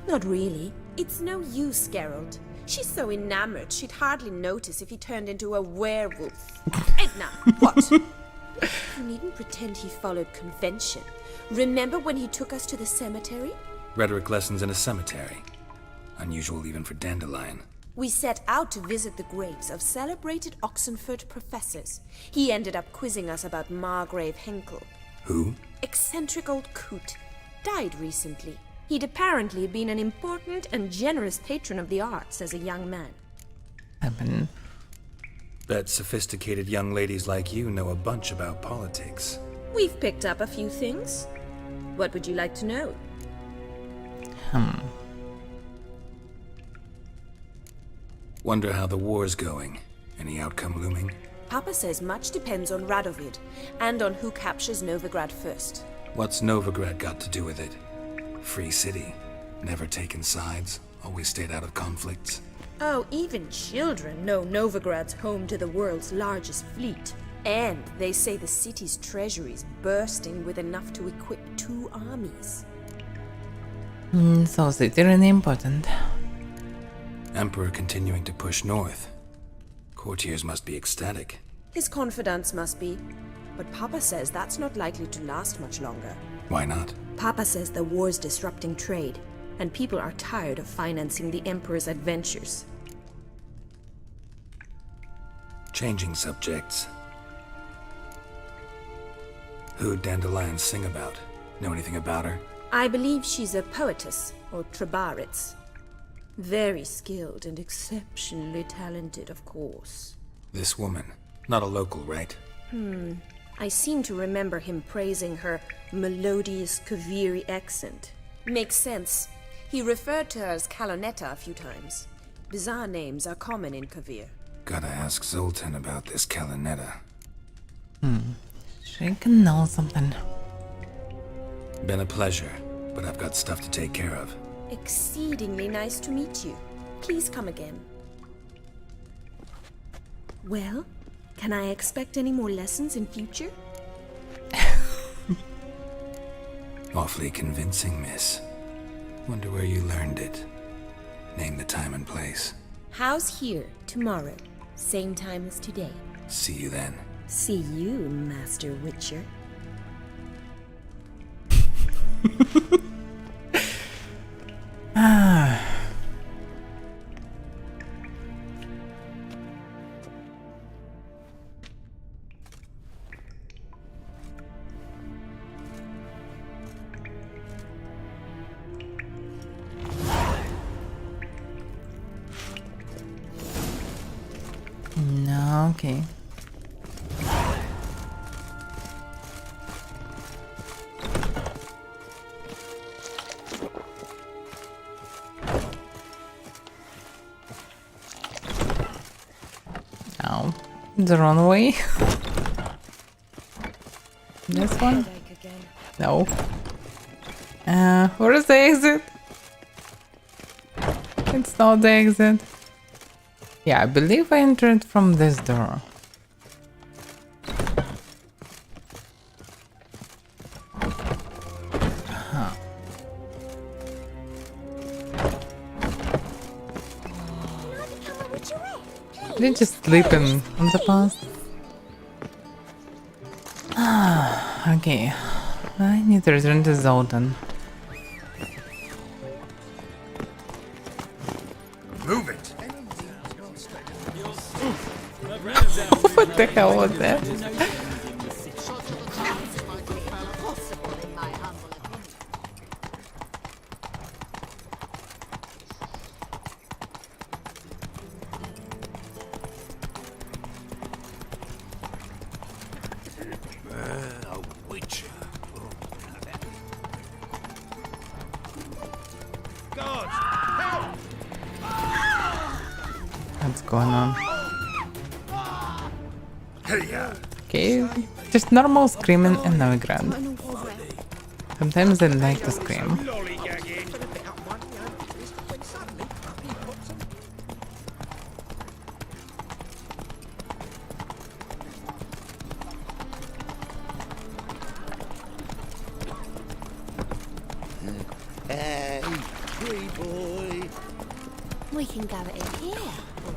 Not really. It's no use, Geralt. She's so enamored she'd hardly notice if he turned into a werewolf. Edna, what? You needn't pretend he followed convention. Remember when he took us to the cemetery? Rhetoric lessons in a cemetery. Unusual even for Dandelion. We set out to visit the graves of celebrated Oxenford professors. He ended up quizzing us about Margrave Henkel. Who? Eccentric old coot. Died recently. He'd apparently been an important and generous patron of the arts as a young man. Bet sophisticated young ladies like you know a bunch about politics. We've picked up a few things. What would you like to know? Wonder how the war's going. Any outcome looming? Papa says much depends on Radovid, and on who captures Novigrad first. What's Novigrad got to do with it? Free city. Never taken sides. Always stayed out of conflicts. Oh, even children know Novigrad's home to the world's largest fleet. And they say the city's treasury's bursting with enough to equip 2 armies. So city really important. Emperor continuing to push north. Courtiers must be ecstatic. His confidants must be. But Papa says that's not likely to last much longer. Why not? Papa says the war's disrupting trade, and people are tired of financing the Emperor's adventures. Changing subjects. Who'd Dandelion sing about? Know anything about her? I believe she's a poetess, or Trebaritz. Very skilled and exceptionally talented, of course. This woman. Not a local, right? I seem to remember him praising her melodious Kaviri accent. Makes sense. He referred to her as Kalonetta a few times. Bizarre names are common in Kavir. Gotta ask Zoltan about this Kalonetta. She can know something. Been a pleasure, but I've got stuff to take care of. Exceedingly nice to meet you. Please come again. Well, can I expect any more lessons in future? Awfully convincing, miss. Wonder where you learned it. Name the time and place. House here, tomorrow. Same time as today. See you then. See you, Master Witcher. No, okay. Oh, the wrong way. This one? No. Where is the exit? It's not the exit. Yeah, I believe I entered from this door. Huh. Did you just sleep in the past? Okay. I need to return to Zoltan. Move it! What the hell was that? A witcher. God, help! What's going on? Okay, just normal screaming in Novigrad. Sometimes I like to scream. Hey, free boy. We can go in here.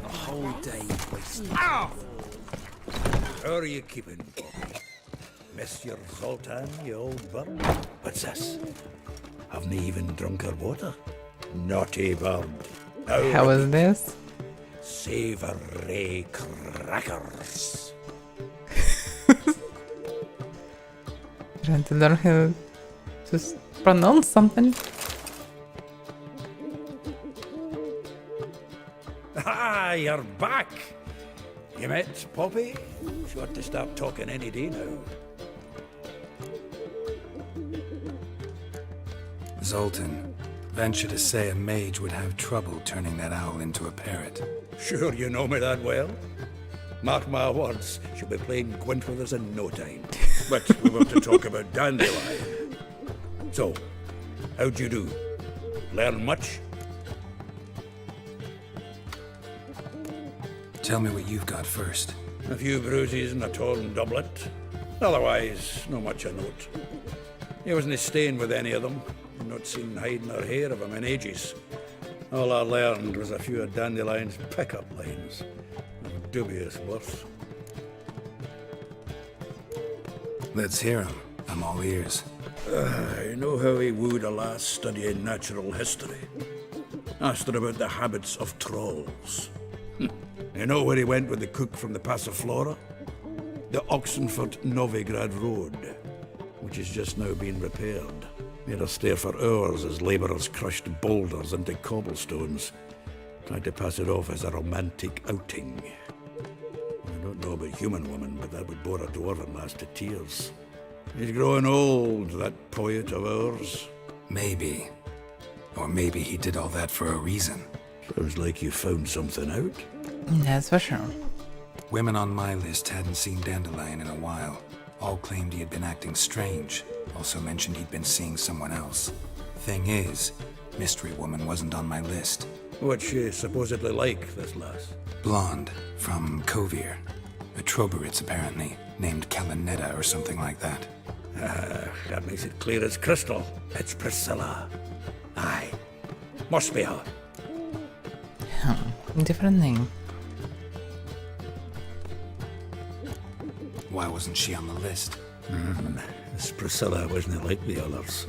A whole day wasted. Ow! How are you keeping, Bobby? Monsieur Zoltan, you old bird? What's this? Haven't even drunk her water? Naughty bird. How was this? Savory crackers. Trying to learn how to pronounce something. Ah, you're back! You met Poppy? She ought to start talking any day now. Zoltan, venture to say a mage would have trouble turning that owl into a parrot. Sure you know me that well? Mark my words, she'll be playing Gwent with us in no time. But we want to talk about Dandelion. So, how'd you do? Learn much? Tell me what you've got first. A few bruises and a torn doublet. Otherwise, not much of note. He wasn't staying with any of them. Not seen hide nor hair of him in ages. All I learned was a few of Dandelion's pickup lines. Of dubious worth. Let's hear him. I'm all ears. I know how he wooed a lass studying natural history. Asked her about the habits of trolls. You know where he went with the cook from the Passiflora? The Oxenford-Novigrad Road, which is just now being repaired. Made us stare for hours as labourers crushed boulders into cobblestones, tried to pass it off as a romantic outing. I don't know about human women, but that would bore a dwarven lass to tears. He's growing old, that poet of ours. Maybe. Or maybe he did all that for a reason. Sounds like you found something out. That's for sure. Women on my list hadn't seen Dandelion in a while. All claimed he had been acting strange. Also mentioned he'd been seeing someone else. Thing is, Mystery Woman wasn't on my list. What's she supposedly like, this lass? Blonde, from Kovir. A Troberitz, apparently, named Kalanetta or something like that. That makes it clear as crystal. It's Priscilla. Aye. Must be her. Different name. Why wasn't she on the list? This Priscilla wasn't like the others.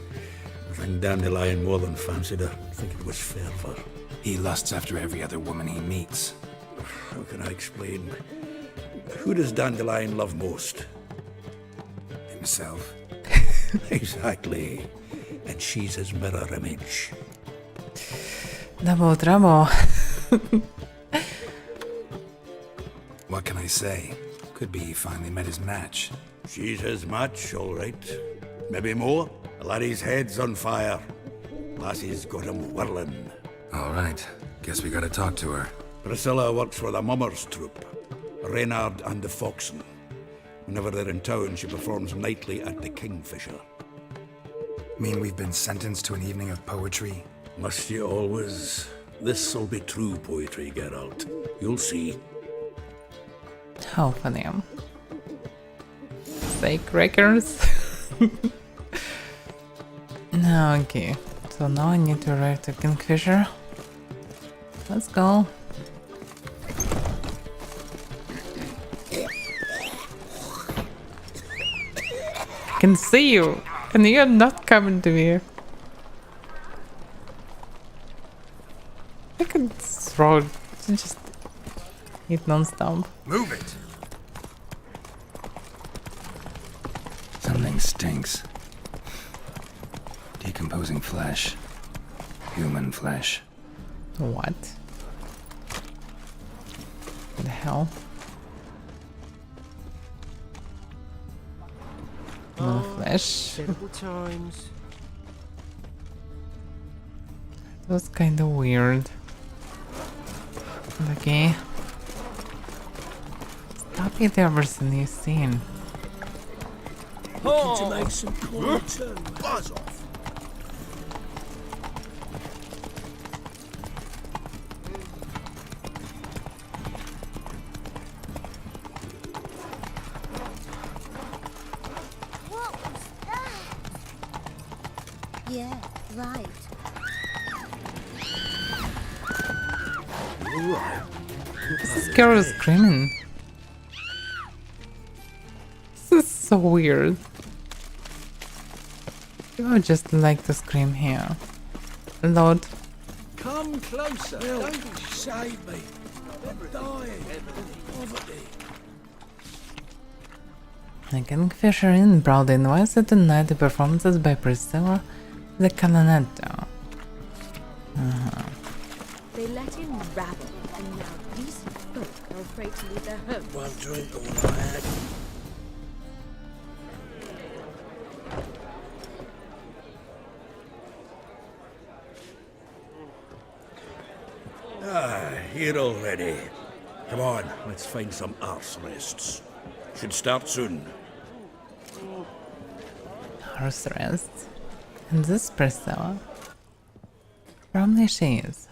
I think Dandelion more than fancied her. I think it was fervour. He lusts after every other woman he meets. How can I explain? Who does Dandelion love most? Himself. Exactly. And she's his mirror image. Double trouble. What can I say? Could be he finally met his match. She's his match, all right. Maybe more. The laddie's head's on fire. Lassie's got him whirling. All right. Guess we gotta talk to her. Priscilla works for the Mummers troupe. Reynard and the Foxen. Whenever they're in town, she performs nightly at the Kingfisher. Mean we've been sentenced to an evening of poetry? Must you always? This'll be true poetry, Geralt. You'll see. How funny. Fake records. Okay, so now I need to arrive to Kingfisher. Let's go. I can see you, and you're not coming to me. I could throw it, just hit non-stop. Move it! Something stinks. Decomposing flesh. Human flesh. What? What the hell? No flesh. Terrible times. That was kind of weird. Okay. Stop it, everything you've seen. Looking to make some coin too. Buzz off. What was that? Yeah, right. This girl is screaming. This is so weird. I would just like to scream here. Lord. Come closer. Don't save me. I'm dying of poverty. The Kingfisher in Browdy invites tonight the performances by Priscilla the Calanetta. They let him rabble, and now decent folk are afraid to leave their homes. One drink all I had. Ah, here already. Come on, let's find some arsonists. Should start soon. Horse rest. And this Priscilla? Probably she is.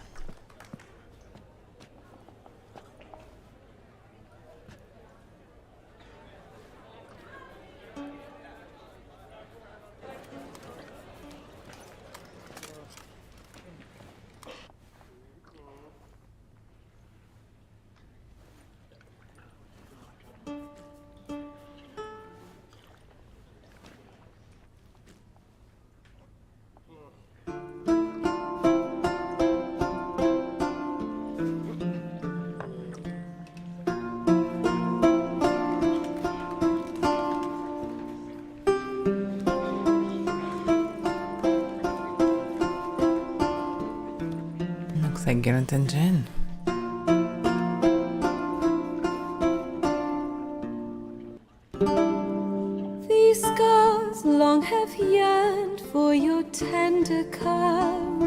Looks like Garrett and Jen. These scars long have yearned for your tender curve.